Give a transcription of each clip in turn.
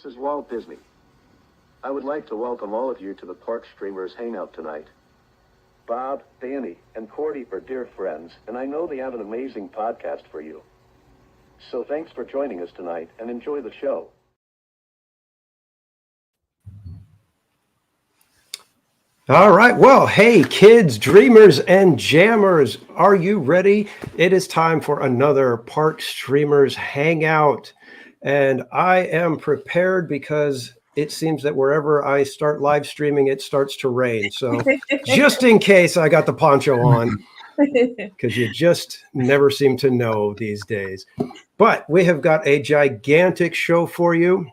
This is Walt Disney. I would like to welcome all of you to the Park Streamers Hangout tonight. Bob, Danny, and Cordy are dear friends, and I know they have an amazing podcast for you. So thanks for joining us tonight, and enjoy the show. All right. Well, hey, kids, dreamers, and jammers, are you ready? It is time for another Park Streamers Hangout. And I am prepared because it seems that wherever I start live streaming, it starts to rain. So just in case, I got the poncho on because you just never seem to know these days. But we have got a gigantic show for you.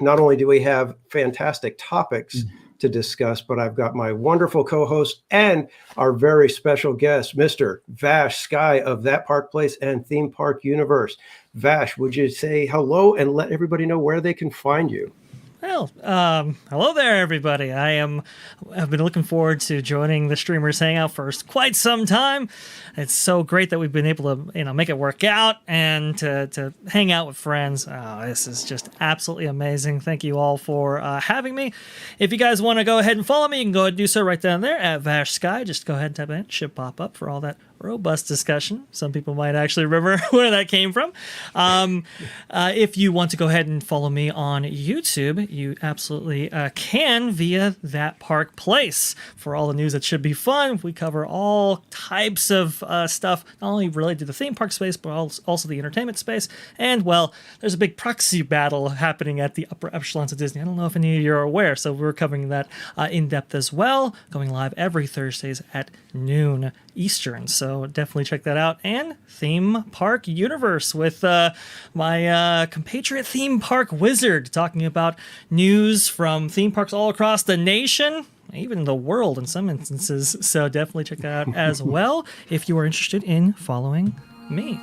Not only do we have fantastic topics to discuss, but I've got my wonderful co-host and our very special guest, Mr. VashSky of That Park Place and Theme Park Universe. Vash, would you say hello and let everybody know where they can find you? Well, hello there, everybody. I've been looking forward to joining the Streamers Hangout for quite some time. It's so great that we've been able to, make it work out and to hang out with friends. Oh, this is just absolutely amazing. Thank you all for having me. If you guys want to go ahead and follow me, you can go ahead and do so right down there at VashSky. Just go ahead and type in. It should pop up for all that robust discussion. Some people might actually remember where that came from. If you want to go ahead and follow me on YouTube, you absolutely can via That Park Place for all the news that should be fun. We cover all types of stuff, not only related to the theme park space, but also the entertainment space. And, well, there's a big proxy battle happening at the upper echelons of Disney. I don't know if any of you are aware, so we're covering that in depth as well, going live every Thursdays at noon Eastern. So definitely check that out. And Theme Park Universe with my compatriot theme park wizard talking about news from theme parks all across the nation, even the world in some instances. So definitely check that out as well if you are interested in following me.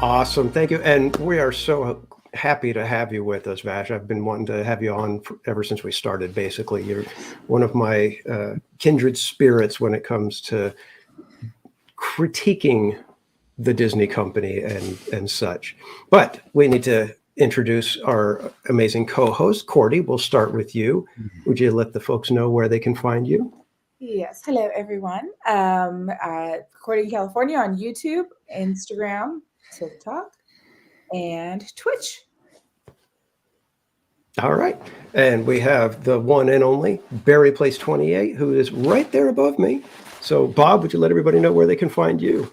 Awesome. Thank you. And we are so happy to have you with us, Vash. I've been wanting to have you on ever since we started, basically. You're one of my kindred spirits when it comes to critiquing the Disney company and such. But we need to introduce our amazing co-host, Cordy. We'll start with you. Would you let the folks know where they can find you? Yes. Hello, everyone. Cordy In California on YouTube, Instagram, TikTok, and Twitch. All right. And we have the one and only Barry Place 28, who is right there above me. So, Bob, would you let everybody know where they can find you?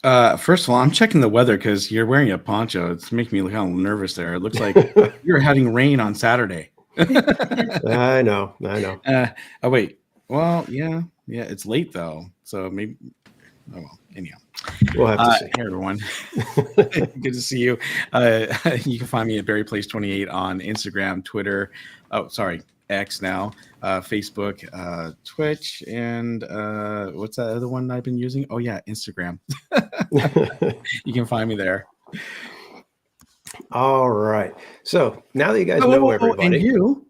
First of all, I'm checking the weather because you're wearing a poncho. It's making me look kind of nervous there. It looks like you're having rain on Saturday. I know. Oh, wait. Well, yeah. It's late, though. So maybe. Oh, well. Anyhow. We'll have to see. Hey, everyone. Good to see you. You can find me at BarryPlace28 on Instagram, Twitter. Oh, sorry. X now, Facebook, Twitch, and what's that other one I've been using? Oh, yeah, Instagram. You can find me there. All right. So now that you guys know everybody. And you?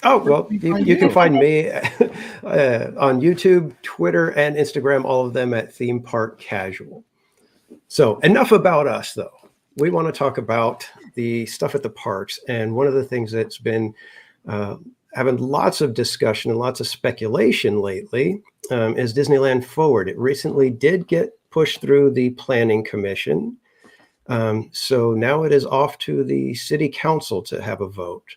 Oh, well, you can find me on YouTube, Twitter, and Instagram, all of them at Theme Park Casual. So enough about us, though. We want to talk about the stuff at the parks. And one of the things that's been having lots of discussion and lots of speculation lately is Disneyland Forward. It recently did get pushed through the Planning Commission. So now it is off to the City Council to have a vote.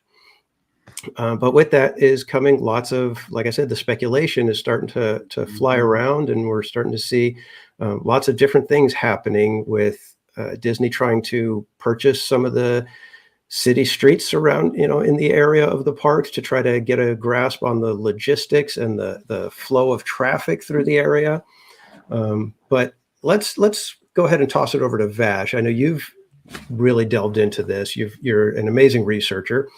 But with that is coming lots of, like I said, the speculation is starting to fly around, and we're starting to see lots of different things happening with Disney trying to purchase some of the city streets around, in the area of the parks to try to get a grasp on the logistics and the flow of traffic through the area. But let's go ahead and toss it over to Vash. I know you've really delved into this. You're an amazing researcher.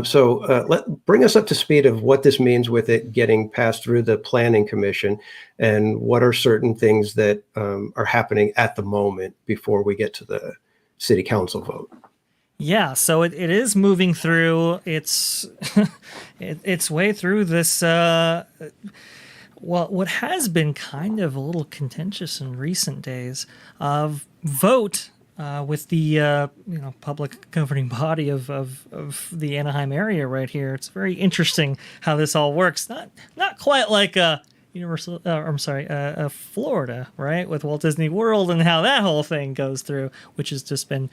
So bring us up to speed of what this means with it getting passed through the Planning Commission, and what are certain things that are happening at the moment before we get to the City Council vote. Yeah, so it is moving through its its way through this. What has been kind of a little contentious in recent days of vote with the public governing body of the Anaheim area right here. It's very interesting how this all works. Not quite like Florida, right, with Walt Disney World and how that whole thing goes through, which has just been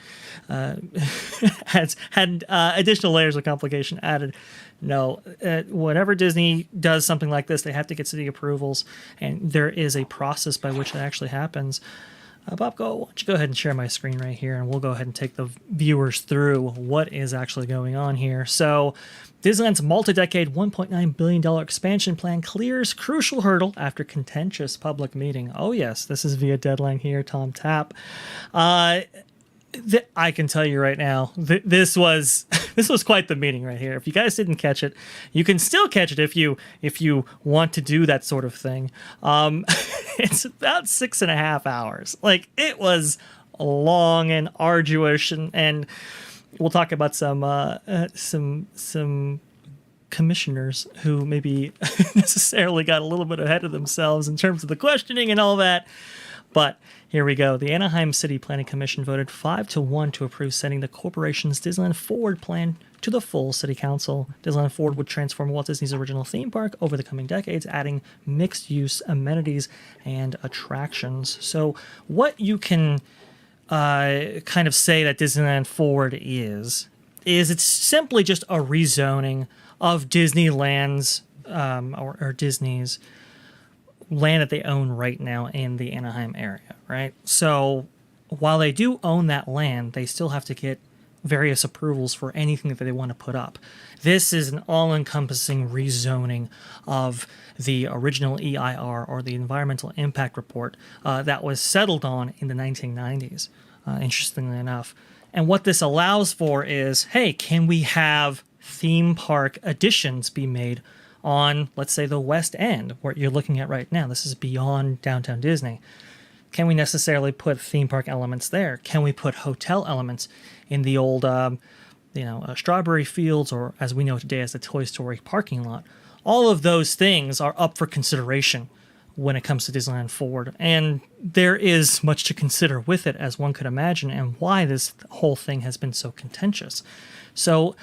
has had additional layers of complication added. No, whenever Disney does something like this, they have to get city approvals, and there is a process by which it actually happens. Bob, why don't you go ahead and share my screen right here, and we'll go ahead and take the viewers through what is actually going on here. So Disneyland's multi-decade $1.9 billion expansion plan clears crucial hurdle after contentious public meeting. Oh yes, this is via deadline here, Tom Tapp. I can tell you right now, this was quite the meeting right here. If you guys didn't catch it, you can still catch it if you want to do that sort of thing. It's about 6.5 hours. Like, it was long and arduous, and we'll talk about some commissioners who maybe necessarily got a little bit ahead of themselves in terms of the questioning and all that. But here we go. The Anaheim City Planning Commission voted 5-1 to approve sending the corporation's Disneyland Forward plan to the full City Council. Disneyland Forward would transform Walt Disney's original theme park over the coming decades, adding mixed-use amenities and attractions. So what you can kind of say that Disneyland Forward is it's simply just a rezoning of Disneyland's or Disney's land that they own right now in the Anaheim area, right? So while they do own that land, they still have to get various approvals for anything that they want to put up. This is an all-encompassing rezoning of the original EIR, or the Environmental Impact Report, that was settled on in the 1990s, interestingly enough. And what this allows for is, hey, can we have theme park additions be made on, let's say, the West End, where you're looking at right now? This is beyond downtown Disney. Can we necessarily put theme park elements there? Can we put hotel elements in the old, Strawberry Fields, or as we know today as the Toy Story parking lot? All of those things are up for consideration when it comes to Disneyland Forward, and there is much to consider with it, as one could imagine, and why this whole thing has been so contentious. So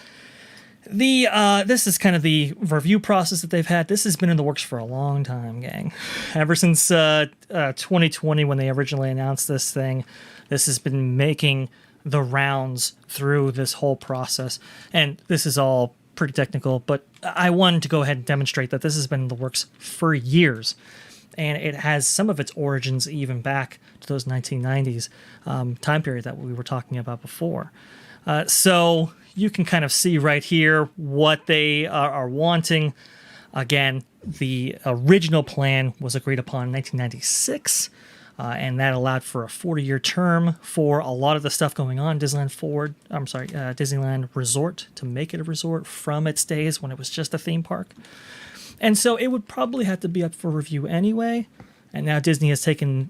this is kind of the review process that they've had. This has been in the works for a long time, gang. Ever since 2020, when they originally announced this thing, this has been making the rounds through this whole process. And this is all pretty technical, but I wanted to go ahead and demonstrate that this has been in the works for years. And it has some of its origins even back to those 1990s time period that we were talking about before. So you can kind of see right here what they are wanting. Again, the original plan was agreed upon in 1996, and that allowed for a 40-year term for a lot of the stuff going on Disneyland Resort, to make it a resort from its days when it was just a theme park. And so it would probably have to be up for review anyway. And now Disney has taken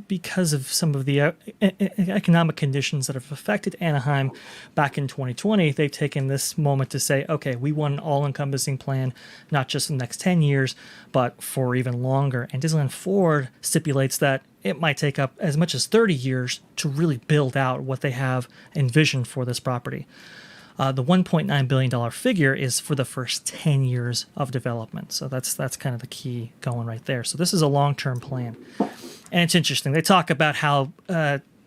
because of some of the economic conditions that have affected Anaheim back in 2020, they've taken this moment to say, okay, we want an all-encompassing plan, not just in the next 10 years, but for even longer. And Disneyland Forward stipulates that it might take up as much as 30 years to really build out what they have envisioned for this property. The $1.9 billion figure is for the first 10 years of development. So that's kind of the key going right there. So this is a long-term plan. And it's interesting. They talk about how,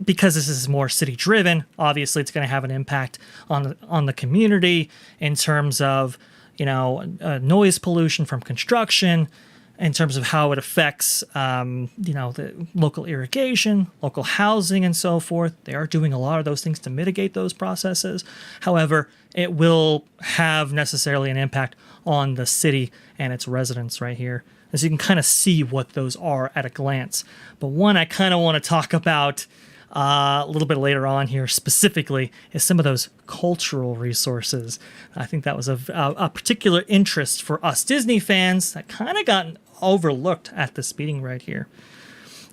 because this is more city-driven, obviously it's going to have an impact on the community in terms of, noise pollution from construction, in terms of how it affects, the local irrigation, local housing, and so forth. They are doing a lot of those things to mitigate those processes. However, it will have necessarily an impact on the city and its residents right here, as you can kind of see what those are at a glance. But one I kind of want to talk about a little bit later on here specifically is some of those cultural resources. I think that was a particular interest for us Disney fans that kind of got overlooked at this meeting right here.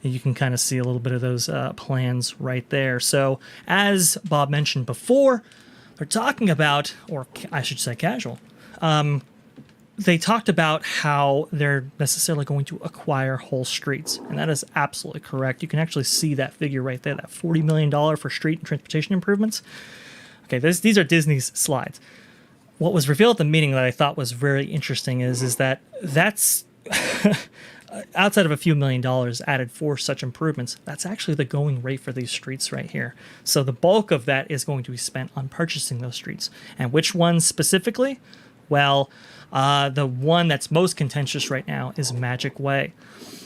You can kind of see a little bit of those plans right there. So as Bob mentioned before, they're talking about, or I should say casual, they talked about how they're necessarily going to acquire whole streets. And that is absolutely correct. You can actually see that figure right there, that $40 million for street and transportation improvements. Okay, these are Disney's slides. What was revealed at the meeting that I thought was very interesting is that that's outside of a few $1,000,000 added for such improvements, that's actually the going rate for these streets right here. So the bulk of that is going to be spent on purchasing those streets. And which ones specifically? Well, the one that's most contentious right now is Magic Way.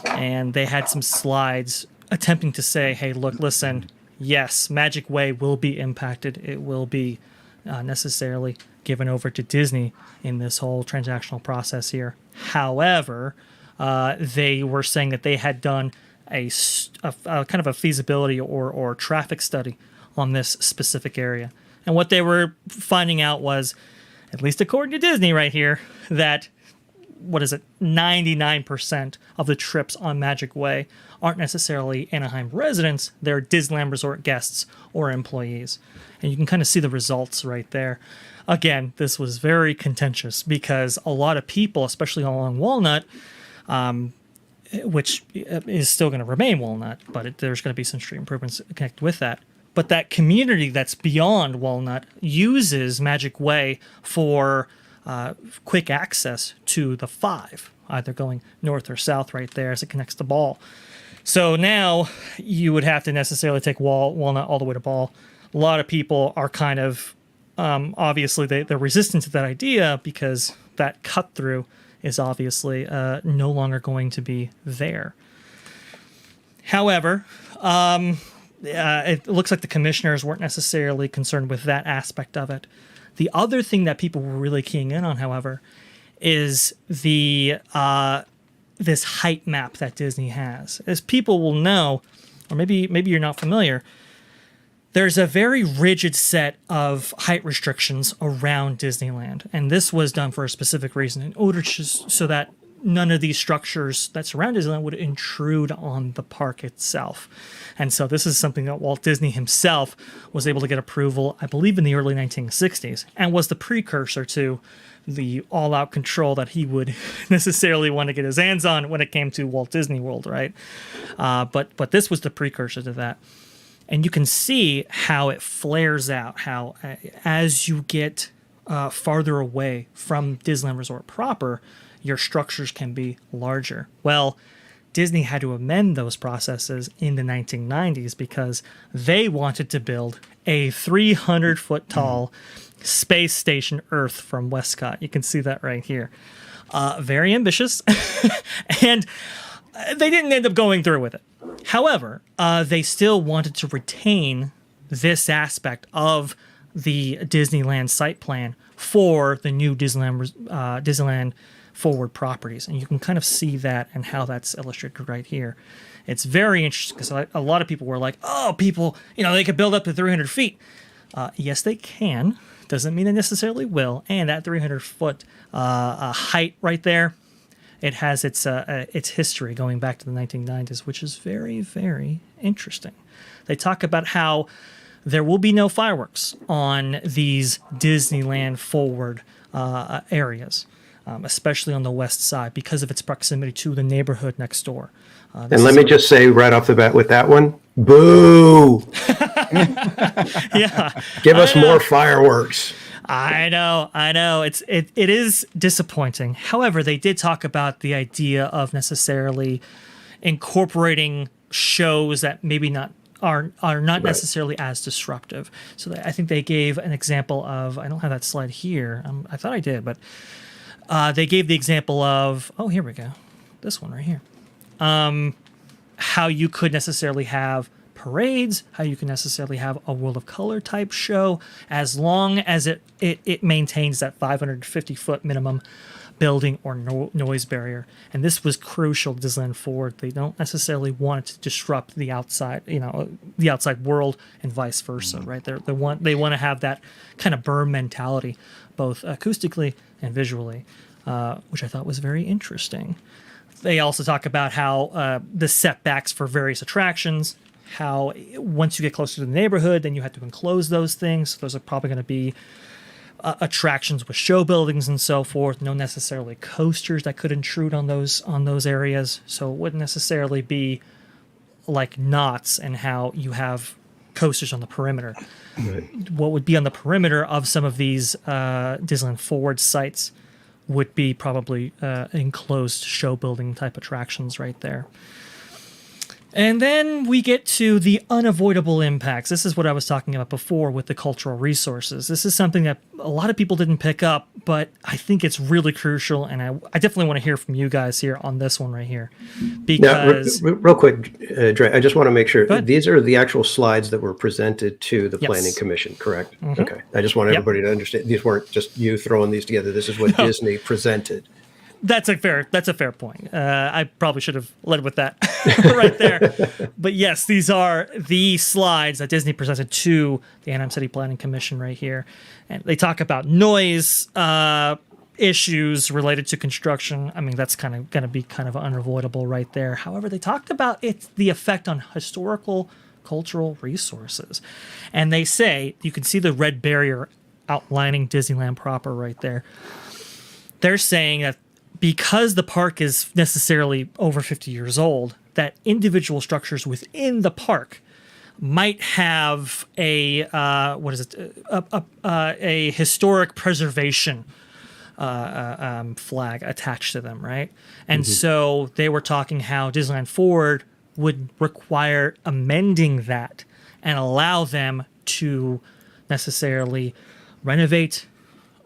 And they had some slides attempting to say, hey, look, listen, yes, Magic Way will be impacted. It will be necessarily given over to Disney in this whole transactional process here. However, they were saying that they had done a kind of a feasibility or traffic study on this specific area. And what they were finding out was, at least according to Disney right here, that 99% of the trips on Magic Way aren't necessarily Anaheim residents, they're Disneyland Resort guests or employees. And you can kind of see the results right there. Again, this was very contentious because a lot of people, especially along Walnut, which is still going to remain Walnut, but there's going to be some street improvements connected with that. But that community that's beyond Walnut uses Magic Way for quick access to the 5, either going north or south right there as it connects to Ball. So now you would have to necessarily take Walnut all the way to Ball. A lot of people are kind of, obviously, they're resistant to that idea because that cut through is obviously no longer going to be there. However, it looks like the commissioners weren't necessarily concerned with that aspect of it. The other thing that people were really keying in on, however, is the this height map that Disney has. As people will know, or maybe you're not familiar, there's a very rigid set of height restrictions around Disneyland. And this was done for a specific reason, in order so that none of these structures that surround Disneyland would intrude on the park itself. And so this is something that Walt Disney himself was able to get approval, I believe, in the early 1960s, and was the precursor to the all-out control that he would necessarily want to get his hands on when it came to Walt Disney World, right? But this was the precursor to that. And you can see how it flares out, how as you get farther away from Disneyland Resort proper, your structures can be larger. Well, Disney had to amend those processes in the 1990s because they wanted to build a 300-foot tall space station Earth from VashSky. You can see that right here. Very ambitious, and they didn't end up going through with it. However, they still wanted to retain this aspect of the Disneyland site plan for the new Disneyland forward properties. And you can kind of see that and how that's illustrated right here. It's very interesting because a lot of people were like, oh, people, they could build up to 300 feet. Yes, they can. Doesn't mean they necessarily will. And that 300-foot height right there, it has its history going back to the 1990s, which is very, very interesting. They talk about how there will be no fireworks on these Disneyland forward areas, especially on the west side, because of its proximity to the neighborhood next door. And let me just say right off the bat with that one, boo! Yeah, Give us more fireworks. I know. It is disappointing. However, they did talk about the idea of necessarily incorporating shows that maybe are not necessarily as disruptive. So I think they gave an example of, I don't have that slide here. I thought I did, but they gave the example of, oh, here we go. this one right here. How you could necessarily have parades, how you can necessarily have a World of Color type show, as long as it maintains that 550-foot minimum building or noise barrier. And this was crucial to Disneyland Forward. They don't necessarily want to disrupt the outside, the outside world, and vice versa, right? They want to have that kind of berm mentality, both acoustically and visually, which I thought was very interesting. They also talk about how the setbacks for various attractions, how once you get closer to the neighborhood, then you have to enclose those things. Those are probably going to be attractions with show buildings and so forth. No necessarily coasters that could intrude on those areas. So it wouldn't necessarily be like Knott's and how you have coasters on the perimeter. Right. What would be on the perimeter of some of these Disneyland Forward sites would be probably enclosed show building type attractions right there. And then we get to the unavoidable impacts. This is what I was talking about before with the cultural resources. This is something that a lot of people didn't pick up, but I think it's really crucial, and I definitely want to hear from you guys here on this one right here. Because now, real quick, Dre, I just want to make sure these are the actual slides that were presented to the Planning Commission, correct? Mm-hmm. Okay. I just want everybody to understand these weren't just you throwing these together. This is what Disney presented. That's a fair point. I probably should have led with that right there. But yes, these are the slides that Disney presented to the Anaheim City Planning Commission right here. And they talk about noise issues related to construction. I mean, that's kind of going to be kind of unavoidable right there. However, they talked about the effect on historical, cultural resources. And they say, you can see the red barrier outlining Disneyland proper right there. They're saying that because the park is necessarily over 50 years old, that individual structures within the park might have a historic preservation flag attached to them, right? And so they were talking how Disneyland Forward would require amending that and allow them to necessarily renovate,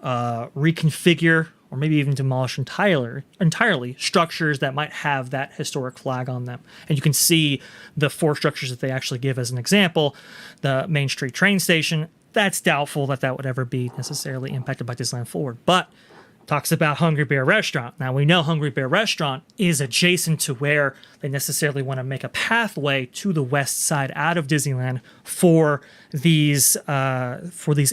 reconfigure, or maybe even demolish entirely structures that might have that historic flag on them. And you can see the 4 structures that they actually give as an example. The Main Street train station, that's doubtful that would ever be necessarily impacted by Disneyland Forward. But talks about Hungry Bear Restaurant. Now, we know Hungry Bear Restaurant is adjacent to where they necessarily want to make a pathway to the west side out of Disneyland for these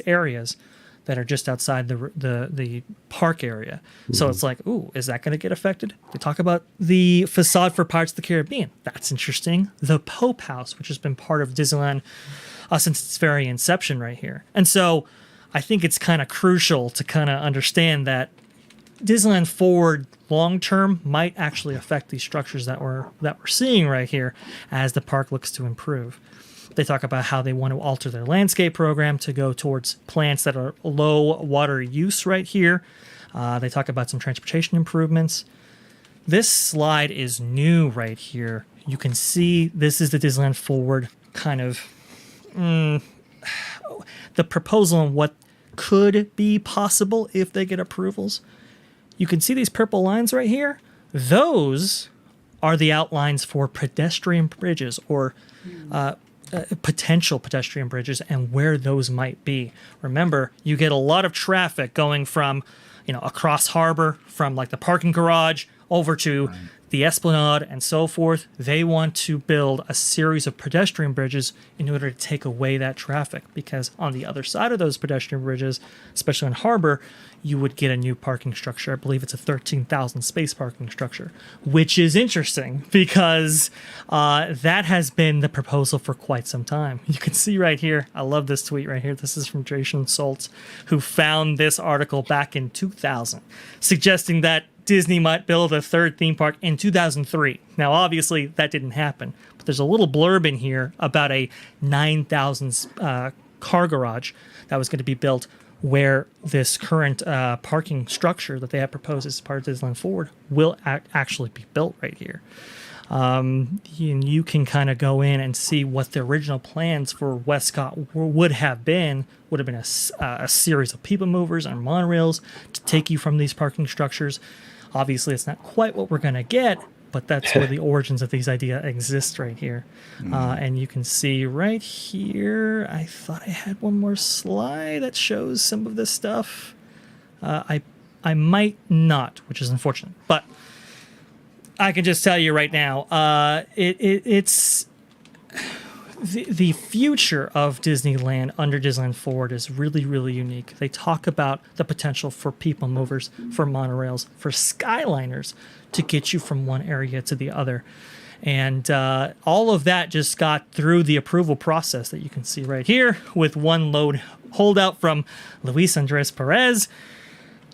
areas that are just outside the park area. So it's like, ooh, is that going to get affected? They talk about the facade for Pirates of the Caribbean. That's interesting. The Pope House, which has been part of Disneyland since its very inception right here. And so I think it's kind of crucial to kind of understand that Disneyland Forward long-term might actually affect these structures that we're seeing right here as the park looks to improve. They talk about how they want to alter their landscape program to go towards plants that are low water use right here. They talk about some transportation improvements. This slide is new right here. You can see this is the Disneyland Forward kind of the proposal on what could be possible if they get approvals. You can see these purple lines right here. Those are the outlines for pedestrian bridges or potential pedestrian bridges and where those might be. Remember, you get a lot of traffic going from, across harbor, from like the parking garage over to the Esplanade and so forth. They want to build a series of pedestrian bridges in order to take away that traffic, because on the other side of those pedestrian bridges, especially in harbor, you would get a new parking structure. I believe it's a 13,000 space parking structure, which is interesting because that has been the proposal for quite some time. You can see right here, I love this tweet right here. This is from Jason Schultz, who found this article back in 2000, suggesting that Disney might build a third theme park in 2003. Now, obviously, that didn't happen, but there's a little blurb in here about a 9,000 car garage that was going to be built where this current parking structure that they have proposed as part of Disneyland Forward will actually be built right here. You can kind of go in and see what the original plans for Westcott would have been a series of people movers and monorails to take you from these parking structures. Obviously, it's not quite what we're going to get, but that's where the origins of these ideas exist right here. And you can see right here, I thought I had one more slide that shows some of this stuff. I might not, which is unfortunate, but I can just tell you right now, it's the future of Disneyland under Disneyland Forward is really, really unique. They talk about the potential for people movers, for monorails, for Skyliners to get you from one area to the other. And all of that just got through the approval process that you can see right here with one load holdout from Luis Andres Perez.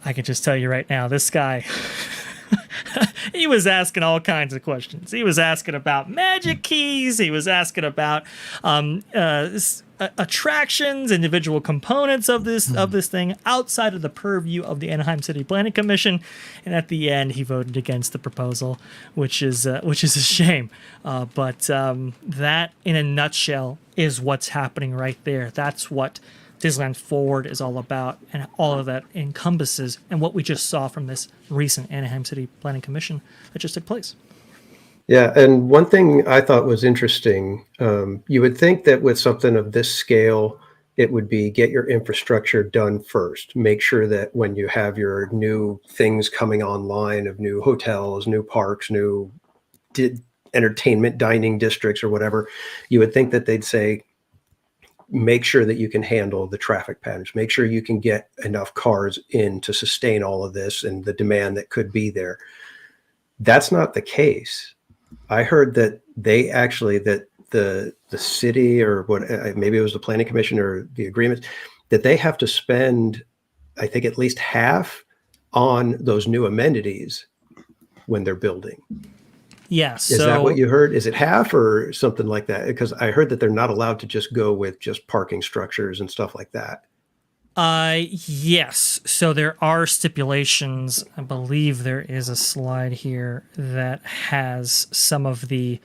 I can just tell you right now, this guy, he was asking all kinds of questions. He was asking about magic keys. He was asking about attractions, individual components of this thing outside of the purview of the Anaheim City Planning Commission. And at the end, he voted against the proposal, which is a shame. But that, in a nutshell, is what's happening right there. That's what Disneyland Forward is all about, and all of that encompasses, and what we just saw from this recent Anaheim City Planning Commission that just took place. Yeah, and one thing I thought was interesting, you would think that with something of this scale, it would be get your infrastructure done first. Make sure that when you have your new things coming online of new hotels, new parks, new entertainment dining districts or whatever, you would think that they'd say, make sure that you can handle the traffic patterns, make sure you can get enough cars in to sustain all of this and the demand that could be there. That's not the case. I heard that they actually, that the city or what, maybe it was the planning commission or the agreements, that they have to spend, I think, at least half on those new amenities when they're building. Yes. Is that what you heard? Is it half or something like that? Because I heard that they're not allowed to just go with just parking structures and stuff like that. Yes. So there are stipulations. I believe there is a slide here that has some of the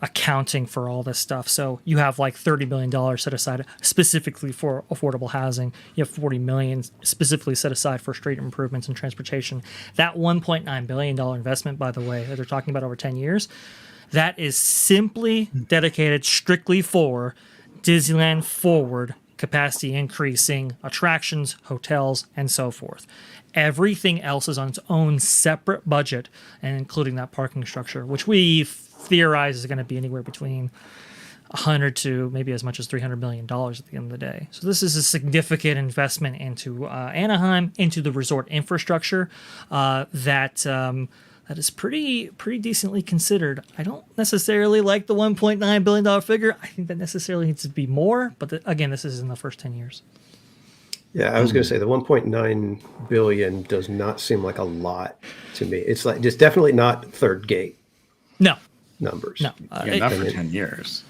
accounting for all this stuff. So you have like $30 million set aside specifically for affordable housing. You have $40 million specifically set aside for street improvements and transportation. That $1.9 billion investment, by the way, that they're talking about over 10 years, that is simply dedicated strictly for Disneyland Forward capacity increasing, attractions, hotels, and so forth. Everything else is on its own separate budget, and including that parking structure, which we theorize is going to be anywhere between 100 to maybe as much as $300 million at the end of the day. So this is a significant investment into Anaheim, into the resort infrastructure that is pretty decently considered. I don't necessarily like the $1.9 billion figure. I think that necessarily needs to be more, but again, this is in the first 10 years. Yeah, I was going to say the 1.9 billion does not seem like a lot to me. It's like, it's definitely not third gate. No. Numbers. No. Not for 10 years.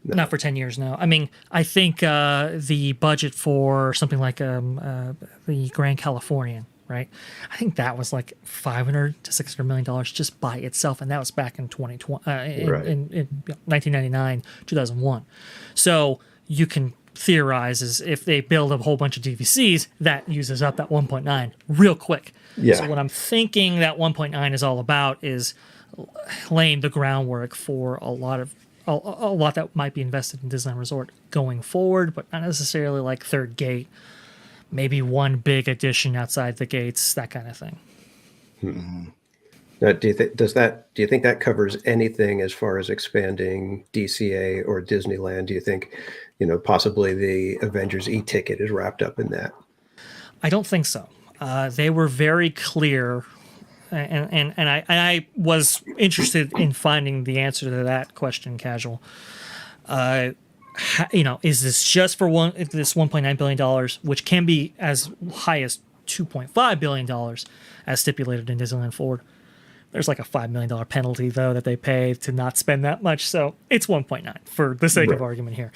No. Not for 10 years, no. I mean, I think the budget for something like the Grand Californian, right? I think that was like $500 to $600 million just by itself, and that was back in 2020, in 1999, 2001. So you can theorize is if they build a whole bunch of DVCs, that uses up that 1.9 real quick. Yeah. So what I'm thinking that 1.9 is all about is laying the groundwork for a lot that might be invested in Disneyland Resort going forward, but not necessarily like third gate. Maybe one big addition outside the gates, that kind of thing. Mm-hmm. Now, do you think that covers anything as far as expanding DCA or Disneyland? Do you think, possibly the Avengers e-ticket is wrapped up in that? I don't think so. They were very clear, and I was interested in finding the answer to that question, Casual. Is this just for this $1.9 billion, which can be as high as $2.5 billion as stipulated in Disneyland Forward? There's like a $5 million penalty, though, that they pay to not spend that much. So it's 1.9 for the sake of argument here.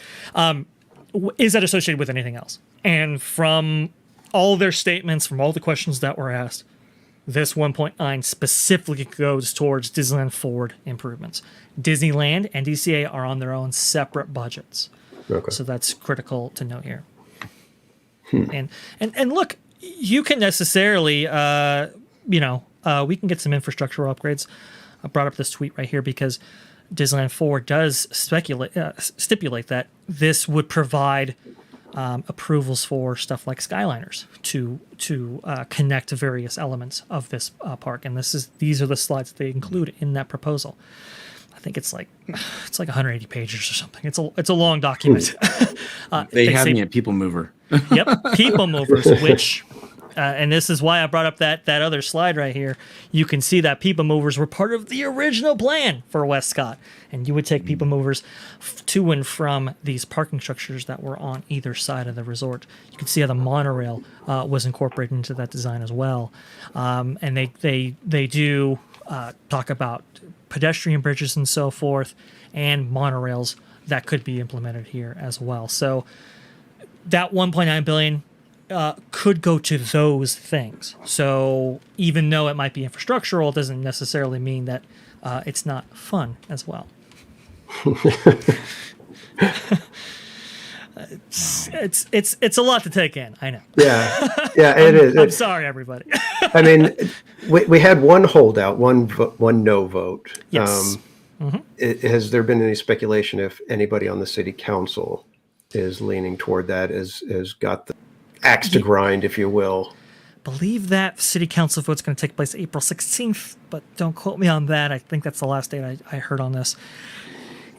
Is that associated with anything else? And from all their statements, from all the questions that were asked, this 1.9 specifically goes towards Disneyland Forward improvements. Disneyland and DCA are on their own separate budgets. Okay. So that's critical to note here. And look, you can necessarily, we can get some infrastructure upgrades. I brought up this tweet right here because Disneyland Forward does stipulate that this would provide approvals for stuff like Skyliners to connect to various elements of this park, and these are the slides that they include in that proposal. I think it's like 180 pages or something. It's a long document. They had me at People Mover. Yep, People Movers, which. And this is why I brought up that other slide right here. You can see that People Movers were part of the original plan for Westcott. And you would take People Movers to and from these parking structures that were on either side of the resort. You can see how the monorail was incorporated into that design as well. And they do talk about pedestrian bridges and so forth, and monorails that could be implemented here as well. So that 1.9 billion could go to those things. So even though it might be infrastructural, it doesn't necessarily mean that it's not fun as well. It's a lot to take in. I know. Yeah, it is. I'm sorry, everybody. I mean, we had one holdout, one no vote. Yes. Has there been any speculation if anybody on the city council is leaning toward that, has got the axe to grind, if you will? Believe that city council vote's going to take place April 16th, but don't quote me on that. I think that's the last date I heard on this.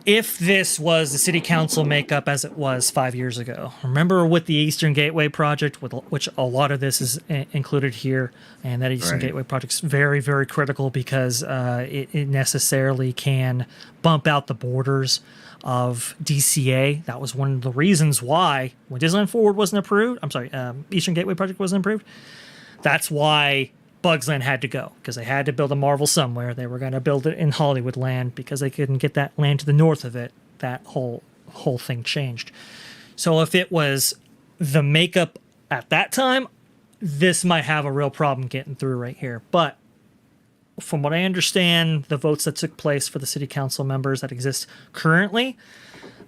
If this was the city council makeup as it was 5 years ago, remember with the Eastern Gateway project, which a lot of this is included here, and that Eastern Gateway project's very, very critical because it necessarily can bump out the borders of DCA. That was one of the reasons why when Disneyland Forward wasn't approved, Eastern Gateway project wasn't approved. That's why Bugs Land had to go, because they had to build a Marvel somewhere. They were going to build it in Hollywood Land because they couldn't get that land to the north of it. That whole thing changed. So if it was the makeup at that time, this might have a real problem getting through right here. But from what I understand, the votes that took place for the city council members that exist currently,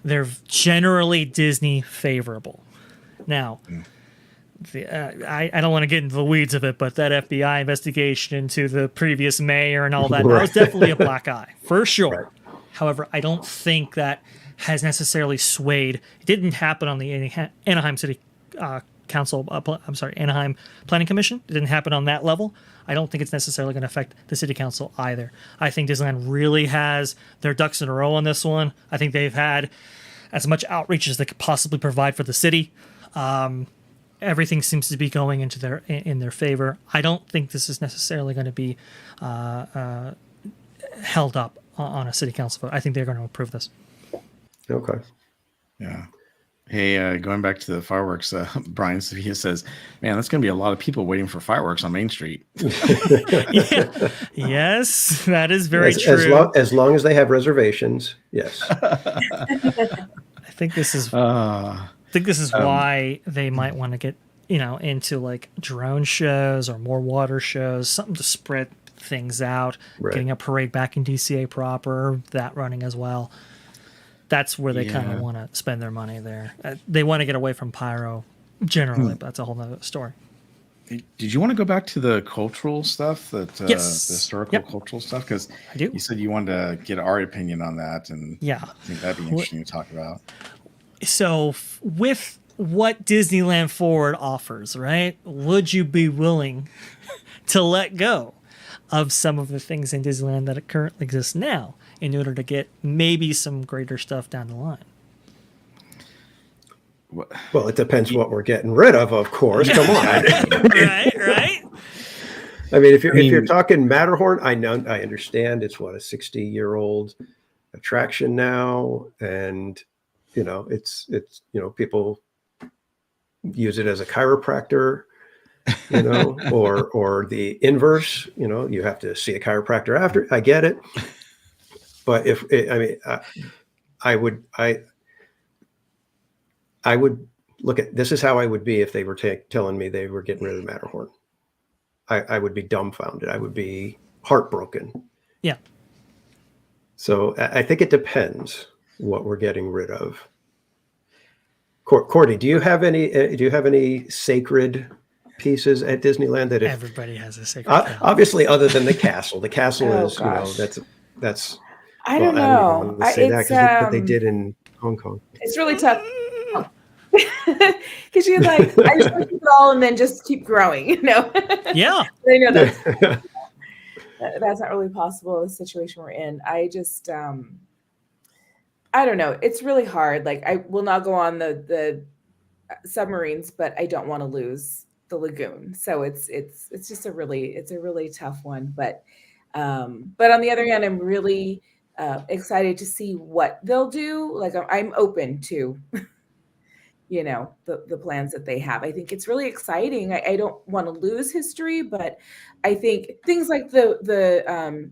they're generally Disney favorable. Now, I don't want to get into the weeds of it, but that FBI investigation into the previous mayor and all that, that was definitely a black eye, for sure. Right. However, I don't think that has necessarily swayed. It didn't happen on the Anaheim City Anaheim Planning Commission. It didn't happen on that level. I don't think it's necessarily going to affect the city council either. I think Disneyland really has their ducks in a row on this one. I think they've had as much outreach as they could possibly provide for the city. Everything seems to be going into in their favor. I don't think this is necessarily going to be held up on a city council vote. I think they're going to approve this. Okay. Yeah. Hey, going back to the fireworks, Brian Sevilla says, man, that's going to be a lot of people waiting for fireworks on Main Street. Yeah. Yes, that is very true. As long as they have reservations, yes. I think this is why they might want to get, into like drone shows or more water shows, something to spread things out, getting a parade back in DCA proper, that running as well. That's where they kind of want to spend their money there. They want to get away from pyro generally, but that's a whole nother story. Did you want to go back to the cultural stuff, the historical cultural stuff? Because I do. You said you wanted to get our opinion on that, and yeah, I think that'd be interesting to talk about. So with what Disneyland Forward offers, right, would you be willing to let go of some of the things in Disneyland that currently exist now in order to get maybe some greater stuff down the line? Well, it depends what we're getting rid of course. Come on. right. I mean, if you're talking Matterhorn, I understand it's a 60-year-old attraction now, and it's people use it as a chiropractor, or the inverse. You have to see a chiropractor after. I get it, but I would look at this is how I would be if they were telling me they were getting rid of the Matterhorn. I would be dumbfounded. I would be heartbroken. Yeah. So I think it depends what we're getting rid of. Cordy, do you have any sacred pieces at Disneyland that if Everybody has a sacred cow. obviously other than the castle. The castle Oh, is, you know, gosh. that's I well, don't I don't even know. want to say that It's because what they did in Hong Kong. it's really tough because you're like, I just want to keep it all and then just keep growing, you know. Yeah. I know that's not really possible in the situation we're in. I just I don't know. It's really hard. Like I will not go on the submarines, but I don't want to lose the lagoon. So it's just a really tough one. But on the other hand, I'm really excited to see what they'll do. Like I'm open to you know the plans that they have. I think it's really exciting. I don't want to lose history, but I think things like the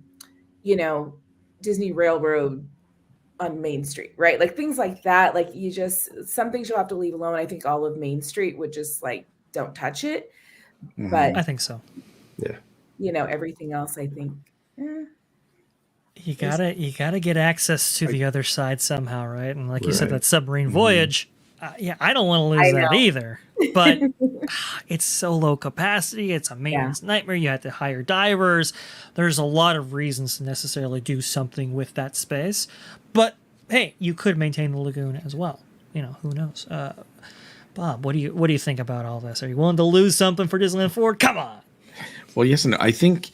you know Disney Railroad on Main Street, right? Like things like that. Like you just some things you'll have to leave alone. I think all of Main Street would just like don't touch it. But I think so. Yeah. you know everything else, I think. You gotta get access to the other side somehow, right? And like you said, Right. that submarine voyage. Yeah, I don't want to lose that either. But it's so low capacity. It's a maintenance nightmare. You have to hire divers. There's a lot of reasons to necessarily do something with that space. But hey, you could maintain the lagoon as well. You know, who knows? Bob, what do you think about all this? Are you willing to lose something for Disneyland Forward? Come on. Well, yes and no. I think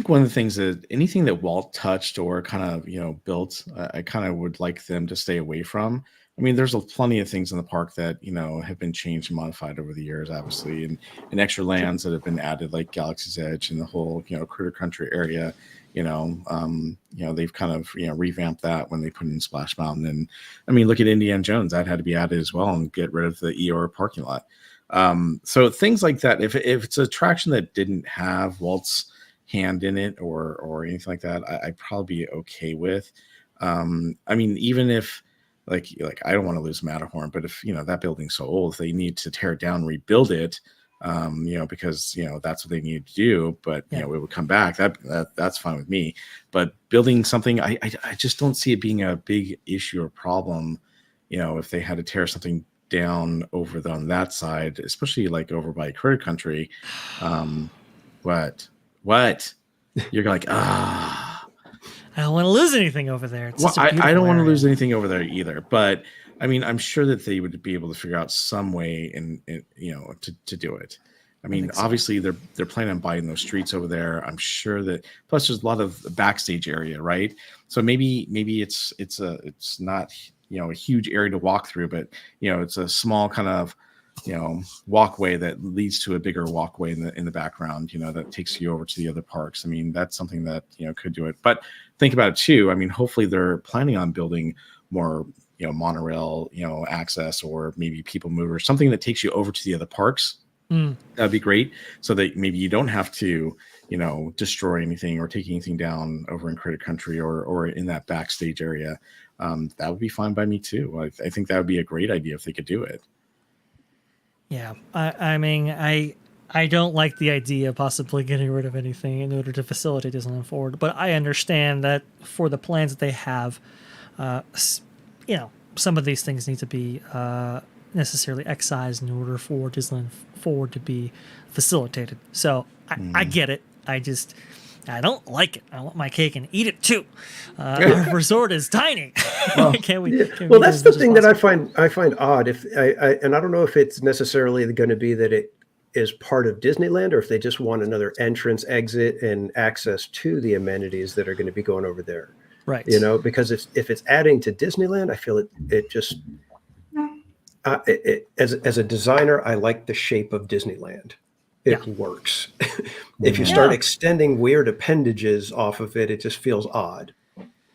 one of the things that anything that Walt touched or kind of, you know, built, I kind of would like them to stay away from. I mean, there's plenty of things in the park that, you know, have been changed and modified over the years, obviously, and extra lands that have been added, like Galaxy's Edge and the whole, you know, Critter Country area. You know, they've kind of, you know, revamped that when they put in Splash Mountain. And I mean, look at Indiana Jones, that had to be added as well, and get rid of the Eeyore parking lot. So things like that, if it's an attraction that didn't have Walt's hand in it or anything like that, I'd probably be okay with. I mean, even if like I don't want to lose Matterhorn, but if, you know, that building's so old, if they need to tear it down, rebuild it, you know, because, you know, that's what they need to do, but you know, it would come back. That's fine with me. But building something, I just don't see it being a big issue or problem, you know, if they had to tear something down over on that side, especially like over by Critter Country. What you're like, I don't want to lose anything over there. It's well, I don't want to lose area. anything over there either, but I mean, I'm sure that they would be able to figure out some way in you know, to do it. I mean, obviously they're planning on buying those streets over there. I'm sure that, plus there's a lot of backstage area, right? So maybe it's not, you know, a huge area to walk through, but you know, it's a small kind of, you know, walkway that leads to a bigger walkway in the background, you know, that takes you over to the other parks. I mean, that's something that, you know, could do it. But think about it too. I mean, hopefully they're planning on building more, you know, monorail, you know, access, or maybe people mover, something that takes you over to the other parks. That'd be great, so that maybe you don't have to, you know, destroy anything or take anything down over in Critter Country or in that backstage area. That would be fine by me too. I think that would be a great idea if they could do it. Yeah, I mean, I don't like the idea of possibly getting rid of anything in order to facilitate Disneyland Forward, but I understand that for the plans that they have, you know, some of these things need to be necessarily excised in order for Disneyland Forward to be facilitated. So I get it. I don't like it. I want my cake and eat it too. Our resort is tiny. Well, can we well, that's the thing that I find odd. If and I don't know if it's necessarily going to be that it is part of Disneyland, or if they just want another entrance, exit, and access to the amenities that are going to be going over there. Right. You know, because if it's adding to Disneyland, I feel it just as a designer, I like the shape of Disneyland. It works. If you start extending weird appendages off of it, it just feels odd.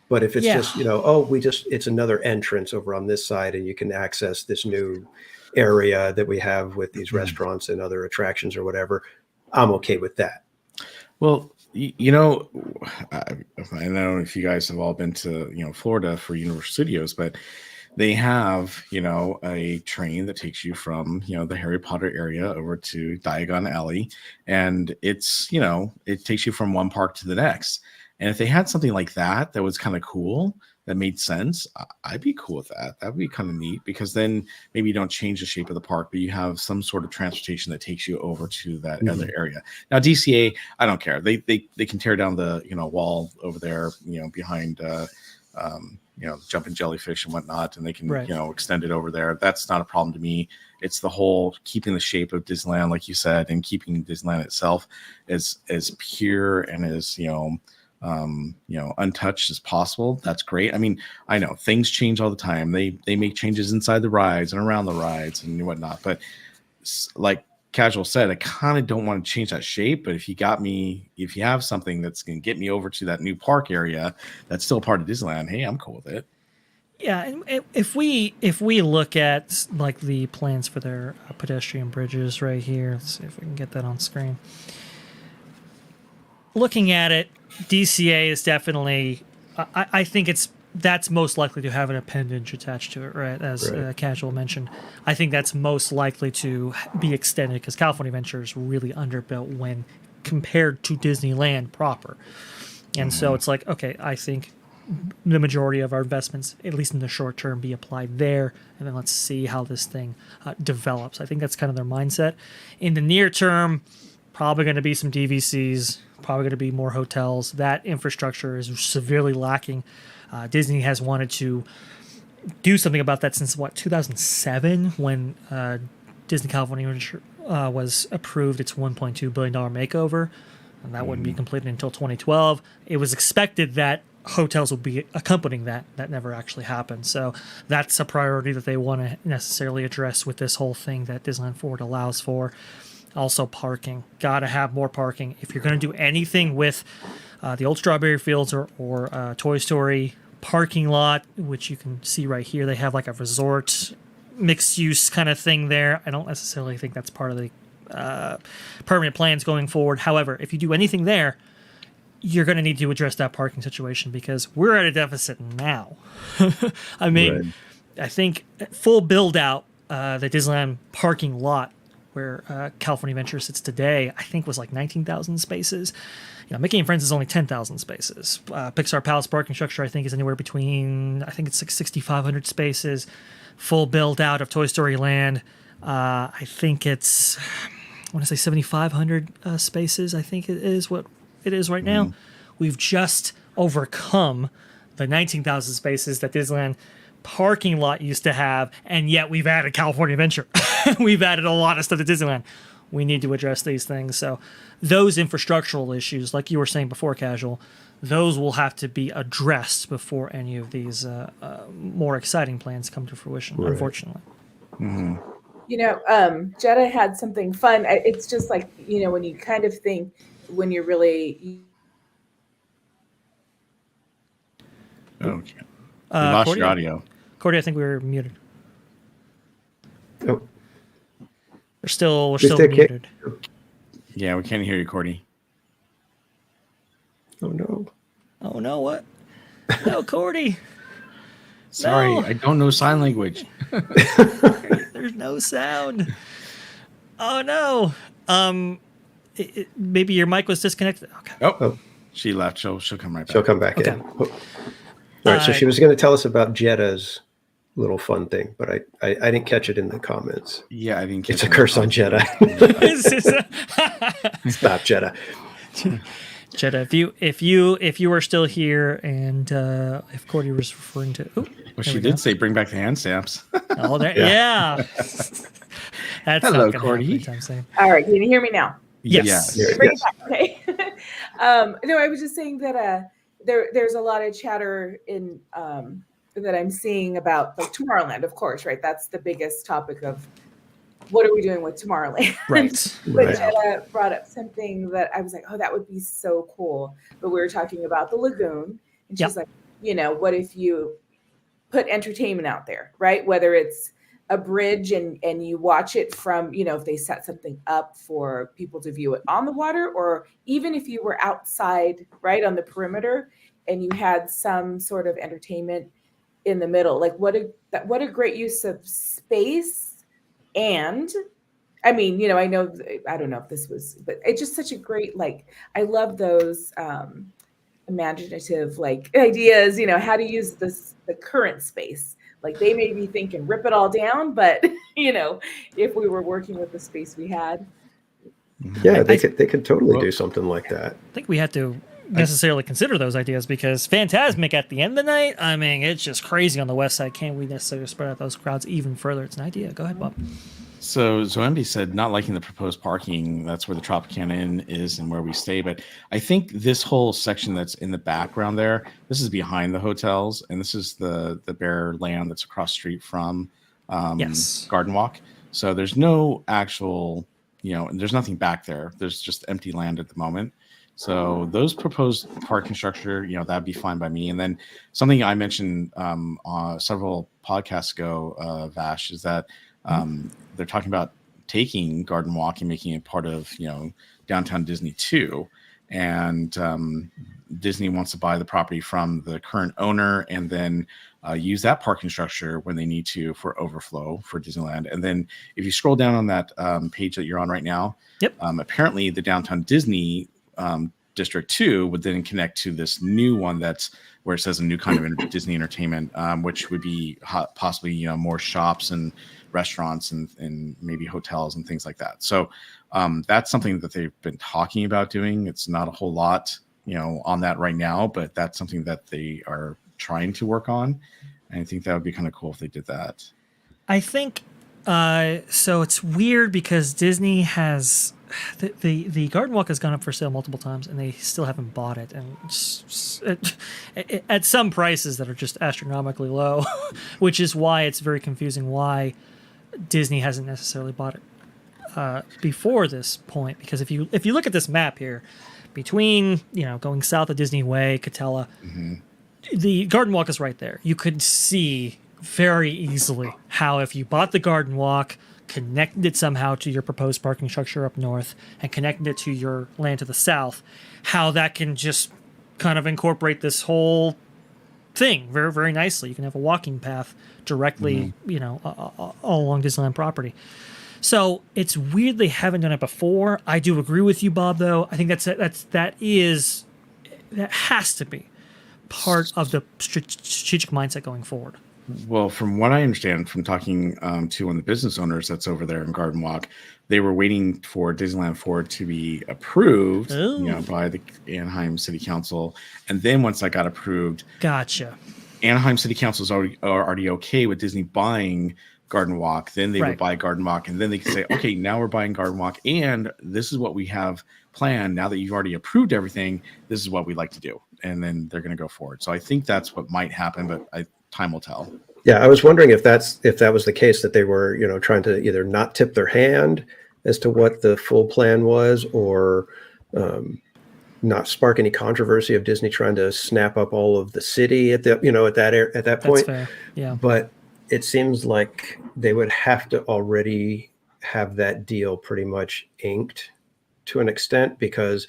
But if it's just, you know, it's another entrance over on this side, and you can access this new area that we have with these restaurants and other attractions or whatever, I'm okay with that. Well, you know, I don't know if you guys have all been to, you know, Florida for Universal Studios, but they have, you know, a train that takes you from, you know, the Harry Potter area over to Diagon Alley. And it's, you know, it takes you from one park to the next. And if they had something like that, that was kind of cool, that made sense, I'd be cool with that. That would be kind of neat, because then maybe you don't change the shape of the park, but you have some sort of transportation that takes you over to that other area. Now DCA, I don't care. They can tear down the wall over there, behind jumping jellyfish and whatnot, and they can extend it over there. That's not a problem to me. It's the whole keeping the shape of Disneyland, like you said, and keeping Disneyland itself as pure and as untouched as possible. That's great. I mean, I know things change all the time. They make changes inside the rides and around the rides and whatnot. But like Casual said, I kind of don't want to change that shape. But if you have something that's going to get me over to that new park area that's still part of Disneyland, hey, I'm cool with it. Yeah, and if we look at like the plans for their pedestrian bridges right here, let's see if we can get that on screen. Looking at it, DCA is definitely, I think that's most likely to have an appendage attached to it, right? As Casual mentioned, I think that's most likely to be extended because California Adventure is really underbuilt when compared to Disneyland proper. And so it's like, okay, I think the majority of our investments, at least in the short term, be applied there, and then let's see how this thing develops. I think that's kind of their mindset. In the near term, probably going to be some DVCs, probably going to be more hotels. That infrastructure is severely lacking. Disney has wanted to do something about that since 2007, when Disney California was approved its $1.2 billion makeover, and that wouldn't be completed until 2012. It was expected that hotels will be accompanying that. That never actually happened. So that's a priority that they want to necessarily address with this whole thing that Disneyland Forward allows for. Also, parking. Got to have more parking. If you're going to do anything with the old Strawberry Fields or Toy Story parking lot, which you can see right here, they have like a resort mixed use kind of thing there. I don't necessarily think that's part of the permanent plans going forward. However, if you do anything there, you're going to need to address that parking situation because we're at a deficit now. I mean, I think full build out the Disneyland parking lot where California Adventure sits today, I think was like 19,000 spaces. Mickey and Friends is only 10,000 spaces. Pixar Palace parking structure, I think, is anywhere between, I think it's like 6,500 spaces. Full build out of Toy Story Land, I think it's, I want to say 7,500 spaces. I think it is what it is right now. We've just overcome the 19,000 spaces that Disneyland parking lot used to have, and yet we've added California Adventure. We've added a lot of stuff to Disneyland. We need to address these things. So those infrastructural issues, like you were saying before, Casual, those will have to be addressed before any of these more exciting plans come to fruition, unfortunately. Jetta had something fun. It's just like, when you kind of think, when you're really... Okay. We lost Cordy, your audio. Cordy, I think we were muted. Oh. We're still muted. Yeah, we can't hear you, Cordy. Oh no. Oh no, what? No, Cordy. Sorry, No. I don't know sign language. There's no sound. Oh no. Maybe your mic was disconnected. Okay. Oh. She left. She'll come right back. She'll come back Okay. in. All right, so she was going to tell us about Jetta's little fun thing, but I didn't catch it in the comments. Yeah, I didn't catch It's a curse on Jetta. Stop, Jetta. Jetta, if you are still here, and if Cordy was referring to, well, she did say bring back the hand stamps. Oh, there, yeah. That's Hello, not Cordy. happen anytime soon. All right, can you hear me now? Yes. Bring it back, okay. No, I was just saying that there's a lot of chatter in that I'm seeing about like Tomorrowland, of course, right? That's the biggest topic of what are we doing with Tomorrowland? Right. But Jetta brought up something that I was like, oh, that would be so cool. But we were talking about the lagoon, and she's like, what if you put entertainment out there, right? Whether it's a bridge and you watch it from, if they set something up for people to view it on the water, or even if you were outside, right, on the perimeter, and you had some sort of entertainment in the middle. Like what a great use of space. And I mean, I know, I don't know if this was, but it's just such a great, like, I love those imaginative like ideas, how to use the current space. Like they may be thinking rip it all down, but if we were working with the space we had. Yeah, they could totally do something like that. I think we had to necessarily consider those ideas because Phantasmic at the end of the night, I mean, it's just crazy on the west side. Can't we necessarily spread out those crowds even further? It's an idea. Go ahead, Bob. So MD said not liking the proposed parking. That's where the Tropicana Inn is and where we stay. But I think this whole section that's in the background there, this is behind the hotels, and this is the bare land that's across the street from Garden Walk. So there's no actual, there's nothing back there. There's just empty land at the moment. So those proposed parking structure, that'd be fine by me. And then something I mentioned several podcasts ago, Vash, is that they're talking about taking Garden Walk and making it part of, downtown Disney too. And Disney wants to buy the property from the current owner and then use that parking structure when they need to for overflow for Disneyland. And then if you scroll down on that page that you're on right now, apparently the downtown Disney District 2 would then connect to this new one that's where it says a new kind of Disney entertainment, which would be possibly, more shops and restaurants and maybe hotels and things like that. So that's something that they've been talking about doing. It's not a whole lot, on that right now, but that's something that they are trying to work on. And I think that would be kind of cool if they did that. I think so. It's weird because Disney has the Garden Walk has gone up for sale multiple times, and they still haven't bought it, and at some prices that are just astronomically low, which is why it's very confusing why Disney hasn't necessarily bought it before this point. Because if you look at this map here, between going south of Disney Way, Catella, the Garden Walk is right there. You could see very easily how if you bought the Garden Walk, connected it somehow to your proposed parking structure up north, and connected it to your land to the south, how that can just kind of incorporate this whole thing very, very nicely. You can have a walking path directly, all along Disneyland property. So it's weird they haven't done it before. I do agree with you, Bob, though. I think that has to be part of the strategic mindset going forward. Well, from what I understand from talking to one of the business owners that's over there in Garden Walk, they were waiting for Disneyland Forward to be approved, by the Anaheim City Council, and then once that got approved, gotcha. Anaheim City Council is already okay with Disney buying Garden Walk. Then they would buy Garden Walk, and then they could say, okay, now we're buying Garden Walk, and this is what we have planned. Now that you've already approved everything, this is what we'd like to do, and then they're going to go forward. So I think that's what might happen, but time will tell. Yeah, I was wondering if that was the case, that they were, trying to either not tip their hand as to what the full plan was, or not spark any controversy of Disney trying to snap up all of the city at that point. That's fair. Yeah. But it seems like they would have to already have that deal pretty much inked to an extent, because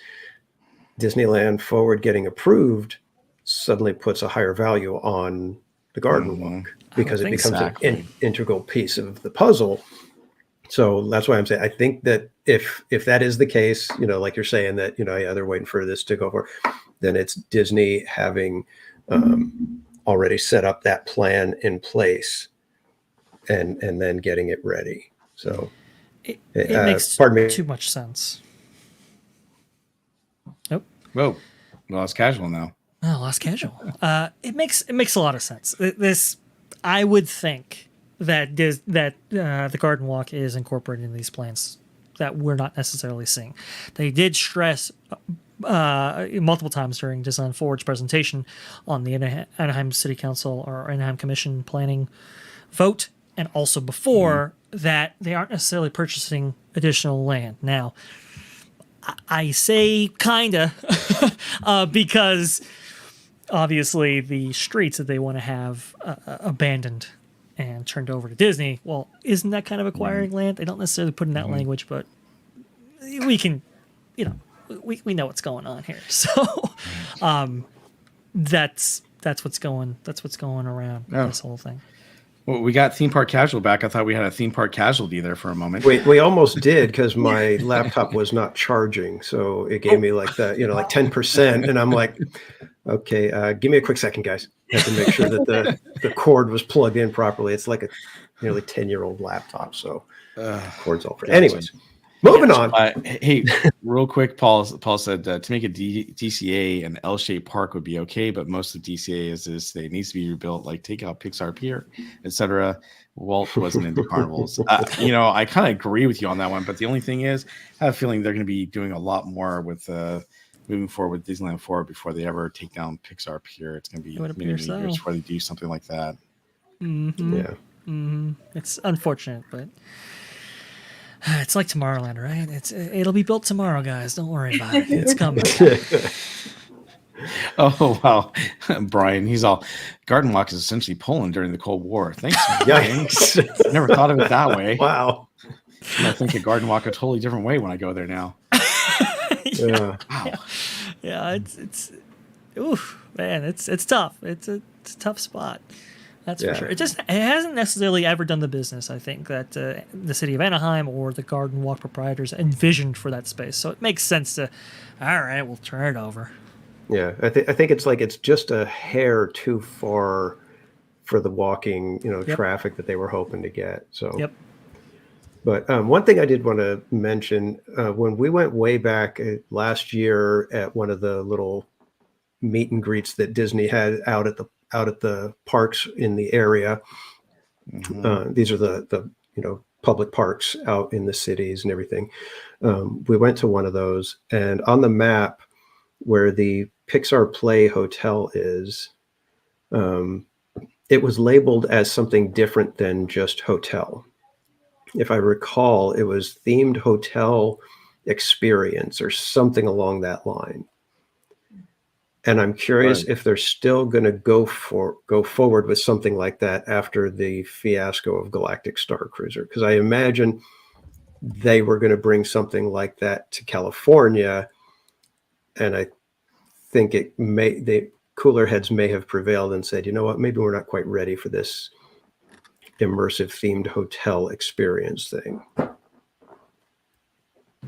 Disneyland Forward getting approved suddenly puts a higher value on the Garden Walk, because it becomes an integral piece of the puzzle. So that's why I'm saying, I think that if that is the case, like you're saying that, they're waiting for this to go for, then it's Disney having already set up that plan in place and then getting it ready. So it makes too much sense. Nope. Whoa. Well, it's casual now. Oh, less casual. It makes a lot of sense. This, I would think that the Garden Walk is incorporated in these plans that we're not necessarily seeing. They did stress multiple times during Disneyland Forward's presentation on the Anaheim City Council or Anaheim Commission planning vote, and also before that they aren't necessarily purchasing additional land. Now, I say kinda because obviously the streets that they want to have abandoned and turned over to Disney, well, isn't that kind of acquiring land? They don't necessarily put in that language, but we can, we know what's going on here. So that's what's going around this whole thing. Well, we got theme park casual back. I thought we had a theme park casualty there for a moment. We almost did because my laptop was not charging, so it gave me like the like 10%, and I'm like, okay, give me a quick second, guys. I had to make sure that the cord was plugged in properly. It's like a nearly 10-year-old laptop, so cord's all for. Gotcha. Anyways, moving on. Hey, real quick, Paul said to make a DCA an L-shaped park would be okay, but most of DCA is they needs to be rebuilt, like take out Pixar Pier, etc. Walt wasn't into carnivals. I kind of agree with you on that one, but the only thing is, I have a feeling they're going to be doing a lot more with moving forward with Disneyland Forward before they ever take down Pixar Pier. It's going to be many years before they do something like that. Mm-hmm. Yeah. Mm-hmm. It's unfortunate, but it's like Tomorrowland, right? It'll be built tomorrow, guys. Don't worry about it. It's coming. Oh wow, Brian, he's all Garden Walk is essentially Poland during the Cold War. Thanks. Yikes. I never thought of it that way. Wow. And I think of Garden Walk a totally different way when I go there now. Yeah. Wow. Yeah, it's oof, man, it's tough. It's a tough spot. That's for sure. It hasn't necessarily ever done the business, I think, that the city of Anaheim or the Garden Walk proprietors envisioned for that space. So it makes sense to, all right, we'll turn it over. Yeah, I think it's just a hair too far for the walking, traffic that they were hoping to get. So. Yep. But one thing I did want to mention, when we went way back last year at one of the little meet and greets that Disney had out at the parks in the area, these are the public parks out in the cities and everything. We went to one of those, and on the map where the Pixar Play Hotel is, it was labeled as something different than just hotel. If I recall, it was themed hotel experience or something along that line. And I'm curious if they're still going to go forward with something like that after the fiasco of Galactic Star Cruiser, because I imagine they were going to bring something like that to California, and I think the cooler heads may have prevailed and said, you know what, maybe we're not quite ready for this immersive themed hotel experience thing.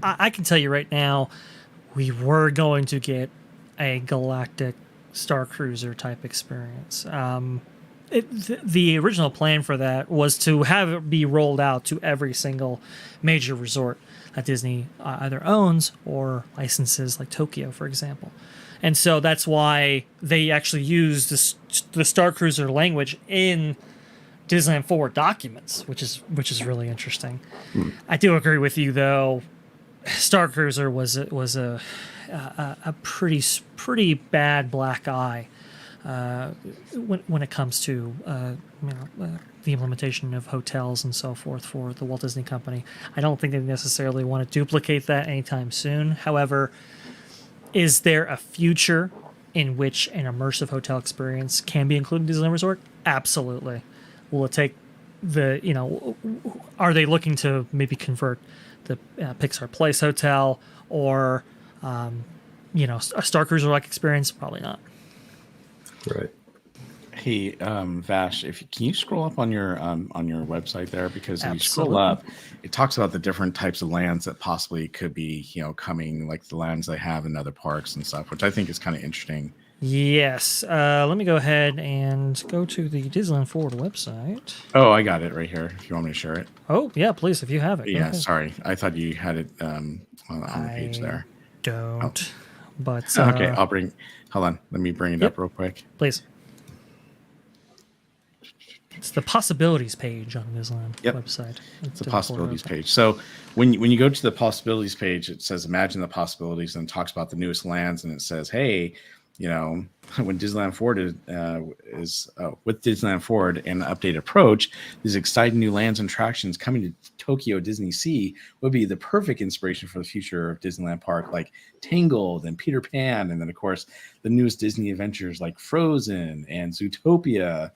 I can tell you right now, we were going to get a Galactic Star Cruiser type experience. The original plan for that was to have it be rolled out to every single major resort that Disney either owns or licenses, like Tokyo, for example. And so that's why they actually used the Star Cruiser language in Disneyland Forward documents, which is really interesting. I do agree with you, though. Star Cruiser was a pretty bad black eye when it comes to the implementation of hotels and so forth for the Walt Disney Company. I don't think they necessarily want to duplicate that anytime soon. However, is there a future in which an immersive hotel experience can be included in Disneyland Resort? Absolutely. Will it take are they looking to maybe convert the Pixar Place Hotel or, a Star Cruiser-like experience? Probably not. Right. Hey, Vash, can you scroll up on your website there, because if you scroll up, it talks about the different types of lands that possibly could be, coming, like the lands they have in other parks and stuff, which I think is kind of interesting. Yes. Let me go ahead and go to the Disneyland Forward website. Oh, I got it right here. If you want me to share it. Oh, yeah, please, if you have it. Yeah, sorry. I thought you had it on the page there. Don't. But okay, hold on. Let me bring it up real quick. Please. It's the possibilities page on the Disneyland website. It's the possibilities page. So when you go to the possibilities page, it says imagine the possibilities, and it talks about the newest lands, and it says, hey, when Disneyland Forward is with Disneyland Forward and an updated approach, these exciting new lands and attractions coming to Tokyo Disney Sea would be the perfect inspiration for the future of Disneyland Park, like Tangled and Peter Pan, and then of course the newest Disney adventures like Frozen and Zootopia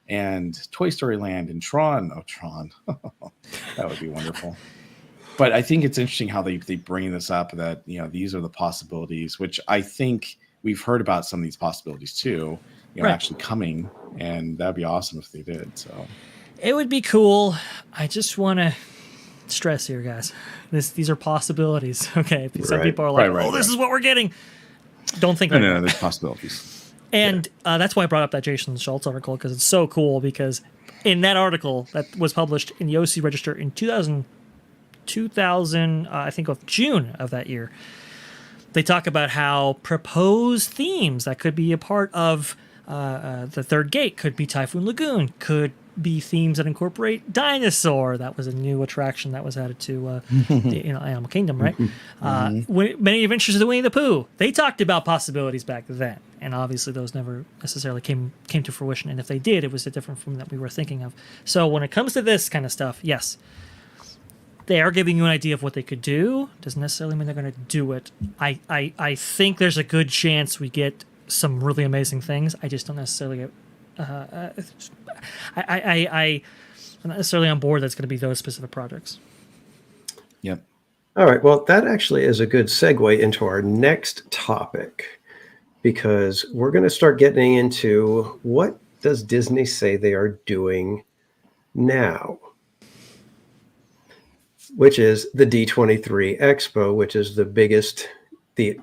and Toy Story Land and Tron. Oh, Tron. That would be wonderful. But I think it's interesting how they bring this up, that these are the possibilities, which I think we've heard about some of these possibilities too, actually coming, and that'd be awesome if they did. So It would be cool. I just want to stress here, guys. These are possibilities. Okay, some Right. people are like, Right, this is what we're getting. Don't think No, like no, that. there's possibilities. And that's why I brought up that Jason Schultz article, because it's so cool, because in that article that was published in the OC Register in 2000 I think of June of that year, they talk about how proposed themes that could be a part of the Third Gate could be Typhoon Lagoon, could be themes that incorporate dinosaur. That was a new attraction that was added to the Animal Kingdom, right? Many Adventures of the Winnie the Pooh. They talked about possibilities back then, and obviously those never necessarily came to fruition. And if they did, it was a different form that we were thinking of. So when it comes to this kind of stuff, yes, they are giving you an idea of what they could do. Doesn't necessarily mean they're going to do it. I think there's a good chance we get some really amazing things. I just don't necessarily get. I'm not necessarily on board that's going to be those specific projects. Yep. All right. Well, that actually is a good segue into our next topic, because we're going to start getting into what does Disney say they are doing now, which is the D23 Expo, which is the biggest,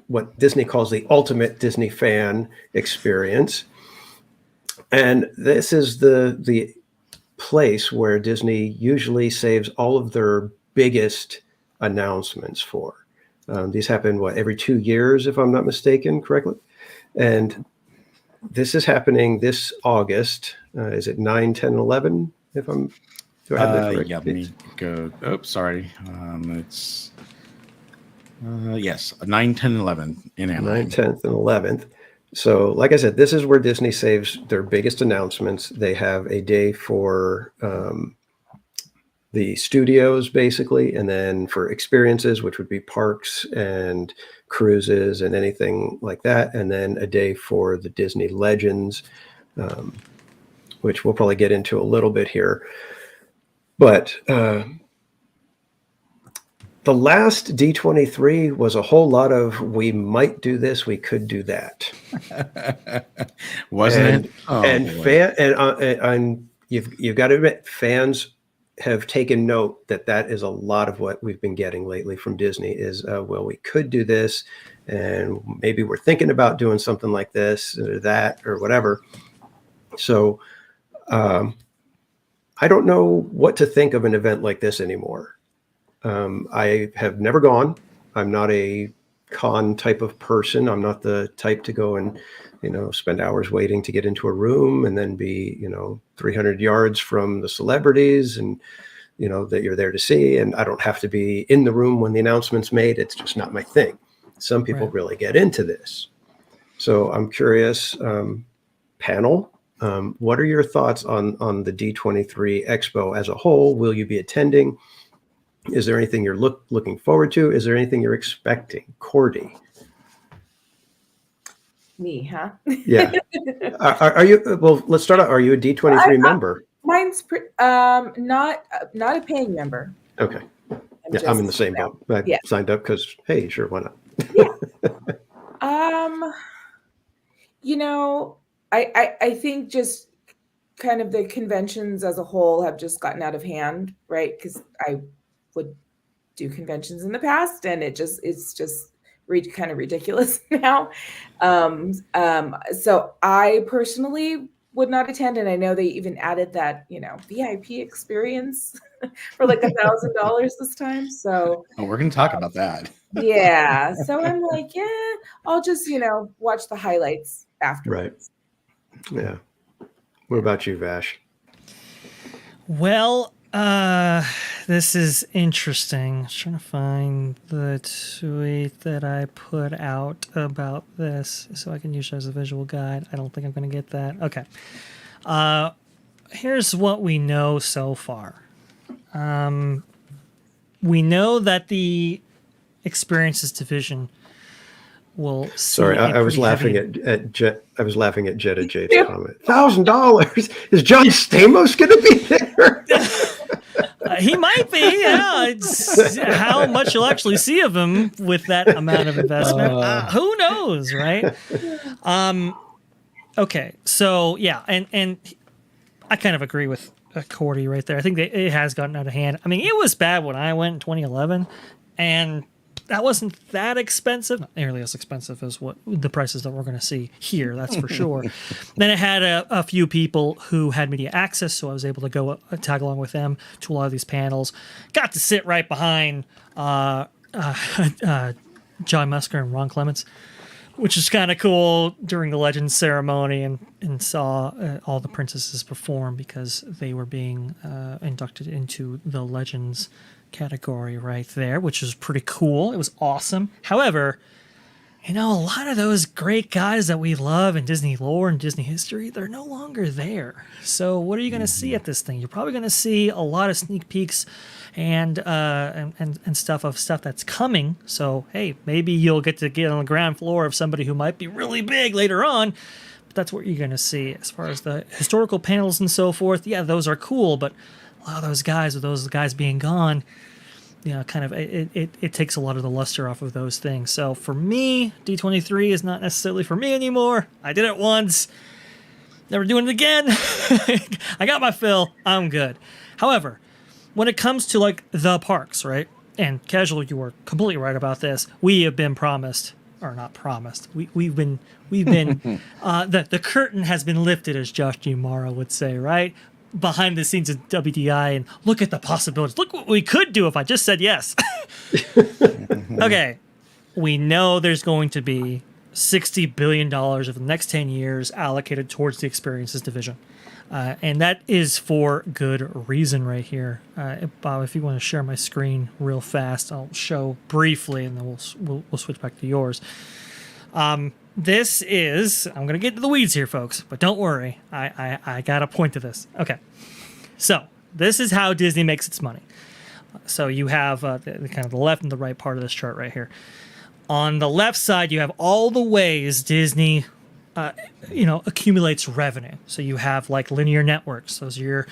what Disney calls the ultimate Disney fan experience. And this is the place where Disney usually saves all of their biggest announcements for. These happen, every 2 years, if I'm not mistaken, correctly? And this is happening this August. Is it 9, 10, 11? Do I have that correct? Yeah, let me go. Oh, sorry. It's yes, 9, 10, 11 in Anaheim. 9th, 10th, and 11th. So, like I said, this is where Disney saves their biggest announcements. They have a day for the studios, basically, and then for experiences, which would be parks and cruises and anything like that, and then a day for the Disney Legends, which we'll probably get into a little bit here. But the last D23 was a whole lot of, we might do this, we could do that. Wasn't it? Oh, and you've got to admit, fans have taken note that is a lot of what we've been getting lately from Disney is, well, we could do this, and maybe we're thinking about doing something like this or that or whatever. So I don't know what to think of an event like this anymore. I have never gone. I'm not a con type of person. I'm not the type to go and, spend hours waiting to get into a room and then be, 300 yards from the celebrities and, that you're there to see. And I don't have to be in the room when the announcement's made. It's just not my thing. Some people really get into this. So I'm curious, panel, what are your thoughts on the D23 Expo as a whole? Will you be attending? Is there anything you're looking forward to? Is there anything you're expecting? Cordy. Me, huh? Yeah. Are you, well, let's start out. Are you a D23 member? Mine's not a paying member. Okay. I'm in the same boat. I signed up because, hey, sure, why not? I think just kind of the conventions as a whole have just gotten out of hand, right? Because I would do conventions in the past, and it's just kind of ridiculous now. So I personally would not attend, and I know they even added that VIP experience for like $1,000 this time. So we're gonna talk about that. Yeah. So I'm like, I'll just watch the highlights afterwards. Right. Yeah. What about you, Vash? Well, this is interesting. I was trying to find the tweet that I put out about this so I can use it as a visual guide. I don't think I'm going to get that. Okay. Here's what we know so far. We know that the experiences division will see. Sorry, I was laughing at Jet. I was laughing at Jetta Jade's comment. $1,000. Is John Stamos going to be there? He might be. Yeah, it's how much you'll actually see of him with that amount of investment. Who knows, right? Okay, so yeah, and I kind of agree with Cordy right there. I think that it has gotten out of hand. I mean, it was bad when I went in 2011, and that wasn't that expensive, not nearly as expensive as what the prices that we're going to see here, that's for sure. Then it had a few people who had media access, so I was able to go tag along with them to a lot of these panels. Got to sit right behind John Musker and Ron Clements, which is kind of cool during the Legends ceremony, and saw all the princesses perform because they were being inducted into the Legends category right there, which was pretty cool. It was awesome. However, a lot of those great guys that we love in Disney lore and Disney history, they're no longer there. So what are you going to see at this thing? You're probably going to see a lot of sneak peeks and stuff that's coming. So hey, maybe you'll get on the ground floor of somebody who might be really big later on. But that's what you're going to see. As far as the historical panels and so forth, yeah, those are cool, but a lot of those guys, with those guys being gone, kind of it takes a lot of the luster off of those things. So for me, D23 is not necessarily for me anymore. I did it once, never doing it again. I got my fill. I'm good. However, when it comes to like the parks, right? And Casual, you were completely right about this. We have been promised, or not promised. We've been the curtain has been lifted, as Josh G. Morrow would say, right? Behind the scenes of WDI, and look at the possibilities. Look what we could do if I just said yes. Okay, we know there's going to be $60 billion over the next 10 years allocated towards the experiences division. And that is for good reason right here. Bob, if you want to share my screen real fast, I'll show briefly, and then we'll switch back to yours. This is, I'm going to get into the weeds here, folks, but don't worry. I got a point to this. Okay. So this is how Disney makes its money. So you have the kind of the left and the right part of this chart right here. On the left side, you have all the ways Disney accumulates revenue. So you have like linear networks. Those are your,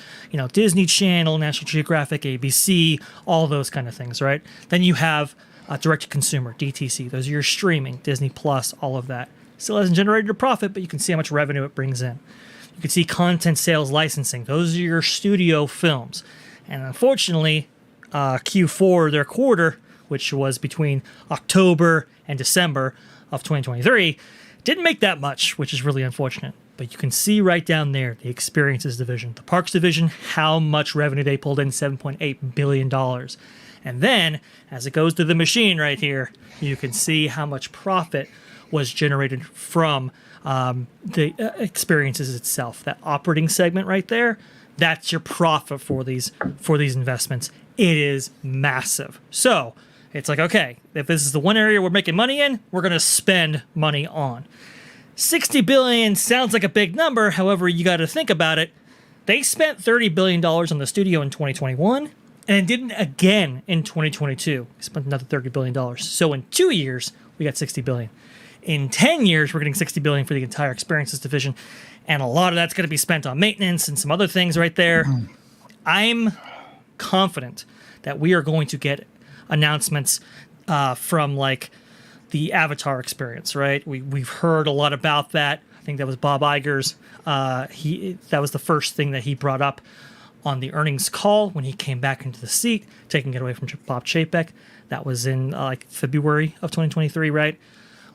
Disney Channel, National Geographic, ABC, all those kind of things, right? Then you have direct-to-consumer, DTC. Those are your streaming, Disney Plus, all of that. Still hasn't generated a profit, but you can see how much revenue it brings in. You can see content sales licensing. Those are your studio films. And unfortunately, Q4, their quarter, which was between October and December of 2023, didn't make that much, which is really unfortunate. But you can see right down there, the experiences division, the parks division, how much revenue they pulled in, $7.8 billion. And then, as it goes through the machine right here, you can see how much profit was generated from the experiences itself. That operating segment right there, that's your profit for these investments. It is massive. So it's like, okay, if this is the one area we're making money in, we're going to spend money on. $60 billion sounds like a big number. However, you got to think about it. They spent $30 billion on the studio in 2021 and didn't again in 2022. They spent another $30 billion. So in 2 years, we got $60 billion. In 10 years, we're getting $60 billion for the entire experiences division. And a lot of that's going to be spent on maintenance and some other things right there. I'm confident that we are going to get announcements from like the Avatar experience, right? We've heard a lot about that. I think that was Bob Iger's. That was the first thing that he brought up on the earnings call when he came back into the seat, taking it away from Bob Chapek. That was in like February of 2023, right?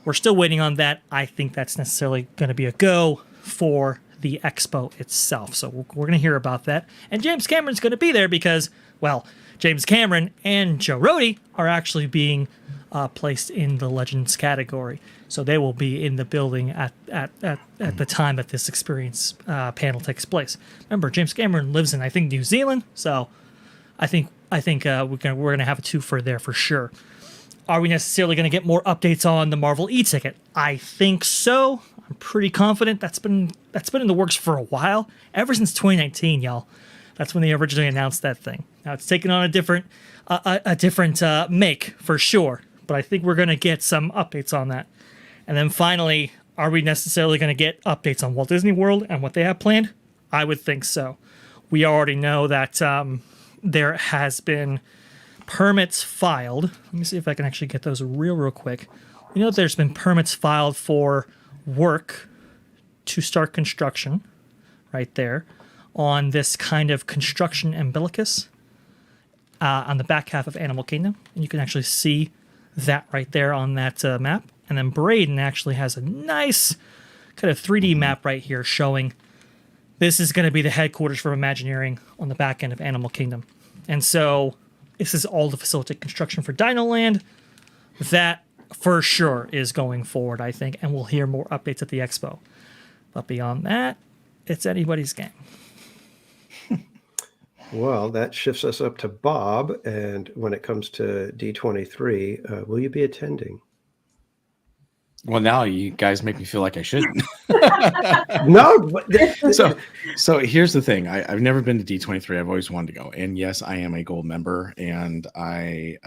We're still waiting on that. I think that's necessarily going to be a go for the Expo itself. So we're going to hear about that. And James Cameron's going to be there because, well, James Cameron and Joe Rohde are actually being placed in the Legends category. So they will be in the building at the time that this experience panel takes place. Remember, James Cameron lives in, I think, New Zealand. So I think we're gonna have a twofer there for sure. Are we necessarily going to get more updates on the Marvel e-ticket? I think so. I'm pretty confident. That's been in the works for a while, ever since 2019, y'all. That's when they originally announced that thing. Now it's taken on a different make for sure, but I think we're going to get some updates on that. And then finally, are we necessarily going to get updates on Walt Disney World and what they have planned? I would think so. We already know that there has been permits filed. Let me see if I can actually get those real quick. We know that there's been permits filed for work to start construction right there on this kind of construction umbilicus on the back half of Animal Kingdom. And you can actually see that right there on that map. And then Braden actually has a nice kind of 3D map right here showing this is going to be the headquarters for Imagineering on the back end of Animal Kingdom. And so this is all to facilitate construction for Dino Land. That for sure is going forward, I think, and we'll hear more updates at the Expo. But beyond that, it's anybody's game. Well, that shifts us up to Bob. And when it comes to D23, will you be attending? Well, now you guys make me feel like I shouldn't. No. So here's the thing. I've never been to D23. I've always wanted to go. And yes, I am a gold member, and I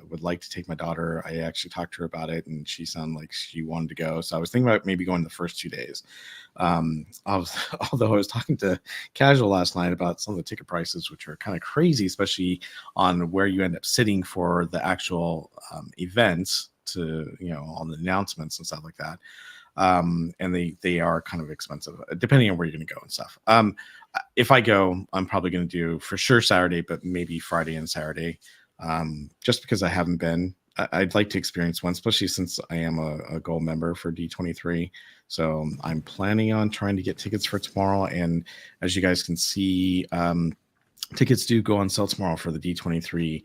would like to take my daughter. I actually talked to her about it, and she sounded like she wanted to go. So I was thinking about maybe going the first 2 days. Although I was talking to Casual last night about some of the ticket prices, which are kind of crazy, especially on where you end up sitting for the actual events, to all the announcements and stuff like that, and they are kind of expensive depending on where you're going to go and stuff. If I go, I'm probably going to do for sure Saturday, but maybe Friday and Saturday, just because I haven't been. I'd like to experience one, especially since I am a gold member for D23. So I'm planning on trying to get tickets for tomorrow, and as you guys can see, tickets do go on sale tomorrow for the D23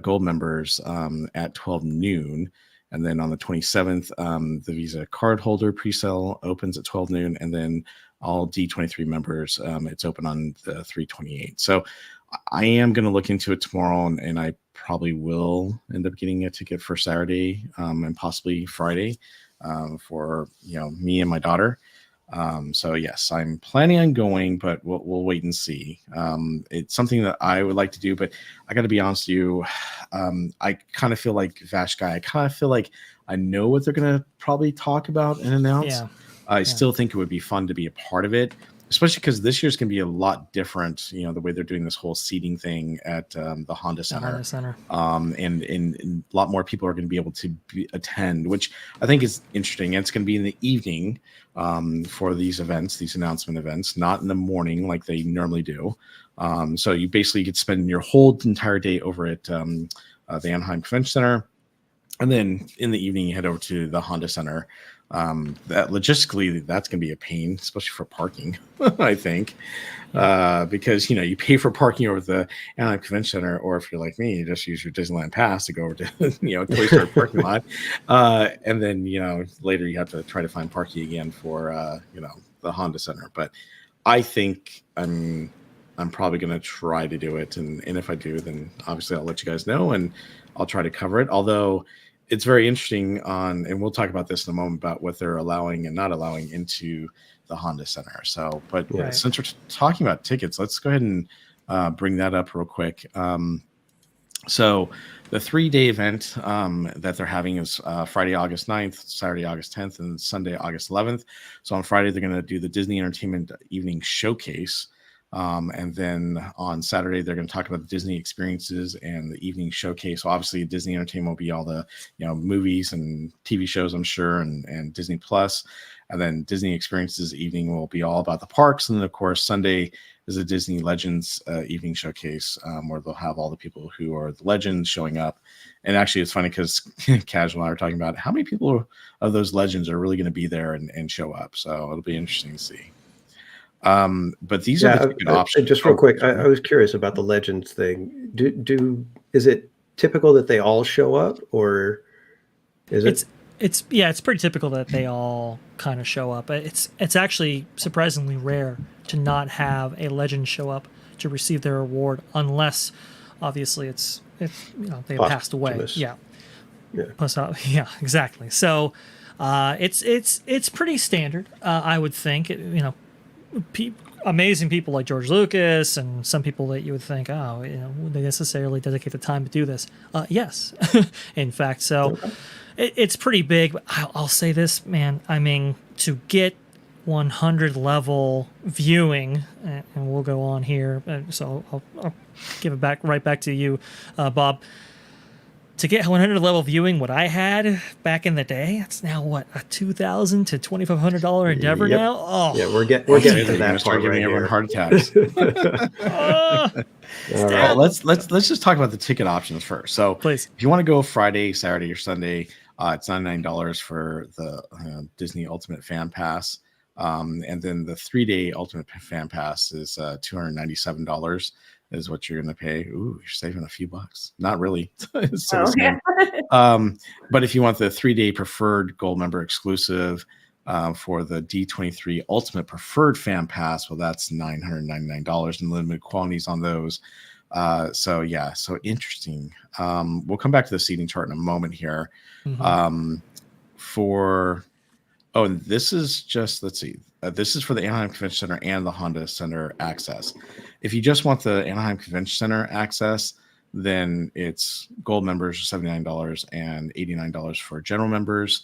gold members at 12 noon. And then on the 27th, the Visa card holder presale opens at 12 noon. And then all D23 members, it's open on the 3/28. So I am going to look into it tomorrow, and I probably will end up getting a ticket for Saturday and possibly Friday for me and my daughter. So yes, I'm planning on going, but we'll wait and see. It's something that I would like to do, but I got to be honest with you. I kind of feel like VashSky. I kind of feel like I know what they're going to probably talk about and announce. Yeah. I still think it would be fun to be a part of it, especially because this year's going to be a lot different. The way they're doing this whole seating thing at the Honda Center. And a lot more people are going to be able to attend, which I think is interesting. And it's going to be in the evening for these events, these announcement events, not in the morning like they normally do. So you basically could spend your whole entire day over at the Anaheim Convention Center. And then in the evening, you head over to the Honda Center. That logistically, that's going to be a pain, especially for parking, I think, because you pay for parking over the Anaheim Convention Center, or if you're like me, you just use your Disneyland pass to go over to Toy Story parking lot, and then later you have to try to find parking again for the Honda Center. But I think I'm probably going to try to do it, and if I do, then obviously I'll let you guys know, and I'll try to cover it. Although it's very interesting and we'll talk about this in a moment about what they're allowing and not allowing into the Honda Center. So, but Right. Since we're talking about tickets, let's go ahead and bring that up real quick. So the 3-day event that they're having is Friday, August 9th, Saturday, August 10th, and Sunday, August 11th. So on Friday, they're going to do the Disney Entertainment Evening Showcase. And then on Saturday, they're going to talk about the Disney experiences and the evening showcase. So obviously, Disney Entertainment will be all the movies and TV shows, I'm sure, and Disney Plus. And then Disney experiences evening will be all about the parks. And then, of course, Sunday is a Disney Legends evening showcase where they'll have all the people who are the legends showing up. And actually, it's funny because Casual and I are talking about how many people of those legends are really going to be there and show up. So it'll be interesting to see. But these are the ticket options. Just real quick, I was curious about the Legends thing. Is it typical that they all show up, or is it? It's pretty typical that they all kind of show up. It's actually surprisingly rare to not have a legend show up to receive their award, unless obviously it's they passed away. Yeah. Plus, yeah, exactly. So it's pretty standard. I would think. Amazing people like George Lucas and some people that you would think, would they necessarily dedicate the time to do this? Yes, in fact. So it's pretty big. But I'll say this, man. I mean, to get 100 level viewing, and we'll go on here. So I'll give it right back to you, Bob. to get 100 level viewing, what I had back in the day, it's now what, a $2,000 to $2,500 endeavor Yep. now. Oh, Yeah, we're getting to They're gonna that start part right giving everyone here. heart attacks. oh, All Well, right. let's just talk about the ticket options first. So, please. if you want to go Friday, Saturday, or Sunday, it's $99 for the Disney Ultimate Fan Pass, and then the 3-day Ultimate Fan Pass is $297. Is what you're going to pay. Ooh, you're saving a few bucks. Not really. It's still the same. But if you want the 3-day preferred gold member exclusive for the D23 Ultimate Preferred Fan Pass, well, that's $999 and limited quantities on those. So interesting. We'll come back to the seating chart in a moment here. Mhm. And this is just, let's see. This is for the Anaheim Convention Center and the Honda Center access. If you just want the Anaheim Convention Center access, then it's gold members $79 and $89 for general members.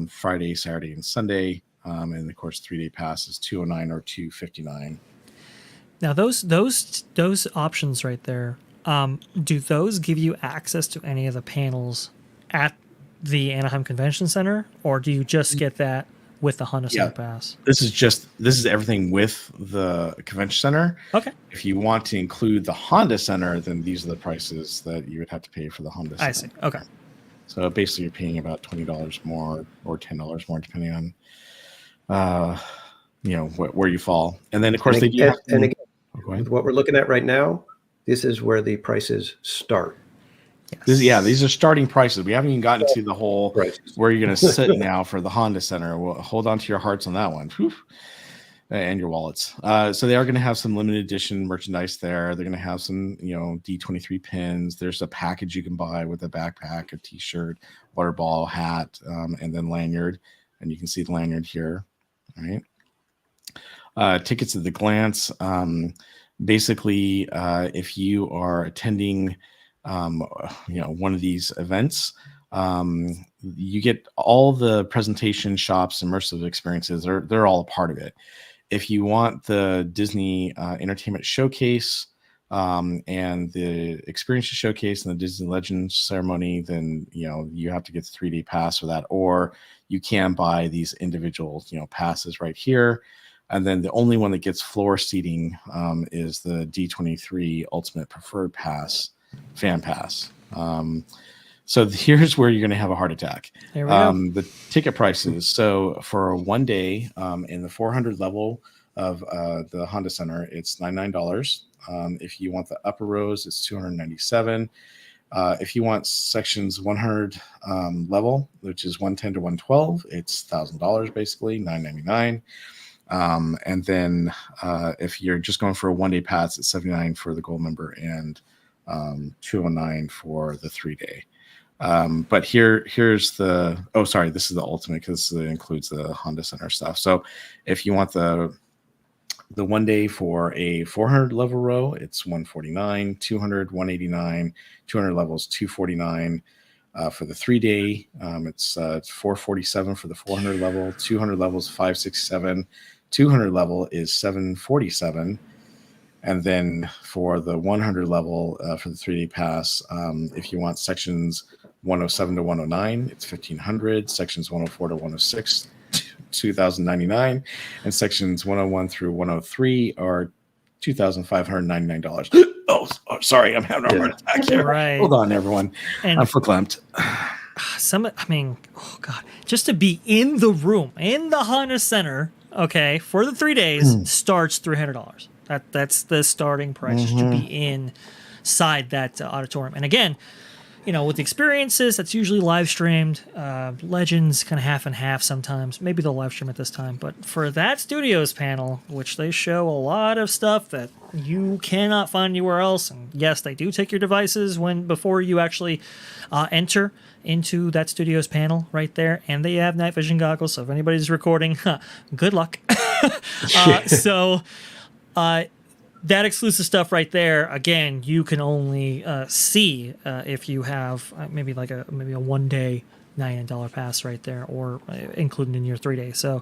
Friday, Saturday, and Sunday, and of course 3-day pass is $209 or $259. Now those options right there, do those give you access to any of the panels at the Anaheim Convention Center, or do you just get that with the Honda Center Pass? This is everything with the convention center. Okay. If you want to include the Honda Center, then these are the prices that you would have to pay for the Honda Center. I see. Okay. So basically, you're paying about $20 more or $10 more, depending on where you fall. And then of course And again, go ahead. what we're looking at right now, this is where the prices start. Yes. These are starting prices. We haven't even gotten to the whole where you're going to sit now for the Honda Center. Well, hold on to your hearts on that one. Whew. And your wallets. So they are going to have some limited edition merchandise there. They're going to have some, D23 pins. There's a package you can buy with a backpack, a t-shirt, water ball, hat, and then lanyard. And you can see the lanyard here. All right. Tickets at the glance. Basically, if you are attending one of these events, you get all the presentation shops, immersive experiences. They're all a part of it. If you want the Disney Entertainment Showcase and the Experiences Showcase and the Disney Legends ceremony, then you have to get the 3-day pass for that, or you can buy these individual passes right here. And then the only one that gets floor seating is the D23 Ultimate Preferred Pass, Fan Pass. So here's where you're going to have a heart attack. There we go. The ticket prices. So for 1 day in the 400 level of the Honda Center, it's $99. If you want the upper rows, it's $297. If you want sections 100 level, which is 110 to 112, it's $1,000 basically, $999. And then if you're just going for a 1-day pass, it's $79 for the gold member and $209 for the 3-day. But here's the this is the ultimate because it includes the Honda Center stuff. So if you want the 1 day for a 400 level row, it's $149, 200, $189, 200 levels, $249. For the 3-day, it's $447 for the 400 level, 200 levels, $567, 200 level is $747. And then for the 100 level for the 3-day pass, if you want sections 107 to 109, it's $1,500. Sections 104 to 106, $2,099, and sections 101 through 103 are $2,599. Oh, sorry, I'm having a heart attack here. Right. Hold on, everyone. And I'm verklempt. Oh God, just to be in the room in the Honda Center, okay, for the 3 days starts $300. That's the starting price just to be inside that auditorium. And again, with the experiences, that's usually live streamed. Legends kind of half and half sometimes. Maybe they'll live stream it this time. But for that studios panel, which they show a lot of stuff that you cannot find anywhere else. And yes, they do take your devices before you actually enter into that studios panel right there. And they have night vision goggles. So if anybody's recording, good luck. That exclusive stuff right there, again, you can only see if you have maybe a 1 day $99 pass right there, or included in your 3 days. So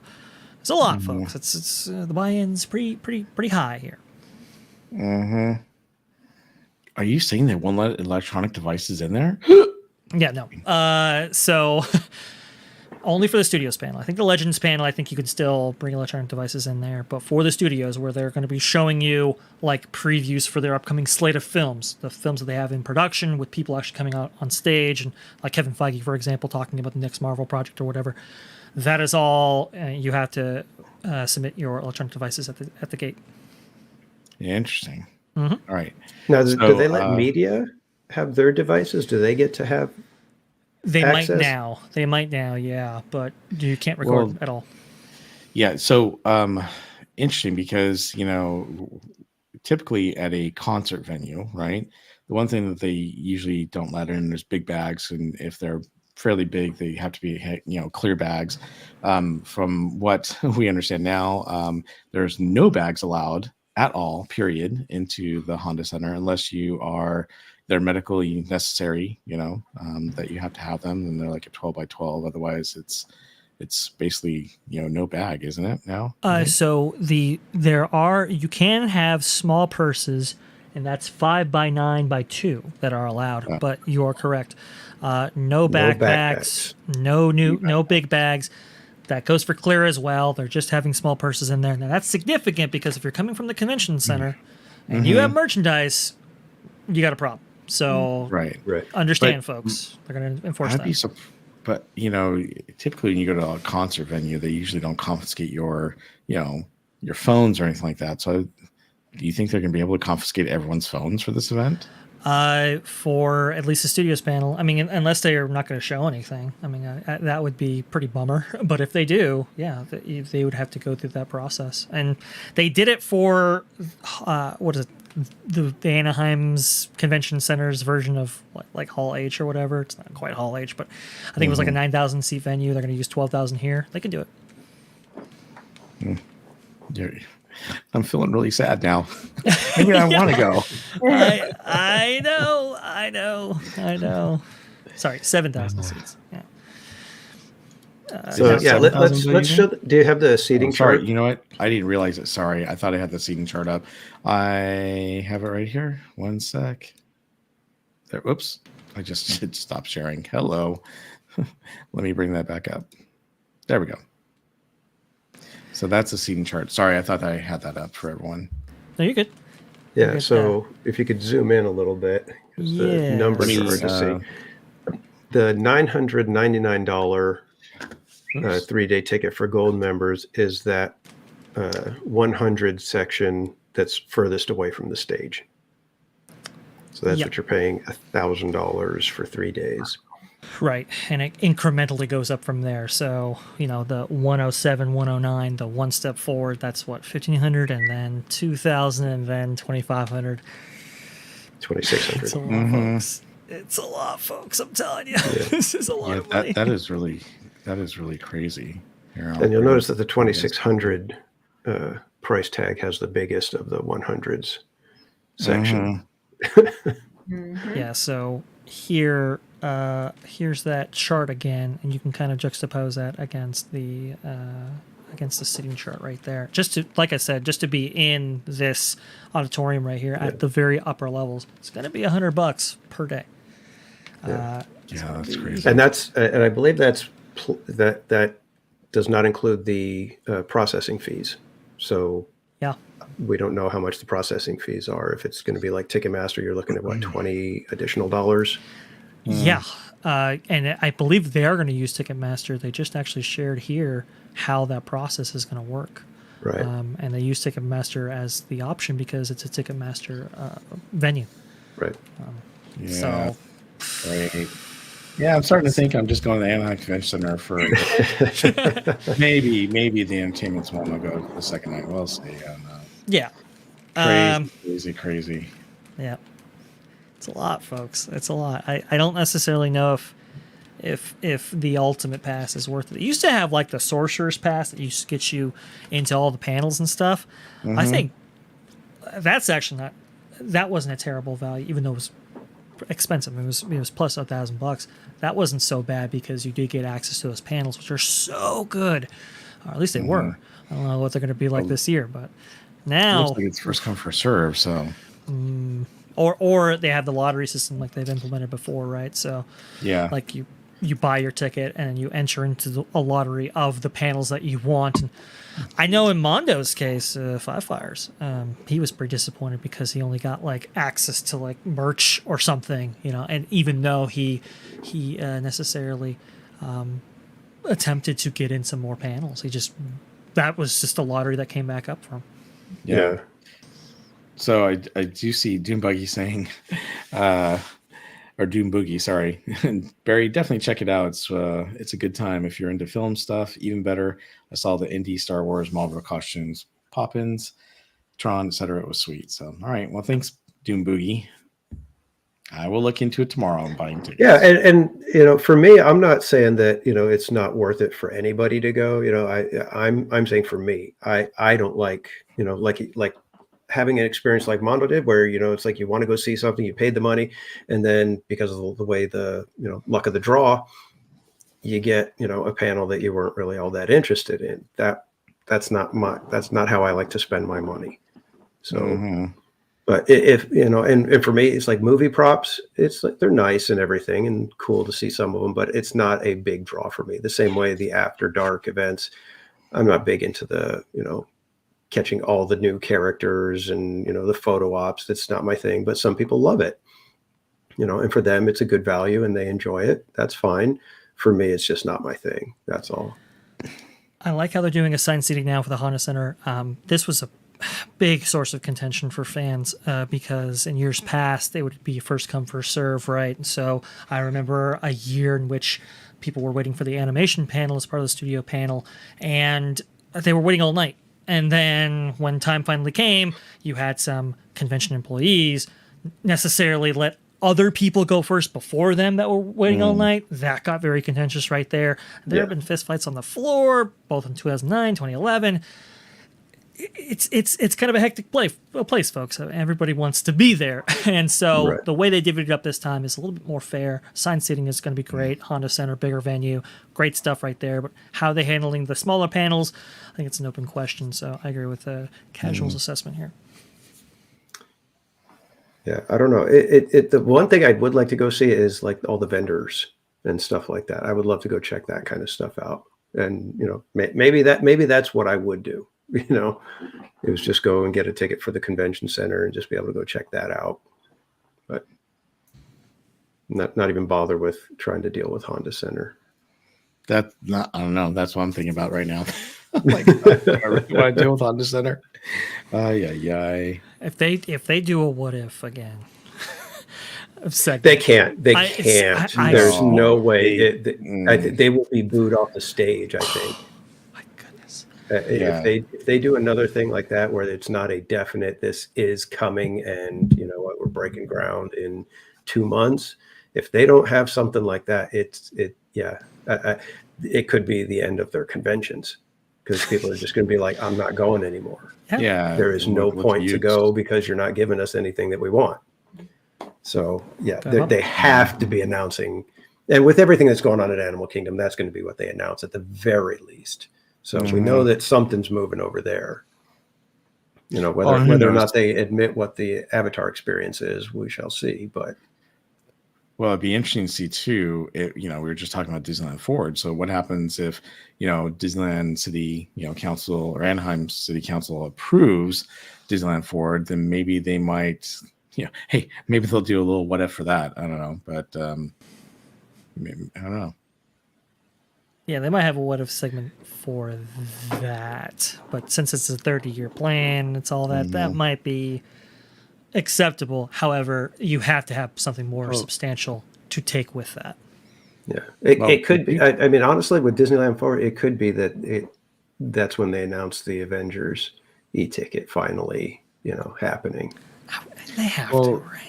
it's a lot, folks. It's the buy-in's pretty high here. Are you saying they won't let electronic devices in there? Yeah, no. So only for the studios panel. I think the Legends panel, I think you could still bring electronic devices in there. But for the studios, where they're going to be showing you like previews for their upcoming slate of films, the films that they have in production with people actually coming out on stage, and like Kevin Feige, for example, talking about the next Marvel project or whatever. That is all you have to submit your electronic devices at the gate. Yeah, interesting. Mhm. All right. Now, So, do they let media have their devices? Do they get to have They access? might now. They might now, yeah, but you can't record at all. Yeah. So interesting because, typically at a concert venue, right? The one thing that they usually don't let in is big bags. And if they're fairly big, they have to be, clear bags. From what we understand now, there's no bags allowed at all, period, into the Honda Center unless you are they're medically necessary, that you have to have them, and they're like a 12 by 12. Otherwise, it's basically no bag, isn't it? Now, so you can have small purses, and that's 5 by 9 by 2 that are allowed. But you are correct. No backpacks, no big bags. That goes for clear as well. They're just having small purses in there. Now that's significant because if you're coming from the convention center and you have merchandise, you got a problem. So right. Understand, folks. They're going to enforce that. But typically when you go to a concert venue, they usually don't confiscate your phones or anything like that. So, do you think they're going to be able to confiscate everyone's phones for this event? For at least the studios panel. I mean, unless they are not going to show anything. I mean, that would be pretty bummer. But if they do, yeah, they would have to go through that process. And they did it for what is it? The Anaheim's Convention Center's version of like Hall H or whatever. It's not quite Hall H, but I think it was like a 9,000 seat venue. They're going to use 12,000 here. They can do it. I'm feeling really sad now. Maybe I want to go. I know. Sorry, 7,000 seats. Yeah. Let's show. Do you have the seating chart? Sorry, you know what? I didn't realize it. Sorry, I thought I had the seating chart up. I have it right here. One sec. There. Whoops! I just did stop sharing. Hello. Let me bring that back up. There we go. So that's the seating chart. Sorry, I thought I had that up for everyone. No, you're good. Yeah. So if you could zoom in a little bit, because the numbers are hard to see. The $999 3-day ticket for gold members is that 100 section that's furthest away from the stage. So that's what you're paying $1,000 for 3 days. Right, and it incrementally goes up from there. So, the 107, 109, the one step forward, that's what, 1,500, and then 2,000, and then 2,500. 2,600. It's a lot, folks. It's a lot, folks. I'm telling you, this is a lot of money. That is really crazy. And you'll notice that the 2,600 price tag has the biggest of the 100s section. Yeah, so here's that chart again, and you can kind of juxtapose that against the sitting chart right there. Just to, like I said, just to be in this auditorium right here at the very upper levels, it's going to be $100 per day. That's crazy. And and I believe that does not include the processing fees. So we don't know how much the processing fees are. If it's going to be like Ticketmaster, you're looking at what, $20 additional dollars? Yeah. And I believe they are going to use Ticketmaster. They just actually shared here how that process is going to work. Right. And they use Ticketmaster as the option because it's a Ticketmaster venue. Right. So. Right. Yeah, I'm starting to think I'm just going to the Anaheim Convention Center for maybe the entertainment's one. I'll go the second night. We'll see. I don't know. Yeah. Crazy. Yeah. It's a lot, folks. It's a lot. I don't necessarily know if the Ultimate Pass is worth it. It used to have like the Sorcerer's Pass that used to get you into all the panels and stuff. I think that's actually that wasn't a terrible value, even though it was expensive. It was plus $1,000. That wasn't so bad because you did get access to those panels, which are so good, or at least they were. I don't know what they're going to be like this year, but now it looks like it's first come first serve. So or they have the lottery system like they've implemented before, right? So Yeah. like you buy your ticket and you enter into a lottery of the panels that you want. And I know in Mondo's case, Five Fires, he was pretty disappointed because he only got like access to like merch or something, and even though he necessarily attempted to get in some more panels, that was just a lottery that came back up for him. Yeah. So I do see Doom Buggy saying, or Doom Boogie, sorry. Barry, definitely check it out. It's a good time if you're into film stuff. Even better, I saw the indie Star Wars Marvel costumes, pop-ins, Tron, etc. It was sweet. So, all right. Well, thanks, Doom Boogie. I will look into it tomorrow and buying tickets. Yeah, and for me, I'm not saying that it's not worth it for anybody to go. I'm saying for me, I don't like like having an experience like Mondo did, where it's like you want to go see something, you paid the money, and then because of the way the luck of the draw, you get a panel that you weren't really all that interested in. That's not how I like to spend my money. So, but if and for me, it's like movie props. It's like they're nice and everything, and cool to see some of them, but it's not a big draw for me. The same way the After Dark events, I'm not big into the catching all the new characters and the photo ops. That's not my thing, but some people love it, and for them it's a good value and they enjoy it. That's fine. For me, it's just not my thing. That's all. I like how they're doing assigned seating now for the Honda Center. This was a big source of contention for fans because in years past they would be first come first serve, right? And so I remember a year in which people were waiting for the animation panel as part of the studio panel, and they were waiting all night. And then when time finally came, you had some convention employees necessarily let other people go first before them that were waiting all night. That got very contentious right there. There have been fistfights on the floor, both in 2009, 2011. It's kind of a hectic place, folks. Everybody wants to be there. And so the way they divvied it up this time is a little bit more fair. Assigned seating is going to be great. Honda Center, bigger venue, great stuff right there. But how they're handling the smaller panels, I think it's an open question. So I agree with Casual's assessment here. Yeah, I don't know. The one thing I would like to go see is like all the vendors and stuff like that. I would love to go check that kind of stuff out. And maybe that's what I would do. It was just go and get a ticket for the convention center and just be able to go check that out. But not even bother with trying to deal with Honda Center. I don't know. That's what I'm thinking about right now. Like, I really want to deal with Honda Center. If they do a what if again, they can't. There's no way. They will be booed off the stage, I think. My goodness. If they do another thing like that where it's not a definite, this is coming, and we're breaking ground in 2 months. If they don't have something like that, it could be the end of their conventions, because people are just going to be like, I'm not going anymore. Yeah, there is no point to go because you're not giving us anything that we want. So they have to be announcing, and with everything that's going on at Animal Kingdom, that's going to be what they announce at the very least. So we know that something's moving over there. Whether or not they admit what the Avatar experience is, we shall see. But it'd be interesting to see too. We were just talking about Disneyland Forward. So what happens if Disneyland City Council or Anaheim City Council approves Disneyland Forward? Then maybe they might. Hey, maybe they'll do a little what if for that. I don't know, but maybe, I don't know. Yeah, they might have a what if segment for that, but since it's a 30-year plan, it's all that that might be acceptable. However, you have to have something more substantial to take with that. Yeah, it could be. I mean, honestly, with Disneyland Forward, it could be that's when they announced the Avengers e-ticket finally, happening. They have to, right?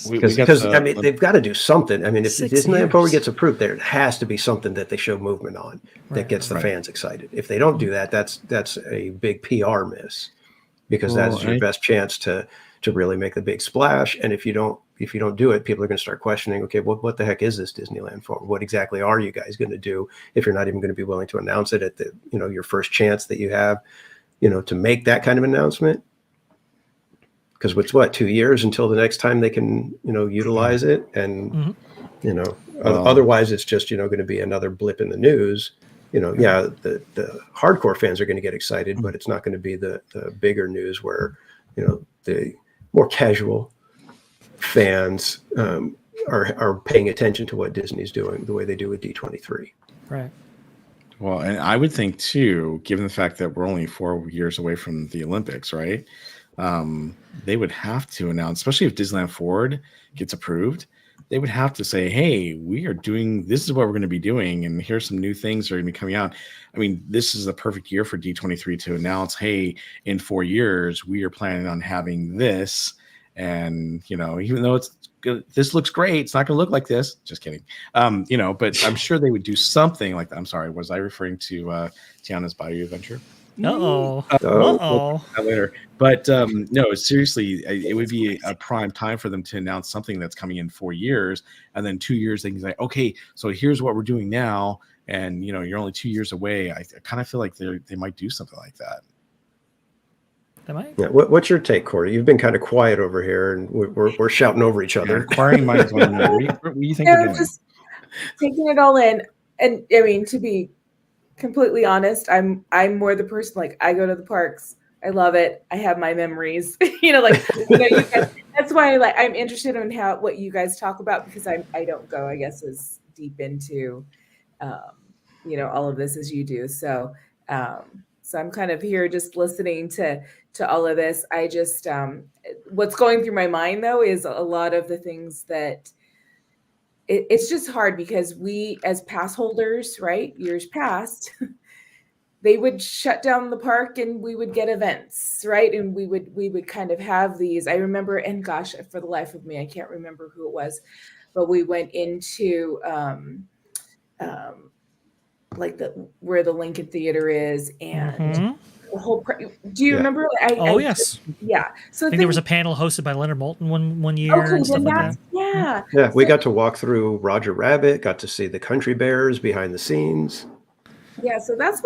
Because I mean, they've got to do something. I mean, if Disneyland Forward gets approved, there has to be something that they show movement on that gets the fans excited. If they don't do that, that's a big PR miss, because that's your best chance to really make the big splash. And if you don't do it, people are going to start questioning, okay, what the heck is this Disneyland Forward? What exactly are you guys going to do if you're not even going to be willing to announce it at the your first chance that you have to make that kind of announcement? because it's what, 2 years until the next time they can, utilize it. And, otherwise it's just, going to be another blip in the news. The hardcore fans are going to get excited, but it's not going to be the bigger news where, the more casual fans are paying attention to what Disney's doing the way they do with D23. Right. Well, and I would think too, given the fact that we're only 4 years away from the Olympics, right? They would have to announce, especially if Disneyland Forward gets approved, they would have to say, hey, this is what we're going to be doing, and here's some new things that are going to be coming out. I mean, this is the perfect year for D23 to announce, hey, in 4 years, we are planning on having this. And, even though this looks great, it's not going to look like this. Just kidding. But I'm sure they would do something like that. I'm sorry. Was I referring to Tiana's Bayou Adventure? Uh-oh. We'll later. But no, seriously, it would be a prime time for them to announce something that's coming in 4 years. And then 2 years, they can say, okay, so here's what we're doing now. And, you're only 2 years away. I kind of feel like they might do something like that. They might. Yeah. What's your take, Cordy? You've been kind of quiet over here, and we're shouting over each other. Inquiring minds want to know. What do you think they're doing? Just taking it all in. And I mean, to be completely honest, I'm more the person, like, I go to the parks. I love it. I have my memories. That's why I'm interested in what you guys talk about, because I don't go, I guess, as deep into all of this as you do. So I'm kind of here just listening to all of this. I just what's going through my mind though is a lot of the things that it's just hard, because we as pass holders, right, years past, they would shut down the park and we would get events, right? And we would kind of have these. I remember, and gosh, for the life of me, I can't remember who it was, but we went into where the Lincoln Theater is, and the whole. Do you remember? Yes. Yeah. So I think there was a panel hosted by Leonard Moulton one year. Okay, and stuff then like that. Yeah. Yeah, we got to walk through Roger Rabbit, got to see the Country Bears behind the scenes. Yeah, so that's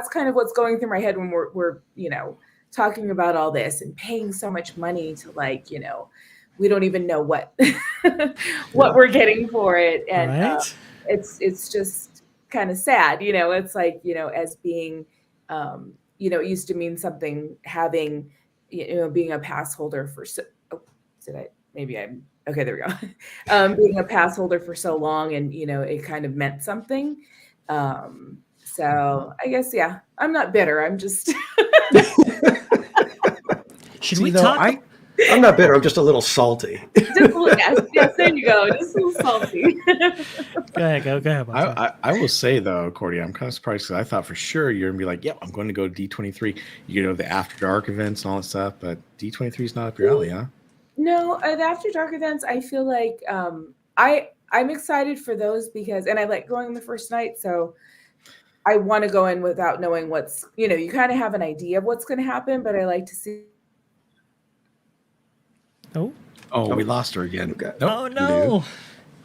kind of what's going through my head when we're talking about all this and paying so much money to, we don't even know what we're getting for it, and it's just kind of sad. It's like, as being it used to mean something, having being a pass holder for okay, there we go. Being a pass holder for so long, and it kind of meant something. So I guess, yeah, I'm not bitter. I'm just. Should we talk? I'm not bitter. I'm just a little salty. Yes, there you go. Just a little salty. Go ahead. I will say though, Cordy, I'm kind of surprised, because I thought for sure you're gonna be like, "Yep, I'm going to go to D23." The After Dark events and all that stuff, but D23 is not up your alley, huh? No, the After Dark events, I feel like I'm excited for those, because, and I like going the first night, so I want to go in without knowing what's, you kind of have an idea of what's going to happen, but I like to see. Oh, we lost her again. Oh no,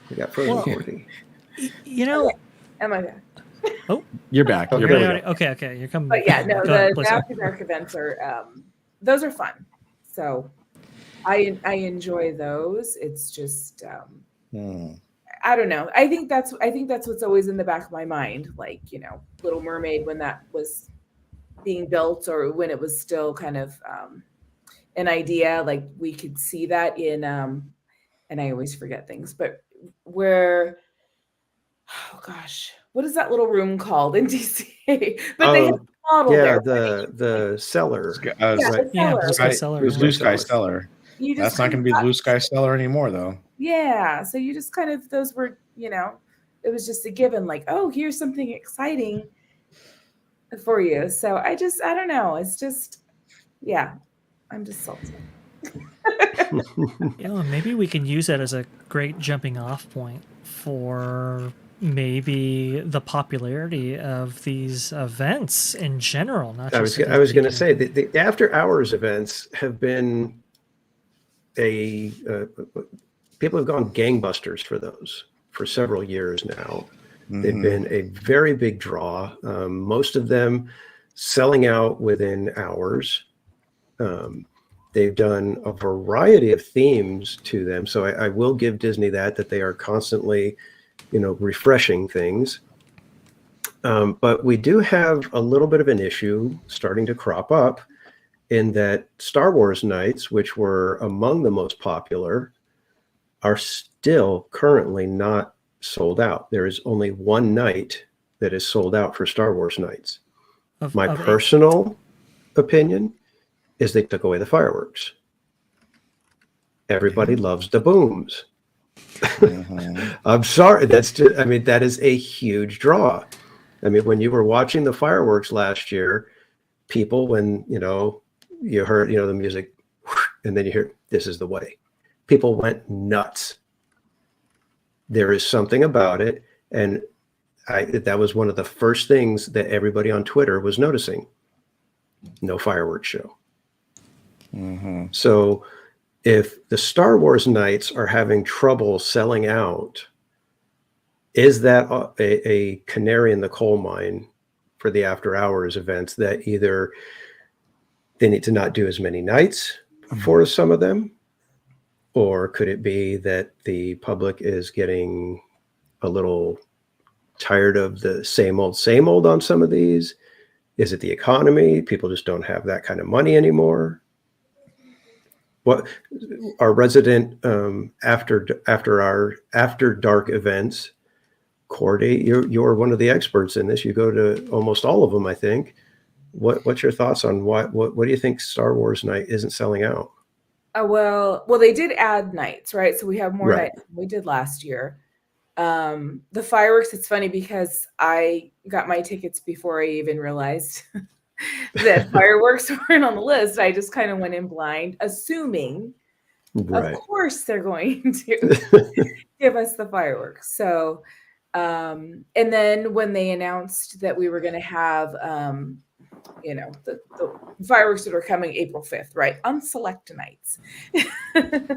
we got frozen. Cordy. Am I back? Oh, you're back. Okay, You're back. Okay, you're coming. But yeah, no, the After Dark events are those are fun. So I enjoy those. It's just I don't know. I think that's what's always in the back of my mind. Like, Little Mermaid, when that was being built, or when it was still kind of an idea, like we could see that in and I always forget things, but where, oh gosh, what is that little room called in DC? But they have a model there. The cellar. Blue Sky Cellar. Blue Sky Cellar. That's not going to be Blue Sky Cellar anymore, though. Yeah, so you just kind of, those were, it was just a given, like, oh, here's something exciting for you. So I don't know. It's just, yeah, I'm just salty. Maybe we can use that as a great jumping off point for maybe the popularity of these events in general. Not I was going to say the after hours events have been people have gone gangbusters for those for several years now. Mm-hmm. They've been a very big draw. Most of them selling out within hours. They've done a variety of themes to them. So I will give Disney that they are constantly, refreshing things. But we do have a little bit of an issue starting to crop up in that Star Wars nights, which were among the most popular, are still currently not sold out. There is only one night that is sold out for Star Wars nights. My personal opinion is they took away the fireworks. Everybody loves the booms. I'm sorry. That is a huge draw. I mean, when you were watching the fireworks last year, people, when, you heard, the music, and then you hear, "This is the way," people went nuts. There is something about it. And that was one of the first things that everybody on Twitter was noticing. No fireworks show. So if the Star Wars nights are having trouble selling out, is that a canary in the coal mine for the after hours events, that either they need to not do as many nights for some of them, or could it be that the public is getting a little tired of the same old on some of these? Is it the economy? People just don't have that kind of money anymore. What our resident after dark events, Cordy, you're one of the experts in this. You go to almost all of them, I think. What's your thoughts on what do you think Star Wars night isn't selling out? Well, they did add nights, right? So we have more nights than we did last year. The fireworks, it's funny because I got my tickets before I even realized that fireworks weren't on the list. I just kind of went in blind, assuming, of course, they're going to give us the fireworks. So, and then when they announced that we were going to have, the fireworks that are coming April 5th, right? On select nights.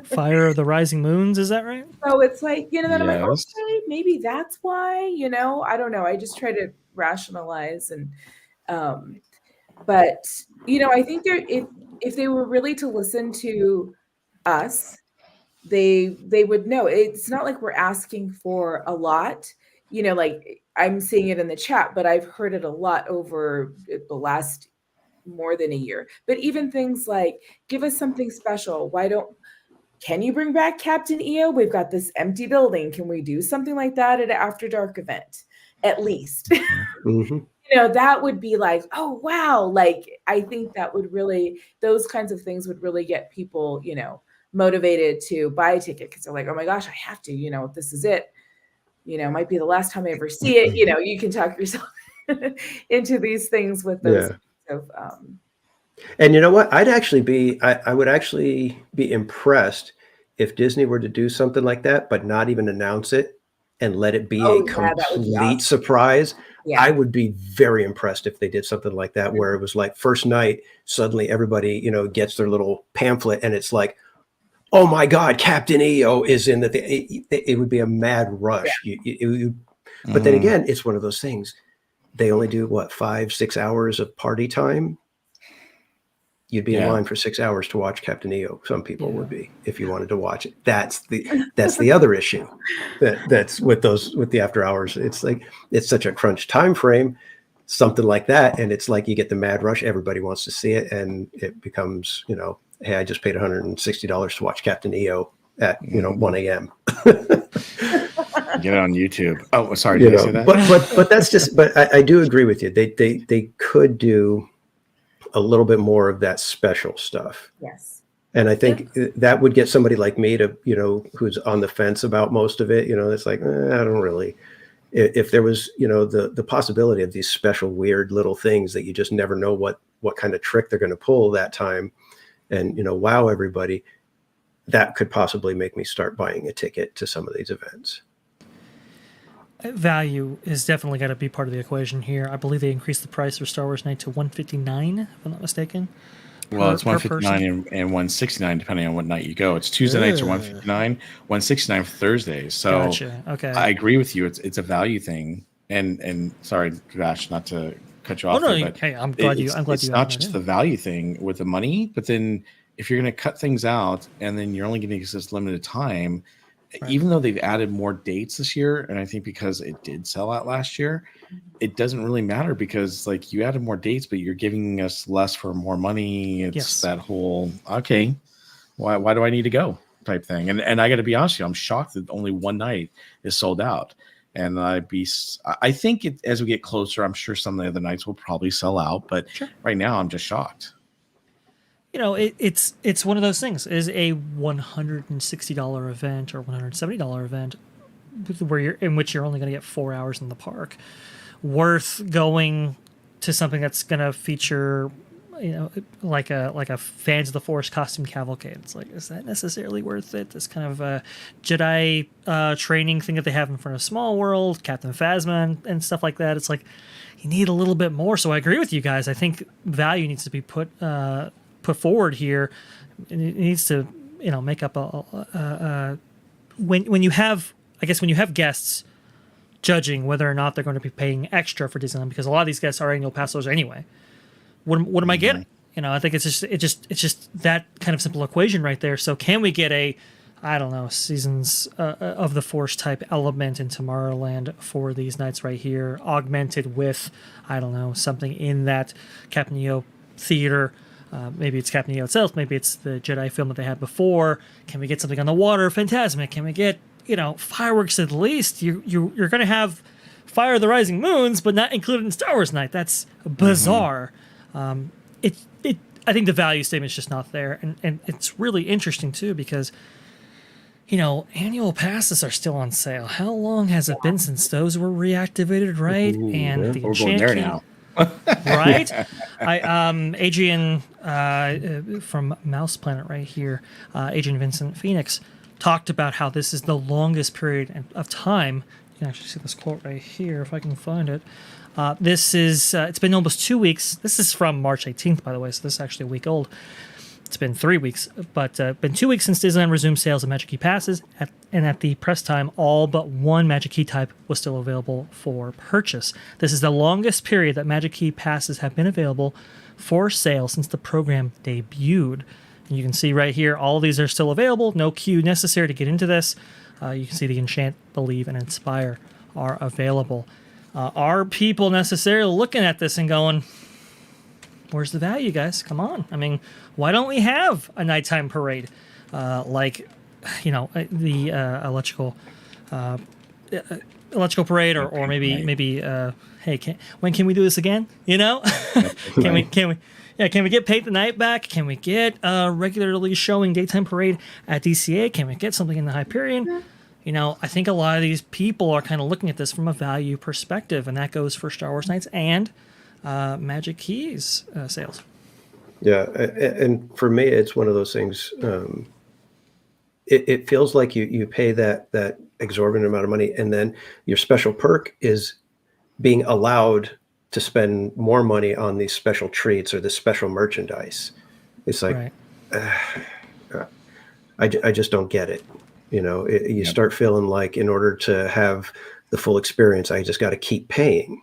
Fire of the Rising Moons, is that right? So it's like, then I'm like, Yes. okay, maybe that's why, I don't know. I just try to rationalize and, but, I think if they were really to listen to us, they would know. It's not like we're asking for a lot, like I'm seeing it in the chat, but I've heard it a lot over the last more than a year. But even things like, give us something special. Can you bring back Captain EO? We've got this empty building. Can we do something like that at an After Dark event? At least. That would be like, oh, wow. Like, I think that would really, those kinds of things would really get people, motivated to buy a ticket, because they're like, oh my gosh, I have to, if this is it, might be the last time I ever see it. You can talk yourself into these things with those kinds of, and you know what? I would actually be impressed if Disney were to do something like that, but not even announce it and let it be a complete surprise. Yeah. I would be very impressed if they did something like that, where it was like first night, suddenly everybody, gets their little pamphlet and it's like, oh my God, Captain EO is in it would be a mad rush. Yeah. But then again, it's one of those things. They only do 5-6 hours of party time. You'd be in line for 6 hours to watch Captain EO. Some people would be, if you wanted to watch it. That's the other issue. That's with the after hours. It's like, it's such a crunch time frame, something like that, and it's like you get the mad rush. Everybody wants to see it, and it becomes, hey, I just paid $160 to watch Captain EO at 1 a.m. Get it on YouTube. Oh, sorry, did I say that? But that's just. But I do agree with you. They could do a little bit more of that special stuff. Yes. And I think that would get somebody like me to, who's on the fence about most of it. It's like, I don't really. If there was, the possibility of these special weird little things that you just never know what kind of trick they're going to pull that time, and wow everybody, that could possibly make me start buying a ticket to some of these events. Value is definitely got to be part of the equation here. I believe they increased the price for Star Wars Night to $159, if I'm not mistaken. Well, it's $159 and $169 depending on what night you go. It's Tuesday nights are $159, $169 for Thursdays. So gotcha. Okay, I agree with you. It's a value thing. And sorry, Vash, not to cut you off. Oh no, hey, I'm glad you. It's not just the value thing with the money, but then if you're going to cut things out and then you're only getting this limited time, Right. even though they've added more dates this year, and I think because it did sell out last year, it doesn't really matter because like you added more dates, but you're giving us less for more money. It's that whole, okay, why do I need to go type thing? And I got to be honest with you, I'm shocked that only one night is sold out. And I think as we get closer, I'm sure some of the other nights will probably sell out, but right now I'm just shocked. You know, it's one of those things. Is a $160 event or $170 event in which you're only going to get 4 hours in the park worth going to something that's going to feature, you know, like a Fans of the Forest costume cavalcade? It's like, is that necessarily worth it? This kind of a Jedi training thing that they have in front of Small World, Captain Phasma and stuff like that. It's like you need a little bit more. So I agree with you guys. I think value needs to be put forward here. It needs to, you know, make up when you have guests judging whether or not they're going to be paying extra for Disneyland, because a lot of these guests are annual pass holders anyway. What am I getting? You know, I think it's just that kind of simple equation right there. So can we get a, I don't know, Seasons of the Force type element in Tomorrowland for these nights right here, augmented with, I don't know, something in that Captain EO theater. Maybe it's Captain EO itself. Maybe it's the Jedi film that they had before. Can we get something on the water, Fantasmic? Can we get, you know, fireworks at least? You're going to have Fire of the Rising Moons, but not included in Star Wars Night. That's bizarre. I think the value statement is just not there, and it's really interesting too because, you know, annual passes are still on sale. How long has it been since those were reactivated, right? Ooh, and the we're going there now. Right? Adrian from Mouse Planet right here, Adrian Vincent Phoenix, talked about how this is the longest period of time. You can actually see this quote right here if I can find it. This is, it's been almost 2 weeks. This is from March 18th, by the way, so this is actually a week old. It's been 3 weeks, but been 2 weeks since Disneyland resumed sales of Magic Key passes, and at the press time, all but one Magic Key type was still available for purchase. This is the longest period that Magic Key passes have been available for sale since the program debuted. And you can see right here, all of these are still available. No queue necessary to get into this. You can see the Enchant, Believe, and Inspire are available. Are people necessarily looking at this and going, where's the value, guys? Come on. I mean, why don't we have a nighttime parade like, you know, the electrical parade, or maybe hey, when can we do this again? You know, can we get Paint the Night back? Can we get a regularly showing daytime parade at DCA? Can we get something in the Hyperion? You know, I think a lot of these people are kind of looking at this from a value perspective, and that goes for Star Wars Nights and Magic Keys sales. Yeah, and for me, it's one of those things. It feels like you pay that exorbitant amount of money, and then your special perk is being allowed to spend more money on these special treats or the special merchandise. It's like, right. I just don't get it. You know, you start feeling like in order to have the full experience, I just got to keep paying.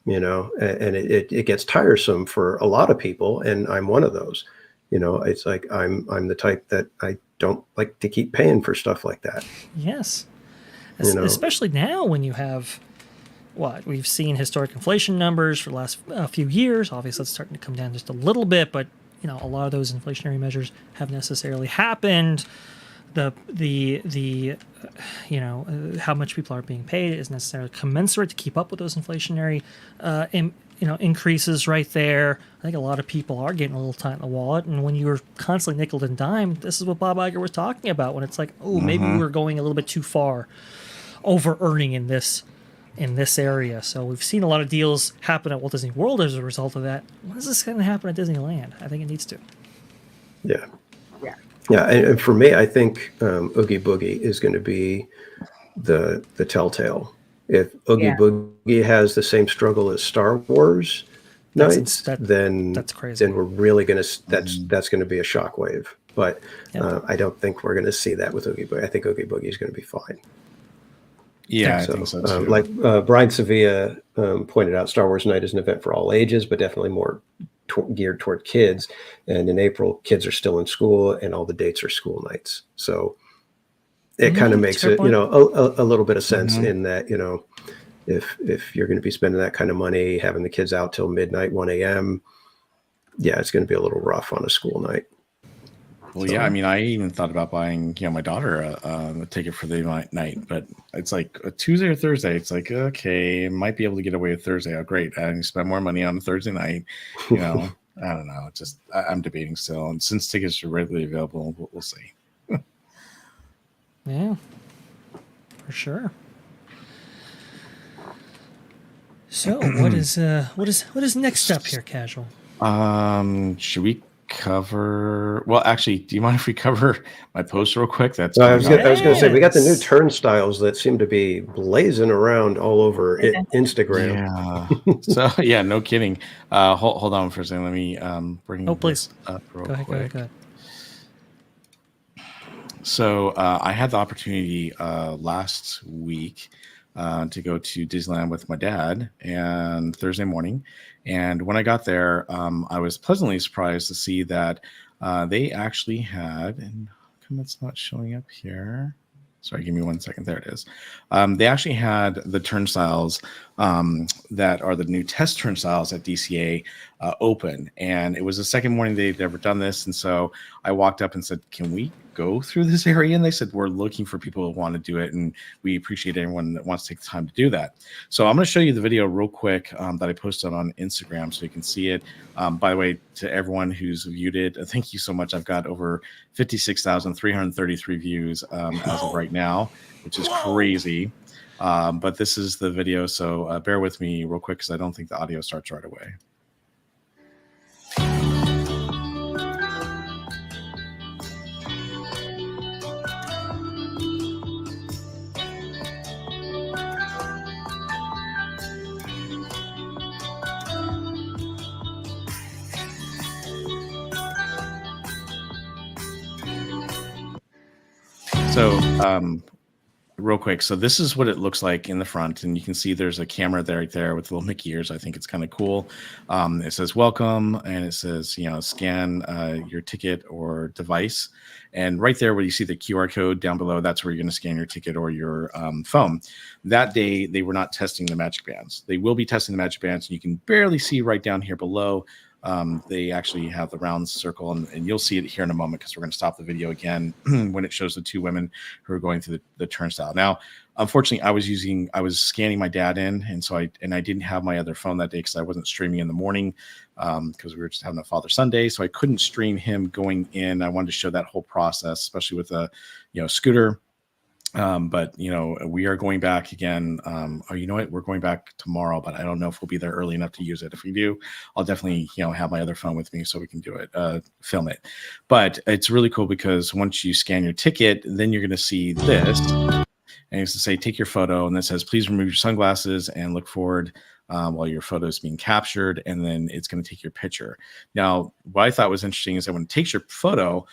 You know, and it gets tiresome for a lot of people, and I'm one of those. You know, it's like I'm the type that I don't like to keep paying for stuff like that. Yes, you know? Especially now when you have what we've seen historic inflation numbers for the last few years. Obviously, it's starting to come down just a little bit, but you know, a lot of those inflationary measures have necessarily happened. The you know, how much people are being paid is necessarily commensurate to keep up with those inflationary increases right there. I think a lot of people are getting a little tight in the wallet, and when you're constantly nickel and dime, this is what Bob Iger was talking about when it's like, oh, maybe we're going a little bit too far, over earning in this area. So we've seen a lot of deals happen at Walt Disney World as a result of that. When is this going to happen at Disneyland? I think it needs to. Yeah. Yeah, and for me, I think Oogie Boogie is going to be the telltale. If Oogie Boogie has the same struggle as Star Wars Nights, then that's crazy. Then we're really going to that's going to be a shockwave. But I don't think we're going to see that with Oogie Boogie. I think Oogie Boogie is going to be fine. Yeah, I think so too. Like Brian Sevilla pointed out, Star Wars Night is an event for all ages, but definitely more geared toward kids. And in April, kids are still in school and all the dates are school nights. So it kind of makes it, a little bit of sense in that, if you're going to be spending that kind of money, having the kids out till midnight, 1 a.m., yeah, it's going to be a little rough on a school night. Well, yeah, I mean, I even thought about buying, my daughter a ticket for the night, but it's like a Tuesday or Thursday. It's like, okay, might be able to get away with Thursday. Oh, great. I can spend more money on a Thursday night. I don't know. It's just, I'm debating still. And since tickets are readily available, we'll see. Yeah, for sure. So what is next up here, Casual? Should we cover? Well, actually, do you mind if we cover my post real quick? That's I was going to say we got the new turnstiles that seem to be blazing around all over Instagram. Yeah. So yeah, no kidding. Hold on for a second. Let me bring please. this up real quick. Go ahead. So I had the opportunity last week to go to Disneyland with my dad and Thursday morning. And when I got there, I was pleasantly surprised to see that they actually had, and how come it's not showing up here? Sorry, give me 1 second. There it is. They actually had the turnstiles that are the new test turnstiles at DCA open. And it was the second morning they'd ever done this. And so I walked up and said, can we go through this area? And they said, we're looking for people who want to do it. And we appreciate anyone that wants to take the time to do that. So I'm going to show you the video real quick that I posted on Instagram so you can see it. By the way, to everyone who's viewed it, thank you so much. I've got over 56,333 views as of right now, which is crazy. But this is the video. So bear with me real quick because I don't think the audio starts right away. So real quick, so this is what it looks like in the front, and you can see there's a camera there, right there with little Mickey ears. I think it's kind of cool. It says welcome, and it says, scan your ticket or device. And right there where you see the QR code down below, that's where you're going to scan your ticket or your phone. That day, they were not testing the Magic Bands. They will be testing the Magic Bands, and you can barely see right down here below. They actually have the round circle, and you'll see it here in a moment because we're going to stop the video again when it shows the two women who are going through the turnstile. Now, unfortunately, I was scanning my dad in, and so I didn't have my other phone that day because I wasn't streaming in the morning because we were just having a Father-Son day, so I couldn't stream him going in. I wanted to show that whole process, especially with a scooter. But we are going back again. You know what? We're going back tomorrow, but I don't know if we'll be there early enough to use it. If we do, I'll definitely, have my other phone with me so we can do it, film it. But it's really cool because once you scan your ticket, then you're going to see this, and it's to say, take your photo. And it says, please remove your sunglasses and look forward while your photo is being captured. And then it's going to take your picture. Now, what I thought was interesting is that when it takes your photo,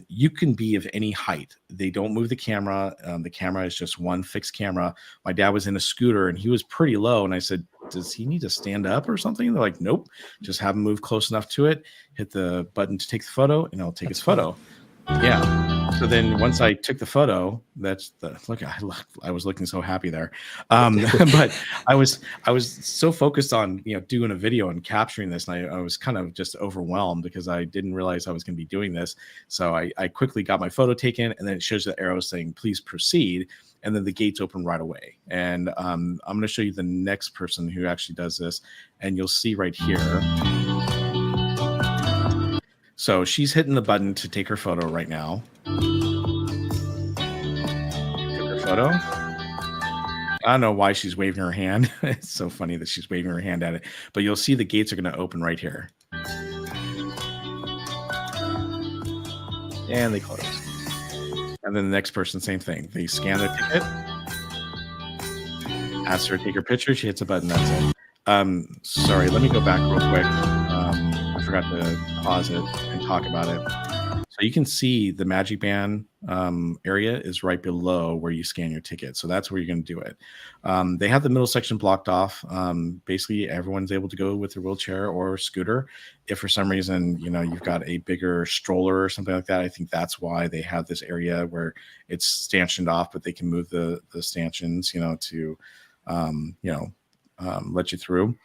you can be of any height. They don't move the camera. The camera is just one fixed camera. My dad was in a scooter and he was pretty low. And I said, does he need to stand up or something? And they're like, nope, just have him move close enough to it, hit the button to take the photo, and it'll take his photo. Yeah. So then once I took the photo, that's the look. I was looking so happy there, but I was so focused on doing a video and capturing this, and I was kind of just overwhelmed because I didn't realize I was going to be doing this. So I quickly got my photo taken, and then it shows the arrow saying please proceed, and then the gates open right away. And I'm going to show you the next person who actually does this, and you'll see right here. So she's hitting the button to take her photo right now. Took her photo. I don't know why she's waving her hand. It's so funny that she's waving her hand at it. But you'll see the gates are going to open right here. And they close. And then the next person, same thing. They scan their ticket. Ask her to take her picture. She hits a button. That's it. Sorry, let me go back real quick. I forgot to pause it and talk about it. So you can see the Magic Band area is right below where you scan your ticket. So that's where you're going to do it. They have the middle section blocked off. Basically, everyone's able to go with their wheelchair or scooter. If for some reason, you've got a bigger stroller or something like that, I think that's why they have this area where it's stanchioned off, but they can move the stanchions, to, let you through.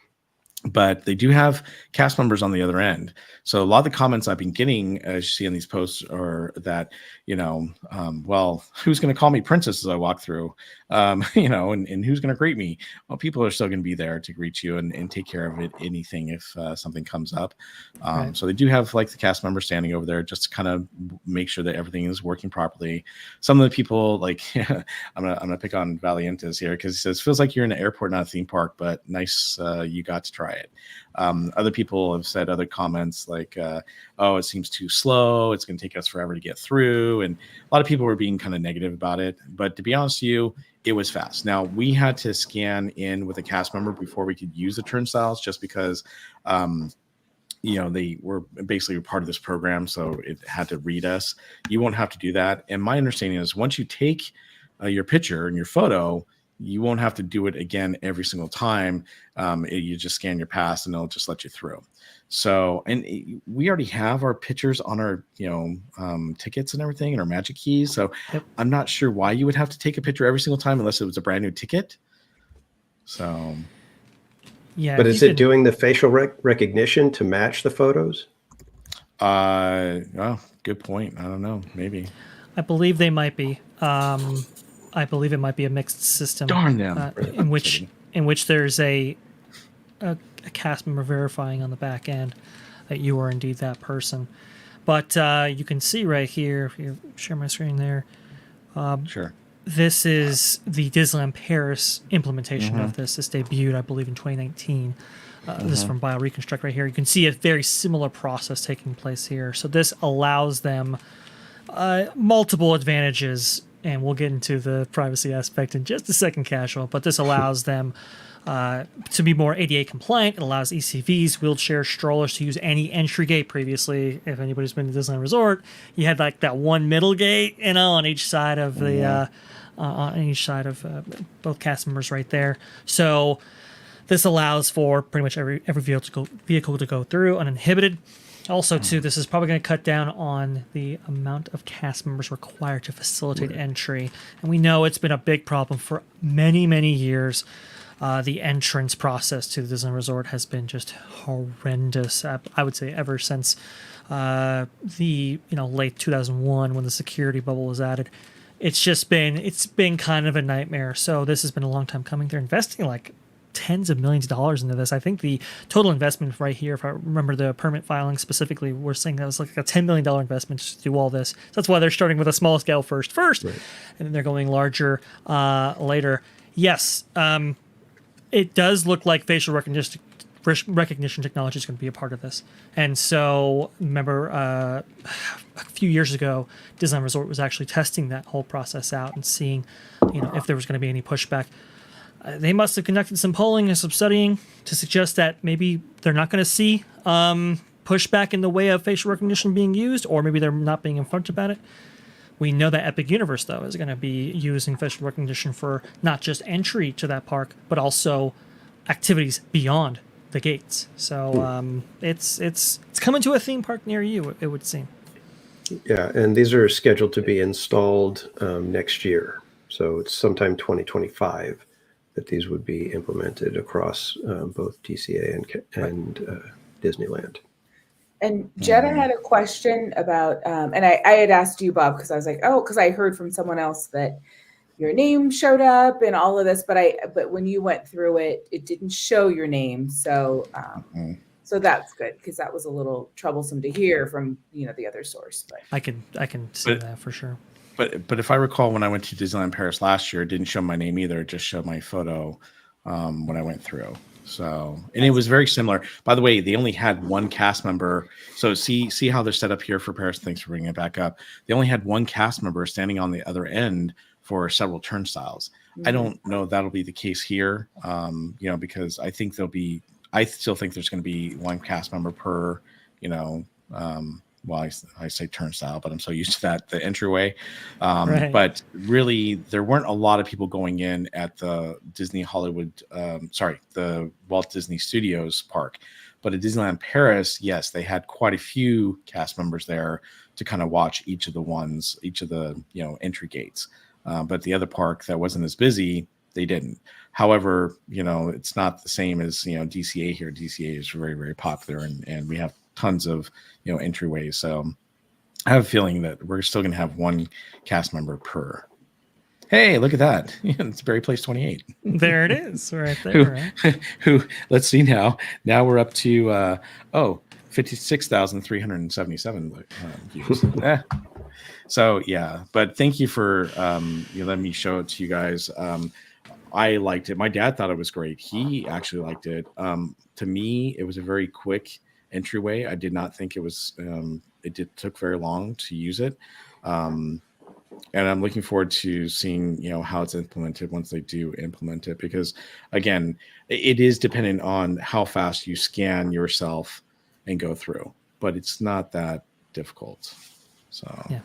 But they do have cast members on the other end. So a lot of the comments I've been getting, as you see in these posts, are that, well, who's going to call me princess as I walk through, and who's going to greet me? Well, people are still going to be there to greet you and take care of anything if something comes up. Right. So they do have like the cast members standing over there just to kind of make sure that everything is working properly. Some of the people, like, I'm gonna pick on Valientes here because he says, feels like you're in an airport, not a theme park, but nice you got to try it. Other people have said other comments like, oh, it seems too slow. It's going to take us forever to get through. And a lot of people were being kind of negative about it. But to be honest with you, it was fast. Now, we had to scan in with a cast member before we could use the turnstiles just because, they were basically part of this program. So it had to read us. You won't have to do that. And my understanding is once you take your picture and your photo, you won't have to do it again every single time. You just scan your pass and it'll just let you through. So, and we already have our pictures on our, tickets and everything and our magic keys. So Yep. I'm not sure why you would have to take a picture every single time unless it was a brand new ticket. So, Yeah. But is it doing the facial recognition to match the photos? oh, good point. I don't know. Maybe. I believe they might be. I believe it might be a mixed system. Darn them. In which there's a cast member verifying on the back end that you are indeed that person. But you can see right here, if you share my screen there, Sure. this is the Disneyland Paris implementation of this. This debuted, I believe, in 2019. This is from BioReconstruct right here. You can see a very similar process taking place here. So this allows them multiple advantages, and we'll get into the privacy aspect in just a second, Casual, but this allows them to be more ADA compliant. It allows ECVs, wheelchair strollers to use any entry gate. Previously, if anybody's been to Disneyland Resort, you had like that one middle gate, on each side of the on each side of both cast members right there. So this allows for pretty much every vehicle to go through uninhibited. Also, too, this is probably going to cut down on the amount of cast members required to facilitate entry. And we know it's been a big problem for many, many years. The entrance process to the Disneyland Resort has been just horrendous. I would say ever since the late 2001 when the security bubble was added. It's been kind of a nightmare. So this has been a long time coming. They're investing like tens of millions of dollars into this. I think the total investment right here, if I remember the permit filing specifically, we're saying that was like a $10 million investment to do all this. So that's why they're starting with a small scale first, right. And then they're going larger later. Yes, it does look like facial recognition technology is going to be a part of this. And so remember a few years ago, Disneyland Resort was actually testing that whole process out and seeing if there was going to be any pushback. They must have conducted some polling and some studying to suggest that maybe they're not going to see pushback in the way of facial recognition being used, or maybe they're not being upfront about it. We know that Epic Universe, though, is going to be using facial recognition for not just entry to that park, but also activities beyond the gates. So it's coming to a theme park near you, it would seem. Yeah, and these are scheduled to be installed next year. So it's sometime 2025. That these would be implemented across both TCA and Disneyland. And Jetta had a question about, and I had asked you, Bob, because I was like, because I heard from someone else that your name showed up and all of this, but when you went through it, it didn't show your name. So so that's good, because that was a little troublesome to hear from the other source. But I can see that for sure. But if I recall, when I went to Disneyland Paris last year, it didn't show my name either. It just showed my photo when I went through. So, and it was very similar. By the way, they only had one cast member. So see how they're set up here for Paris. Thanks for bringing it back up. They only had one cast member standing on the other end for several turnstiles. Mm-hmm. I don't know if that'll be the case here, because I think I still think there's going to be one cast member per, well, I say turnstile, but I'm so used to that, the entryway. Right. But really, there weren't a lot of people going in at the Disney Hollywood, the Walt Disney Studios park. But at Disneyland Paris, yes, they had quite a few cast members there to kind of watch each of the entry gates. But the other park that wasn't as busy, they didn't. However, it's not the same as DCA here. DCA is very, very popular, and we have tons of entryways. So I have a feeling that we're still going to have one cast member per. Hey, look at that! It's Barry Place 28. There it is, right there. Who? Let's see now. Now we're up to 56,377 views. So yeah, but thank you for letting me show it to you guys. I liked it. My dad thought it was great. He actually liked it. To me, it was a very quick entryway. I did not think it was. Took very long to use it, and I'm looking forward to seeing how it's implemented once they do implement it. Because again, it is dependent on how fast you scan yourself and go through, but it's not that difficult. So yeah,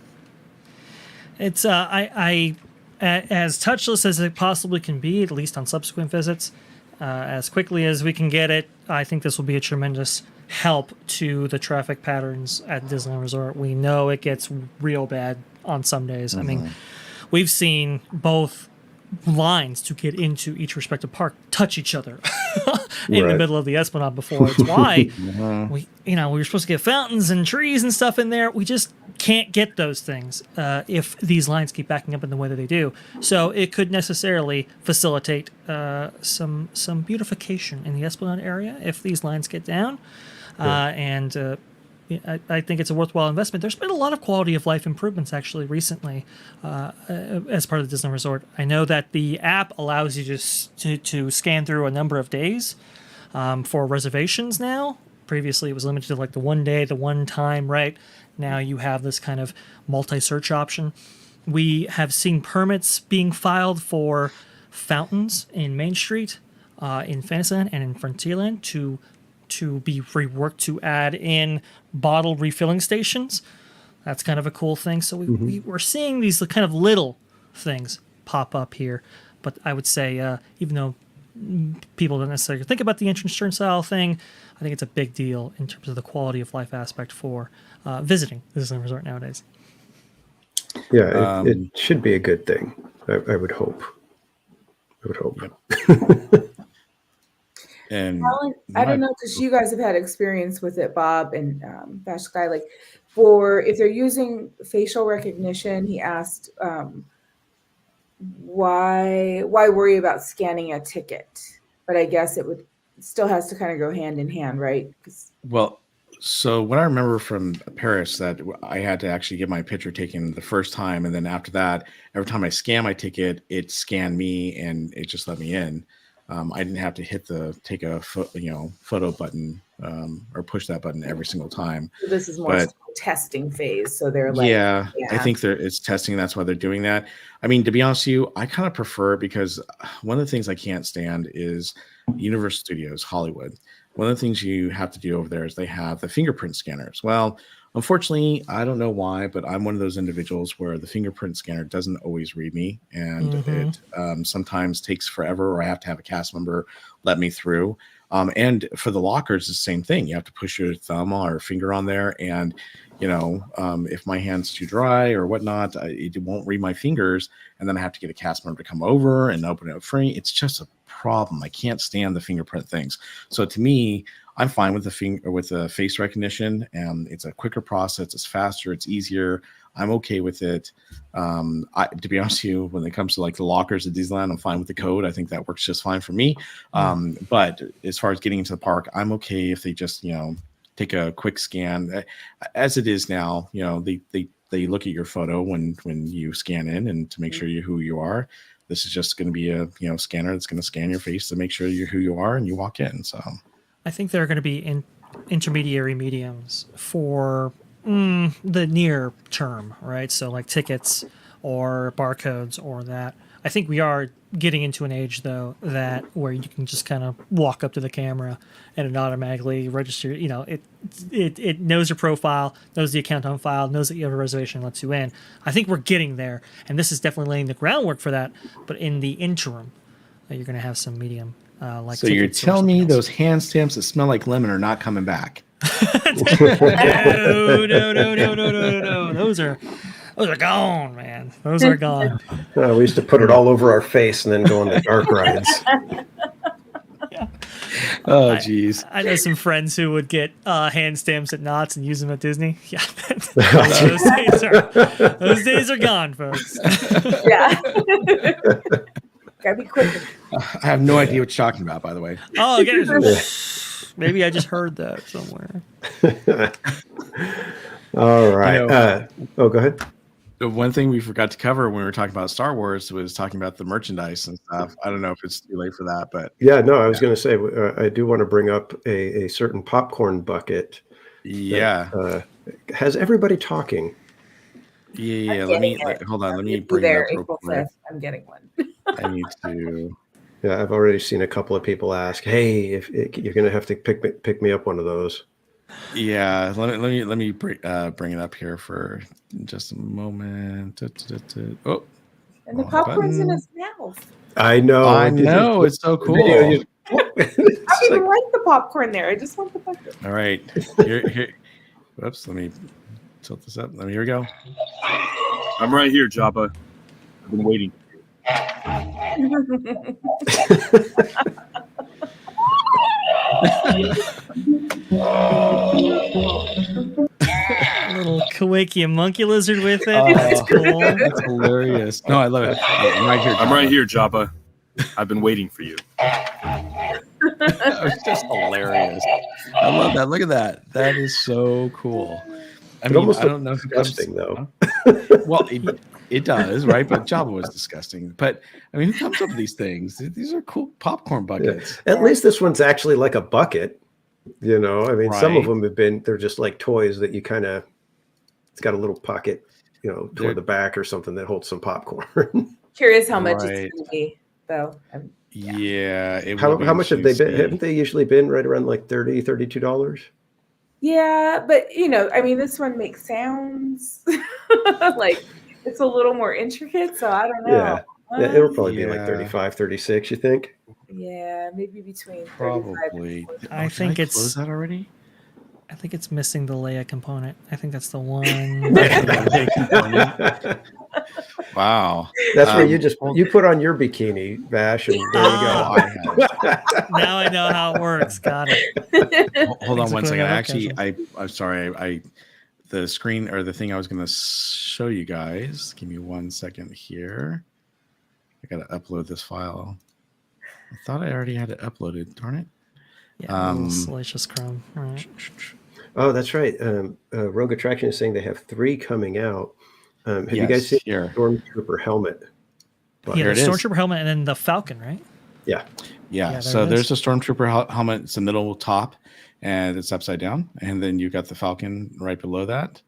it's as touchless as it possibly can be, at least on subsequent visits, as quickly as we can get it. I think this will be a tremendous help to the traffic patterns at Disneyland Resort. We know it gets real bad on some days. I mean, we've seen both lines to get into each respective park touch each other in the middle of the Esplanade before. It's why we were supposed to get fountains and trees and stuff in there. We just can't get those things if these lines keep backing up in the way that they do. So it could necessarily facilitate some beautification in the Esplanade area if these lines get down. I think it's a worthwhile investment. There's been a lot of quality of life improvements actually recently as part of the Disney Resort. I know that the app allows you to scan through a number of days for reservations now. Previously, it was limited to like the one day, the one time, right? Now you have this kind of multi-search option. We have seen permits being filed for fountains in Main Street, in Fantasyland, and in Frontierland to be reworked to add in bottle refilling stations. That's kind of a cool thing. So we're seeing these kind of little things pop up here. But I would say, even though people don't necessarily think about the entrance turnstile thing, I think it's a big deal in terms of the quality of life aspect for visiting Disneyland Resort nowadays. Yeah, it should be a good thing. I would hope. And Alan, I don't know, because you guys have had experience with it, Bob and VashSky, like if they're using facial recognition, he asked why worry about scanning a ticket? But I guess it still has to kind of go hand in hand, right? Well, so what I remember from Paris, that I had to actually get my picture taken the first time, and then after that, every time I scan my ticket, it scanned me and it just let me in. I didn't have to hit take a photo button or push that button every single time. So this is more testing phase. So they're like, yeah, I think it's testing. That's why they're doing that. I mean, to be honest with you, I kind of prefer, because one of the things I can't stand is Universal Studios Hollywood. One of the things you have to do over there is they have the fingerprint scanners. Well, unfortunately, I don't know why, but I'm one of those individuals where the fingerprint scanner doesn't always read me, and it sometimes takes forever, or I have to have a cast member let me through. And for the lockers, it's the same thing. You have to push your thumb or finger on there, and if my hand's too dry or whatnot, it won't read my fingers, and then I have to get a cast member to come over and open it up for me. It's just a problem. I can't stand the fingerprint things. So to me, I'm fine with the face recognition, and it's a quicker process. It's faster. It's easier. I'm okay with it. To be honest with you, when it comes to like the lockers at Disneyland, I'm fine with the code. I think that works just fine for me. But as far as getting into the park, I'm okay if they just take a quick scan. As it is now, they look at your photo when you scan in, and to make sure you're who you are. This is just going to be a scanner that's going to scan your face to make sure you're who you are and you walk in. So I think there are going to be intermediary mediums for the near term, right? So like tickets or barcodes or that. I think we are getting into an age though that where you can just kind of walk up to the camera and it automatically registers. You know, it knows your profile, knows the account on file, knows that you have a reservation, and lets you in. I think we're getting there, and this is definitely laying the groundwork for that. But in the interim, you're going to have some medium like. So you're tickets or telling me something else. those hand stamps that smell like lemon are not coming back? No. Those are gone, man. Those are gone. We used to put it all over our face and then go on the dark rides. Oh, geez. I know some friends who would get hand stamps at Knott's and use them at Disney. Yeah, those days are gone, folks. Yeah. Gotta be quick. I have no idea what you're talking about, by the way. Oh, okay. Maybe I just heard that somewhere. All right. You know, go ahead. The one thing we forgot to cover when we were talking about Star Wars was talking about the merchandise and stuff. I don't know if it's too late for that, but Yeah, no, I was going to say, I do want to bring up a certain popcorn bucket. yeah. That, has everybody talking? Yeah. Hold on. Let me Be bring it there up real April quick. 5th. I'm getting one. I need to. Yeah, I've already seen a couple of people ask, "Hey, if you're going to have to pick me up one of those." Yeah. Let me bring it up here for just a moment. Oh. And the Wrong popcorn's in button. his mouth. I know. I know. It's so cool. Video, you- I don't even like the popcorn there. I just want the bucket. All right. Here. Whoops. Let me tilt this up. Here we go. I'm right here, Jabba. I've been waiting. A little Kawakia monkey lizard with it. Oh, That's cool. That's hilarious. No, I love it. I'm right here. I'm right here, Jabba. I've been waiting for you. That was just hilarious. I love that. Look at that. That is so cool. I mean, almost I don't know if it comes- disgusting, though. Well, it does, right? But Jabba was disgusting. But I mean, who comes up with these things? These are cool popcorn buckets. At least this one's actually like a bucket. You know, I mean, some of Right. them they're just like toys that you kind of, it's got a little pocket, you know, toward the back or something that holds some popcorn. Curious how much Right. it's going to be, though. Yeah. How much have they been? Haven't they usually been right around like $32? Yeah, but I mean, this one makes sounds like it's a little more intricate, so I don't know. Yeah, it'll probably be Yeah. like 35, 36, you think? Yeah, maybe between 35 Probably. and 40. I think it's- close that already. I think it's missing the Leia component. I think that's the one. Wow. That's where you put on your bikini, Vash, and there you Ah. go. Now I know how it works. Got it. Hold on one Basically, second. I look I'm sorry. The screen or the thing I was going to show you guys. Give me 1 second here. I got to upload this file. I thought I already had it uploaded. Darn it. Yeah, little salacious crumb. All right. Oh, that's right. Rogue Attraction is saying they have 3 coming out. Have you guys seen here? Stormtrooper helmet? Yeah, Here the it is. Stormtrooper helmet and then the Falcon, right? Yeah. Yeah. there So it there's is. a Stormtrooper helmet. It's the middle top, and it's upside down. And then you've got the Falcon right below that.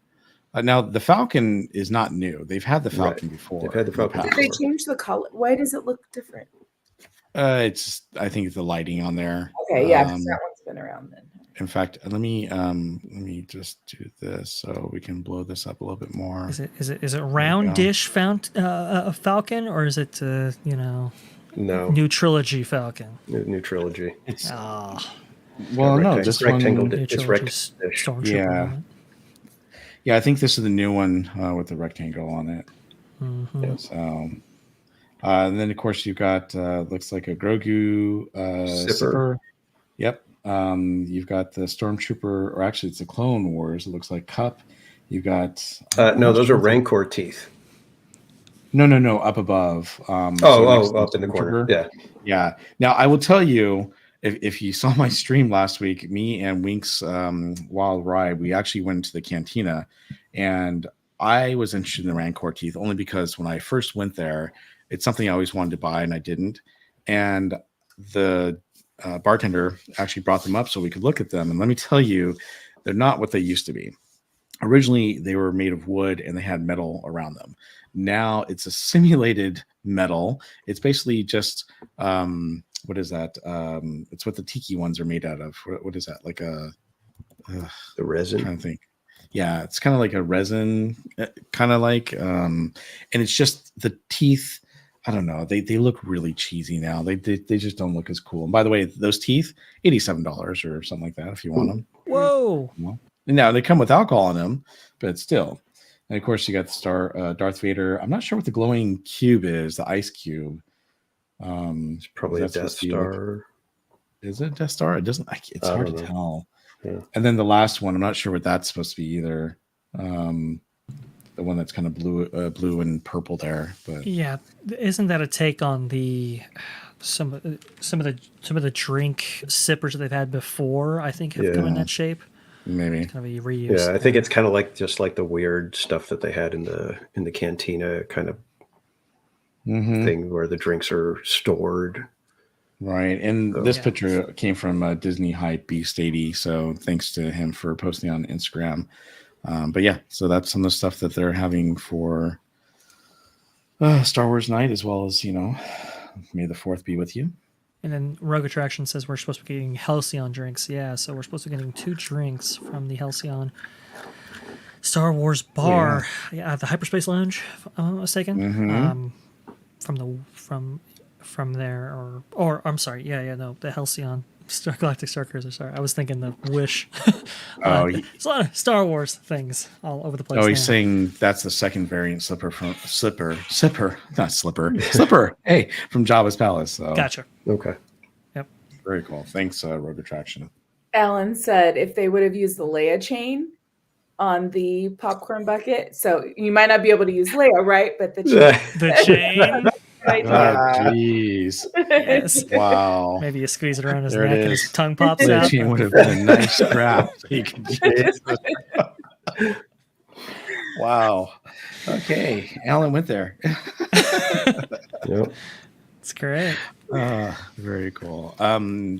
Now the Falcon is not new. They've had the Falcon before. They've had the in Falcon past. Did they change the color? Why does it look different? I think it's the lighting on there. Okay, yeah, 'cause that one's been around then. In fact, let me just do this so we can blow this up a little bit more. Is it round dish Falcon, or is it No, new trilogy Falcon? new trilogy. It's Ah, well, no, rectangle- this rectangle one. di- new it's trilogy rectangle dish. Stormtrooper Yeah. helmet. Yeah, I think this is the new one with the rectangle on it. Mhm. Yeah. So, and then of course you've got looks like a Grogu Sipper. Yep. You've got the Stormtrooper, or actually it's the Clone Wars. It looks like Cup. You've got No, those are Rancor teeth. no up above. Next to Up in the corner. Stormtrooper. Yeah. Yeah. Now I will tell you, if you saw my stream last week, me and Wink's Wild Ride, we actually went to the cantina, and I was interested in the Rancor teeth only because when I first went there, it's something I always wanted to buy and I didn't. And the bartender actually brought them up so we could look at them. And let me tell you, they're not what they used to be. Originally, they were made of wood and they had metal around them. Now it's a simulated metal. It's basically just what is that? It's what the tiki ones are made out of. What is that? Like a The resin. I'm trying to think. Yeah, it's kind of like a resin, kind of like, and it's just the teeth. I don't know. They look really cheesy now. They just don't look as cool. And by the way, those teeth, $87 or something like that if you want them. Whoa. Now they come with alcohol in them, but still. And of course, you got the star Darth Vader. I'm not sure what the glowing cube is. The ice cube. It's probably a Death Star. Is it Death Star? It doesn't. It's hard to tell. Yeah. And then the last one, I'm not sure what that's supposed to be either. The one that's kind of blue and purple there. But Yeah, isn't that a take on the some of the drink sippers that they've had before? I think have come in that shape. Maybe It's gonna be reused. Yeah, I think it's kind of like just like the weird stuff that they had in the cantina kind of thing where the drinks are stored. Right. And this picture came from Disney Hype Beast 80. So thanks to him for posting on Instagram. But yeah, so that's some of the stuff that they're having for Star Wars night, as well as, may the 4th be with you. And then Rogue Attraction says we're supposed to be getting Halcyon drinks. Yeah, so we're supposed to be getting 2 drinks from the Halcyon Star Wars bar at the Hyperspace Lounge, if I'm not mistaken. From there, or I'm sorry, the Halcyon Galactic Star Cruiser. Sorry, I was thinking the Wish. It's a lot of Star Wars things all over the place. Oh, he's saying that's the second variant slipper. Hey, from Jabba's Palace. So. Gotcha. Okay. Yep. Very cool. Thanks, Rogue Attraction. Alan said if they would have used the Leia chain on the popcorn bucket, so you might not be able to use Leia, right? But the chain. The chain. Right Oh, jeez. Yes. Wow. Maybe you squeeze it around his There it neck and is. his tongue pops The out. chain would have been a nice strap. Wow. Okay. Alan went there. Yep. It's great. Very cool.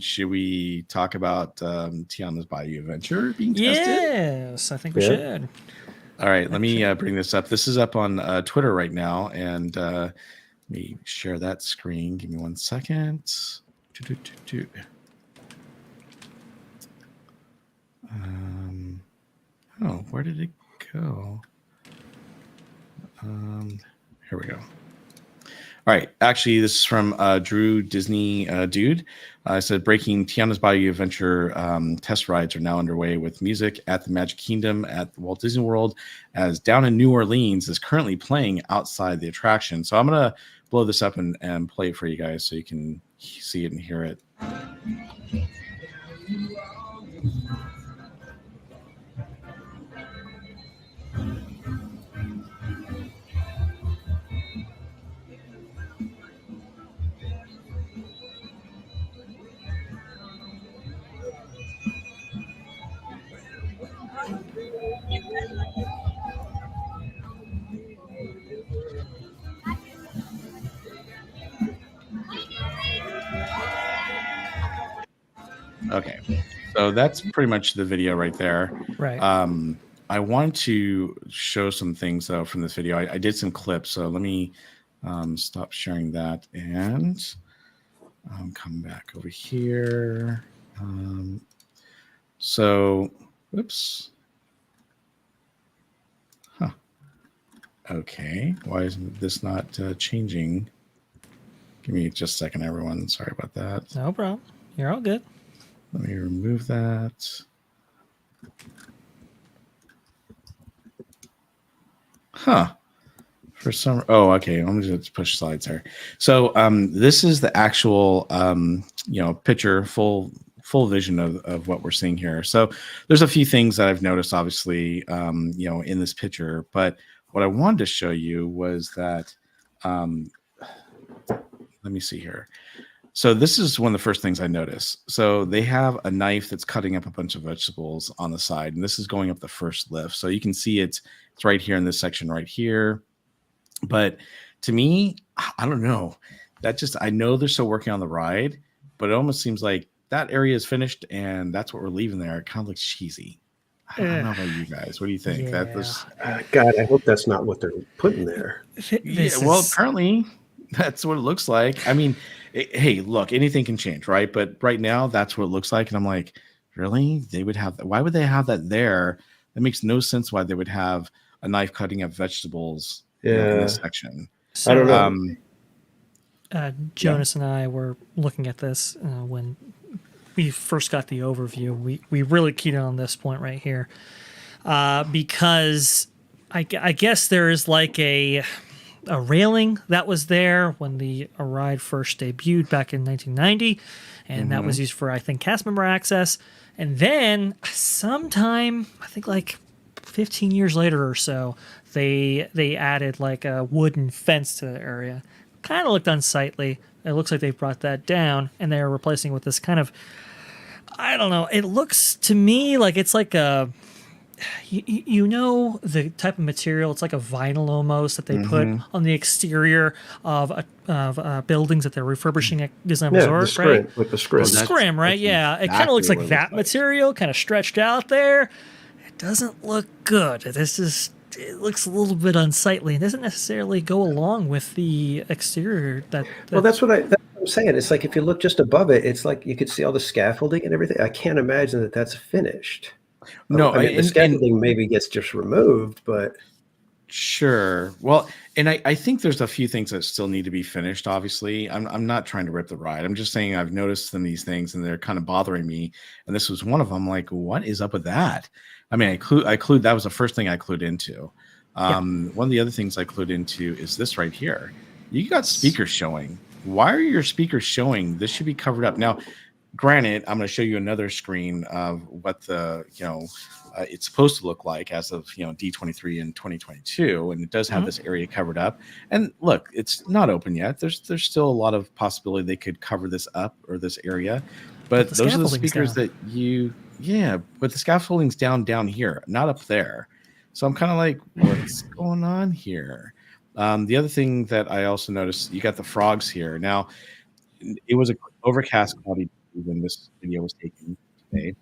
Should we talk about Tiana's Bayou Adventure being tested? Yes, I think we should. All right, let me bring this up. This is up on Twitter right now, and let me share that screen. Give me 1 second. Oh, where did it go? Here we go. All right. Actually, this is from Drew Disney Dude. I said breaking Tiana's Bayou Adventure test rides are now underway with music at the Magic Kingdom at Walt Disney World, as Down in New Orleans is currently playing outside the attraction. So I'm going to blow this up and play it for you guys so you can see it and hear it. Okay, so that's pretty much the video right there. Right. I want to show some things though from this video. I did some clips, so let me stop sharing that and come back over here. So, whoops. Huh. Okay, why is this not changing? Give me just a second, everyone. Sorry about that. No problem. You're all good. Let me remove that. Huh. For some, okay. Let me just push slides here. So this is the actual, picture, full vision of what we're seeing here. So there's a few things that I've noticed, obviously, in this picture. But what I wanted to show you was that, let me see here. So this is one of the first things I noticed. So they have a knife that's cutting up a bunch of vegetables on the side, and this is going up the first lift. So you can see it's right here in this section right here. But to me, I don't know. I know they're still working on the ride, but it almost seems like that area is finished and that's what we're leaving there. It kind of looks cheesy. I don't know about you guys. What do you think? That Yeah. was God, I hope that's not what they're putting there. yeah. Well, apparently that's what it looks like. I mean, hey, look, anything can change, right? But right now, that's what it looks like, and I'm like, really? They would have that? Why would they have that there? That makes no sense. Why they would have a knife cutting up vegetables, in Yeah, this section. I don't know. Jonas and I were looking at this when we first got the overview. We really keyed in on this point right here because I guess there is like a railing that was there when the ride first debuted back in 1990, and that was used for, I think, cast member access. And then sometime, I think like 15 years later or so, they added like a wooden fence to the area. Kind of looked unsightly. It looks like they brought that down, and they're replacing with this kind of, I don't know. It looks to me like it's like a, you know, the type of material. It's like a vinyl almost that they put on the exterior of buildings that they're refurbishing at Disneyland Yeah, Resort, the scrim, right? with the scrim. Well, Scrim, right? that's Yeah, it kind of looks exactly like what it that looks like. material, kind of stretched out there. It doesn't look good. It looks a little bit unsightly. It doesn't necessarily go along with the exterior. Well, that's what I'm saying. It's like if you look just above it, it's like you could see all the scaffolding and everything. I can't imagine that that's finished. No, I mean, the scaffolding maybe gets just removed, but sure. Well, and I think there's a few things that still need to be finished. Obviously, I'm not trying to rip the ride. I'm just saying I've noticed some of these things and they're kind of bothering me. And this was one of them. Like, what is up with that? I mean, I clued that was the first thing I clued into. One of the other things I clued into is this right here. You got speakers showing. Why are your speakers showing? This should be covered up. Now, granted, I'm going to show you another screen of what the it's supposed to look like as of D23 in 2022, and it does have this area covered up. And look, it's not open yet. There's still a lot of possibility they could cover this up or this area, but those are the speakers that but the scaffolding's down here, not up there. So I'm kind of like, what's going on here? The other thing that I also noticed, you got the frogs here. Now, it was an overcast, cloudy day when this video was taken today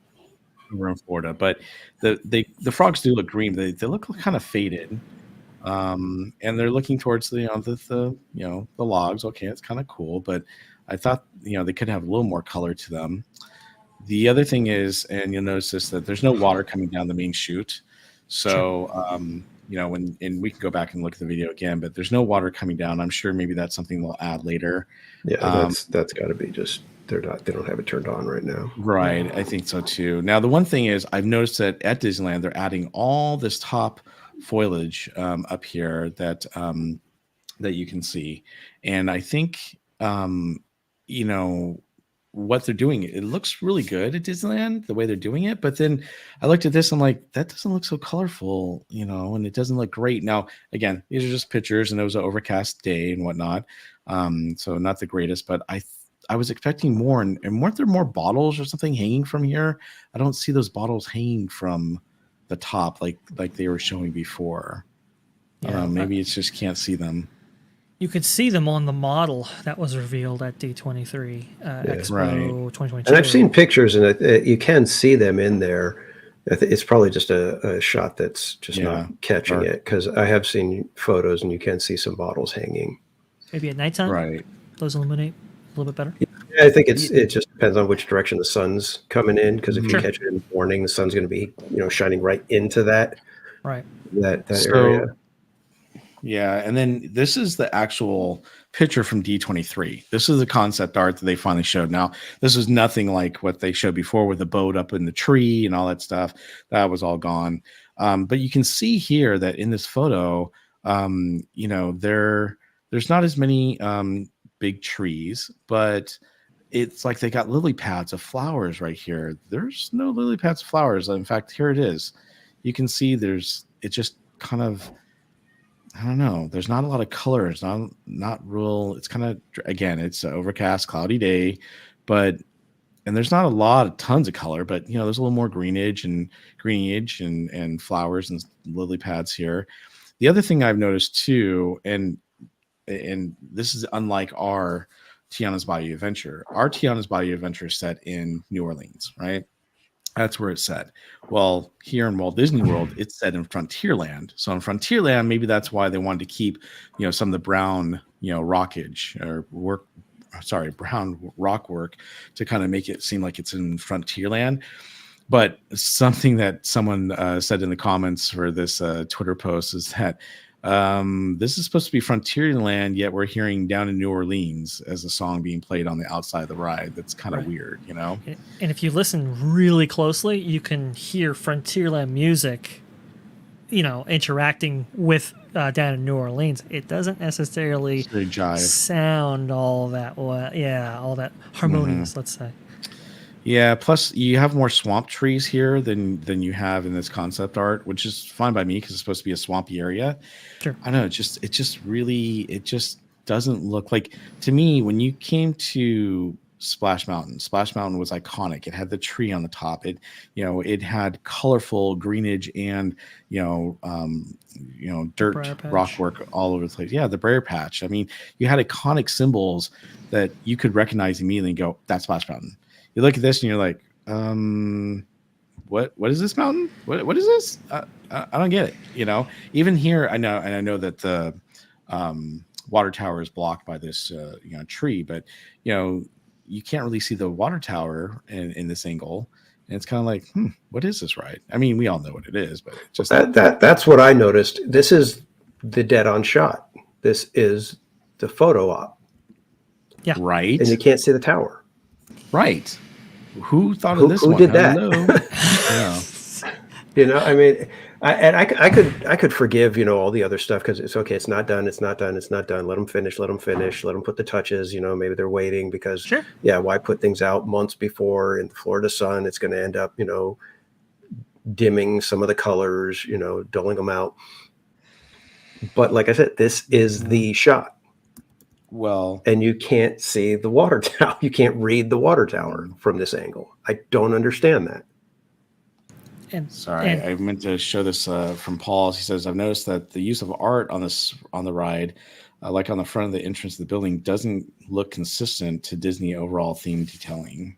over in Florida, but the frogs do look green. They look kind of faded, and they're looking towards the logs. Okay, it's kind of cool, but I thought they could have a little more color to them. The other thing is, and you'll notice this, that there's no water coming down the main chute. So, and we can go back and look at the video again, but there's no water coming down. I'm sure maybe that's something they'll add later. Yeah, that's got to be just they don't have it turned on right now. Right, I think so too. Now, the one thing is, I've noticed that at Disneyland they're adding all this top foliage up here that you can see, and I think what they're doing, it looks really good at Disneyland, the way they're doing it. But then I looked at this, I'm like, that doesn't look so colorful, and it doesn't look great. Now, again, these are just pictures, and it was an overcast day and whatnot, so not the greatest. But I was expecting more, and weren't there more bottles or something hanging from here? I don't see those bottles hanging from the top like they were showing before. Maybe it's just can't see them. You could see them on the model that was revealed at D23 Expo 2022. And I've seen pictures, and you can see them in there. It's probably just a shot that's just not catching it, because I have seen photos, and you can see some bottles hanging. Maybe at nighttime, right? Those illuminate a little bit better. Yeah, I think it just depends on which direction the sun's coming in, because if you catch it in the morning, the sun's going to be shining right into that area. Yeah, and then this is the actual picture from D23. This is the concept art that they finally showed. Now, this is nothing like what they showed before with the boat up in the tree and all that stuff. That was all gone. But you can see here that in this photo, there's not as many big trees, but it's like they got lily pads of flowers right here. There's no lily pads of flowers. In fact, here it is. You can see it's just kind of, I don't know. There's not a lot of color. It's not real. It's kind of, again, it's an overcast, cloudy day, and there's not a lot of tons of color, but there's a little more greenage and flowers and lily pads here. The other thing I've noticed too, and this is unlike our Tiana's Bayou Adventure. Our Tiana's Bayou Adventure is set in New Orleans, right? That's where it's set. Well, here in Walt Disney World, it's set in Frontierland. So in Frontierland, maybe that's why they wanted to keep, some of the brown, rockage or brown rock work to kind of make it seem like it's in Frontierland. But something that someone said in the comments for this Twitter post is that this is supposed to be Frontierland, yet we're hearing Down in New Orleans as a song being played on the outside of the ride. That's kind of weird, And if you listen really closely, you can hear Frontierland music, interacting with Down in New Orleans. It doesn't necessarily sound all that well. Yeah, all that harmonious, let's say. Yeah, plus you have more swamp trees here than you have in this concept art, which is fine by me because it's supposed to be a swampy area. Sure. I know it just doesn't look like, to me, when you came to Splash Mountain was iconic. It had the tree on the top. It had colorful greenage and dirt rock work all over the place. Yeah, the Briar Patch. I mean, you had iconic symbols that you could recognize immediately and go, that's Splash Mountain. You look at this and you're like, what is this mountain? What is this? I don't get it. Even here, I know that the water tower is blocked by this tree, but you can't really see the water tower in this angle. And it's kind of like, what is this ride? I mean, we all know what it is, but just that's what I noticed. This is the dead on shot. This is the photo op. Yeah. Right. And you can't see the tower. Right. Who thought of this? Who one? did that? Yeah. I mean, I could forgive all the other stuff because it's okay. It's not done. Let them finish. Let them put the touches. Maybe they're waiting because sure. Yeah, why put things out months before in the Florida sun? It's going to end up dimming some of the colors. Dulling them out. But like I said, this is the shot. Well, and you can't see the water tower. You can't read the water tower from this angle. I don't understand that. I meant to show this from Paul. He says, I've noticed that the use of art on the ride, like on the front of the entrance of the building, doesn't look consistent to Disney overall theme detailing.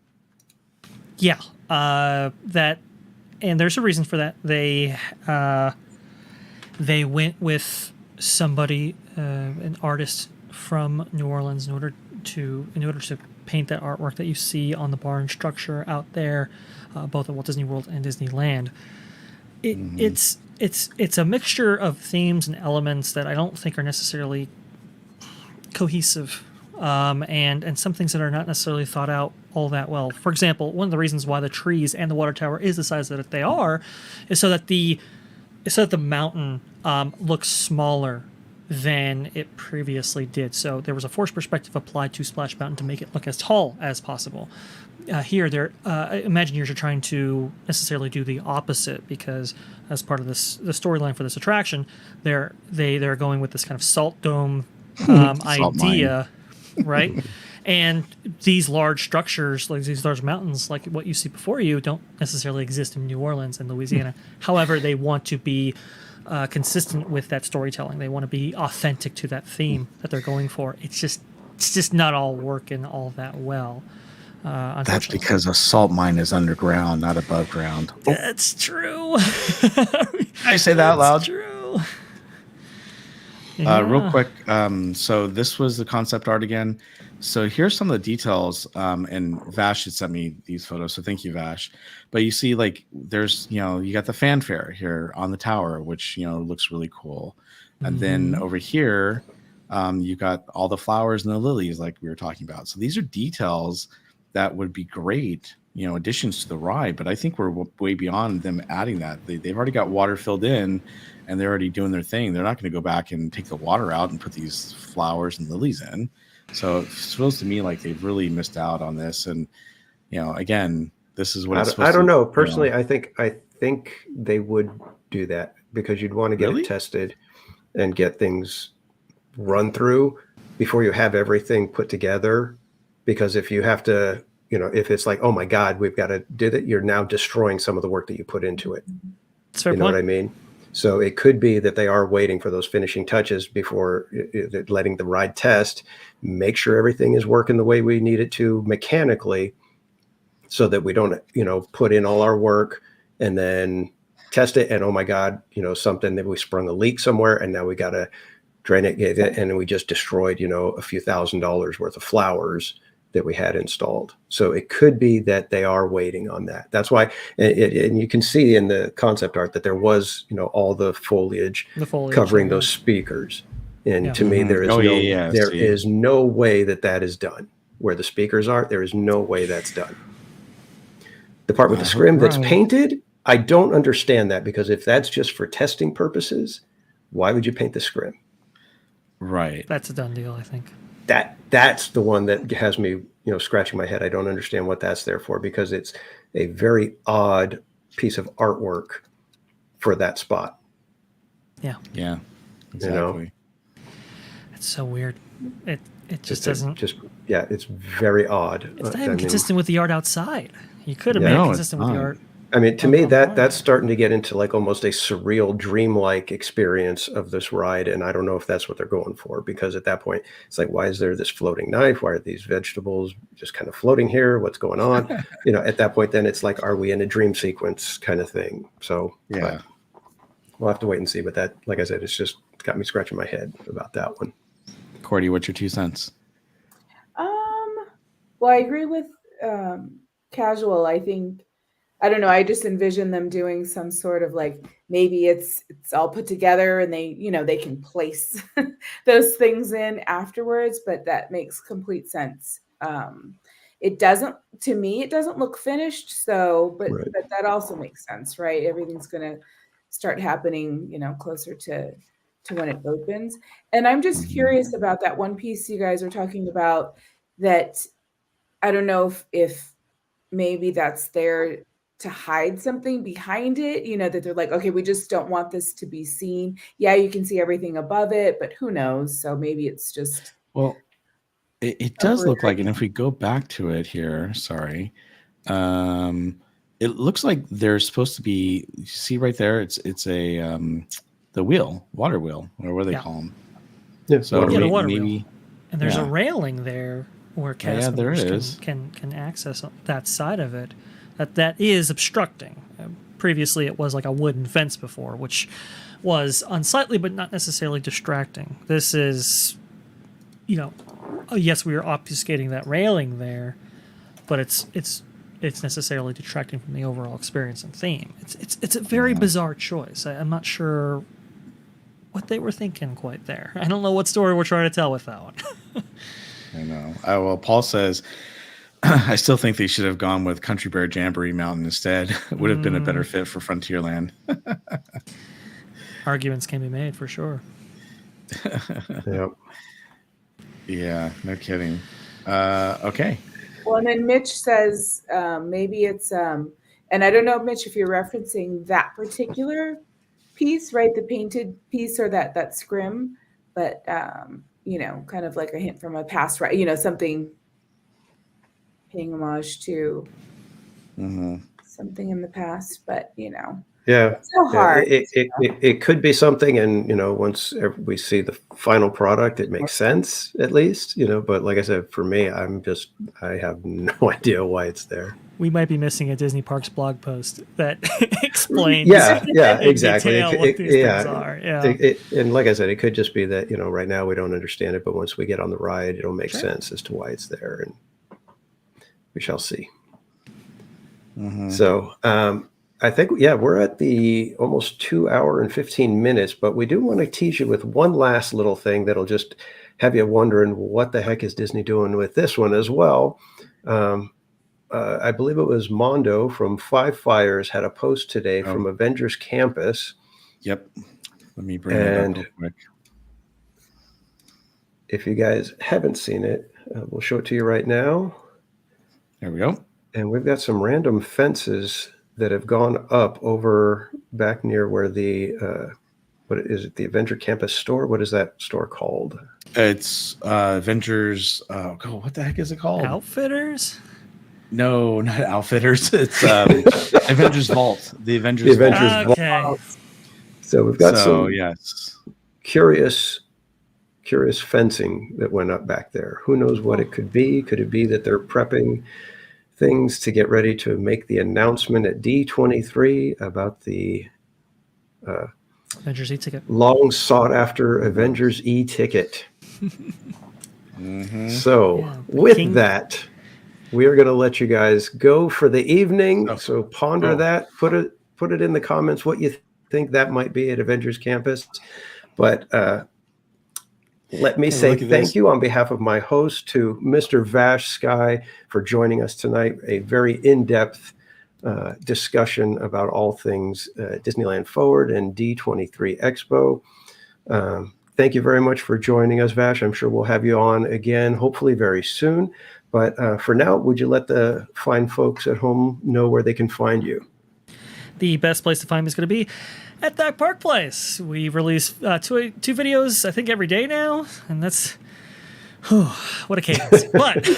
Yeah, and there's a reason for that. They went with somebody, an artist from New Orleans, in order to paint that artwork that you see on the barn structure out there, both at Walt Disney World and Disneyland. It's a mixture of themes and elements that I don't think are necessarily cohesive, and some things that are not necessarily thought out all that well. For example, one of the reasons why the trees and the water tower is the size that they are is so that the mountain looks smaller than it previously did. So there was a forced perspective applied to Splash Mountain to make it look as tall as possible. Here, Imagineers are trying to necessarily do the opposite because, as part of the storyline for this attraction, they're going with this kind of salt dome idea, right? And these large structures, like these large mountains, like what you see before you, don't necessarily exist in New Orleans and Louisiana. However, they want to be consistent with that storytelling. They want to be authentic to that theme that they're going for. It's just not all working all that well. That's because a salt mine is underground, not above ground. That's true. I say that out loud. That's true. Yeah. Real quick, so this was the concept art again. So here's some of the details, and Vash had sent me these photos, so thank you, Vash. But you see, like, there's, you got the fanfare here on the tower, which, looks really cool. And then over here, you got all the flowers and the lilies, like we were talking about. So these are details that would be great, additions to the ride. But I think we're way beyond them adding that. They've already got water filled in, and they're already doing their thing. They're not going to go back and take the water out and put these flowers and lilies in. So it feels to me like they've really missed out on this. And, again, this is what it's supposed to. I don't know. Personally, I think they would do that because you'd want to get Really? it tested and get things run through before you have everything put together. Because if you have to, if it's like, oh my God, we've got to do that, you're now destroying some of the work that you put into it. That's a fair You know point. what I mean? So it could be that they are waiting for those finishing touches before letting the ride test, make sure everything is working the way we need it to mechanically, so that we don't, put in all our work and then test it. And oh my God, something that we sprung a leak somewhere and now we got to drain it. And we just destroyed, a few $1,000s worth of flowers that we had installed. So it could be that they are waiting on that. That's why, and you can see in the concept art that there was, all the foliage covering those speakers. And to me, there is no way that is done. Where the speakers are, there is no way that's done. The part with the scrim that's painted, I don't understand that, because if that's just for testing purposes, why would you paint the scrim? Right. That's a done deal, I think. That's the one that has me, scratching my head. I don't understand what that's there for, because it's a very odd piece of artwork for that spot. Yeah. Yeah. Exactly. It's so weird. It just doesn't. It's very odd. It's not even consistent with the art outside. You could have made it consistent with the art. I mean, to me, that's starting to get into like almost a surreal, dreamlike experience of this ride. And I don't know if that's what they're going for, because at that point, it's like, why is there this floating knife? Why are these vegetables just kind of floating here? What's going on? At that point, then it's like, are we in a dream sequence kind of thing? So yeah, we'll have to wait and see. But that, like I said, it's got me scratching my head about that one. Cordy, what's your 2 cents? Well, I agree with Casual. I think, I don't know, I just envision them doing some sort of like, maybe it's all put together and they, they can place those things in afterwards, but that makes complete sense. It doesn't look finished. So, but that also makes sense, right? Everything's going to start happening, closer to when it opens. And I'm just curious about that one piece you guys are talking about, that I don't know if maybe that's there to hide something behind it, that they're like, okay, we just don't want this to be seen. Yeah, you can see everything above it, but who knows? So maybe it's just. Well, it does look like, and if we go back to it here, sorry, it looks like there's supposed to be, you see right there, it's a the water wheel, or what do they call them? Yeah, so the water maybe, wheel. And there's a railing there where cast members can access that side of it. That is obstructing. Previously, it was like a wooden fence before, which was unsightly but not necessarily distracting. This is, yes, we are obfuscating that railing there, but it's necessarily detracting from the overall experience and theme. It's a very bizarre choice. I'm not sure what they were thinking quite there. I don't know what story we're trying to tell with that one. I know. Well, Paul says, I still think they should have gone with Country Bear Jamboree Mountain instead. It would have been a better fit for Frontierland. Arguments can be made for sure. Yep. Yeah, no kidding. Okay. Well, and then Mitch says maybe it's, and I don't know, Mitch, if you're referencing that particular piece, right? The painted piece or that scrim, but, kind of like a hint from a past, right? Something paying homage to something in the past, but yeah, it's so hard. It could be something, and once we see the final product, it makes sense at least, but like I said, for me, I have no idea why it's there. We might be missing a Disney Parks blog post that explains exactly detail what these things are. And like I said, it could just be that right now we don't understand it, but once we get on the ride, it'll make sense as to why it's there, and we shall see. So I think, we're at the almost 2 hour and 15 minutes, but we do want to tease you with one last little thing that'll just have you wondering, what the heck is Disney doing with this one as well? I believe it was Mondo from Five Fires had a post today from Avengers Campus. Yep. Let me bring it up real quick. If you guys haven't seen it, we'll show it to you right now. There we go. And we've got some random fences that have gone up over back near where the what is it, the Avenger Campus store? What is that store called? It's Avengers. What the heck is it called? Outfitters? No, not Outfitters. It's Avengers Vault. The Avengers Vault. So we've got some curious fencing that went up back there. Who knows what it could be? Could it be that they're prepping things to get ready to make the announcement at D23 about the Avengers e-ticket. long sought after Avengers e-ticket. So with that, we are going to let you guys go for the evening. So ponder that, put it in the comments what you think that might be at Avengers Campus. But let me say thank you on behalf of my host to Mr. VashSky for joining us tonight. A very in-depth discussion about all things Disneyland Forward and D23 Expo. Thank you very much for joining us, Vash. I'm sure we'll have you on again, hopefully very soon. But for now, would you let the fine folks at home know where they can find you? The best place to find me is going to be at that Park Place. We release two videos, I think, every day now, and that's what a cadence. But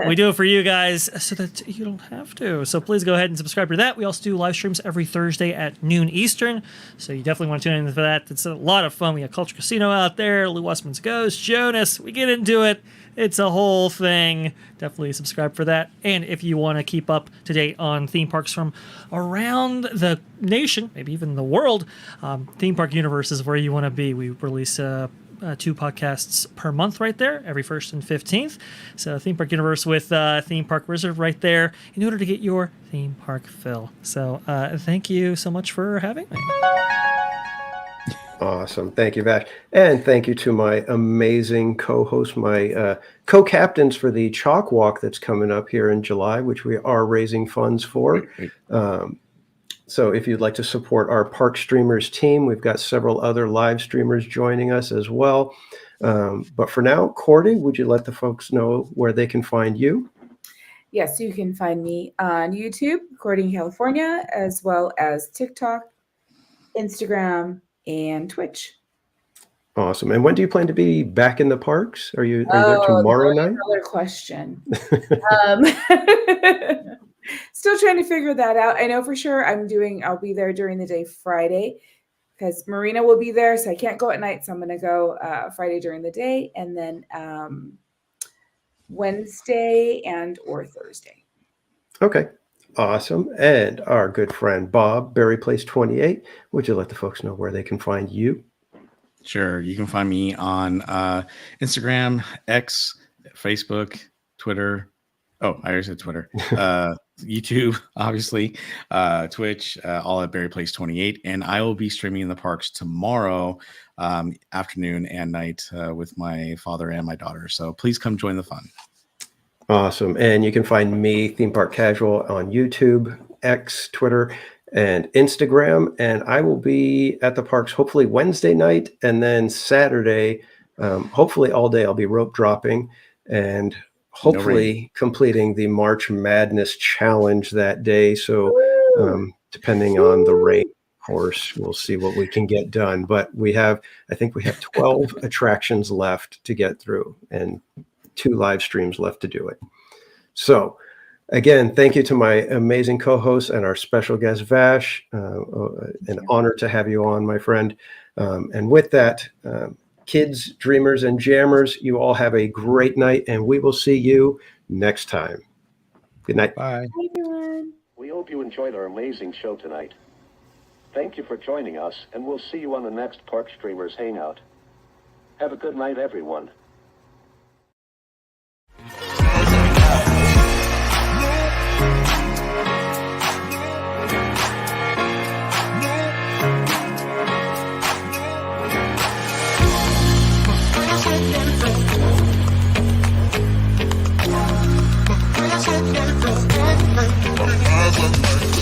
we do it for you guys so that you don't have to. So please go ahead and subscribe to that. We also do live streams every Thursday at noon Eastern, so you definitely want to tune in for that. It's a lot of fun. We got Culture Casino out there, Lou Westman's Ghost, Jonas. We get into it. It's a whole thing. Definitely subscribe for that. And if you want to keep up to date on theme parks from around the nation, maybe even the world, Theme Park Universe is where you want to be. We release 2 podcasts per month right there, every 1st and 15th. So Theme Park Universe with Theme Park Wizard right there in order to get your theme park fill. So thank you so much for having me. Awesome. Thank you, Vash. And thank you to my amazing co-host, my co-captains for the Chalk Walk that's coming up here in July, which we are raising funds for. So if you'd like to support our Park Streamers team, we've got several other live streamers joining us as well. But for now, Cordy, would you let the folks know where they can find you? Yes, you can find me on YouTube, Cordy In California, as well as TikTok, Instagram, and Twitch. Awesome. And when do you plan to be back in the parks? Are you there tomorrow night? Another question. Still trying to figure that out. I know for sure I'll be there during the day Friday because Marina will be there, so I can't go at night. So I'm going to go Friday during the day, and then Wednesday or Thursday. Okay. Awesome. And our good friend Bob, Berry Place 28, would you let the folks know where they can find you? Sure. You can find me on Instagram, X, Facebook, Twitter. Oh, I already said Twitter. YouTube, obviously, Twitch, all at Berry Place 28. And I will be streaming in the parks tomorrow afternoon and night with my father and my daughter. So please come join the fun. Awesome. And you can find me, Theme Park Casual, on YouTube, X, Twitter, and Instagram. And I will be at the parks hopefully Wednesday night, and then Saturday, hopefully all day I'll be rope dropping and hopefully completing the March Madness challenge that day. So depending on the rain, of course, we'll see what we can get done. But I think we have 12 attractions left to get through and 2 live streams left to do it. So again, thank you to my amazing co-hosts and our special guest, Vash. An honor to have you on, my friend. And with that, kids, dreamers, and jammers, you all have a great night, and we will see you next time. Good night. Bye. Bye, everyone. We hope you enjoyed our amazing show tonight. Thank you for joining us, and we'll see you on the next Park Streamers Hangout. Have a good night, everyone. Eyes on me.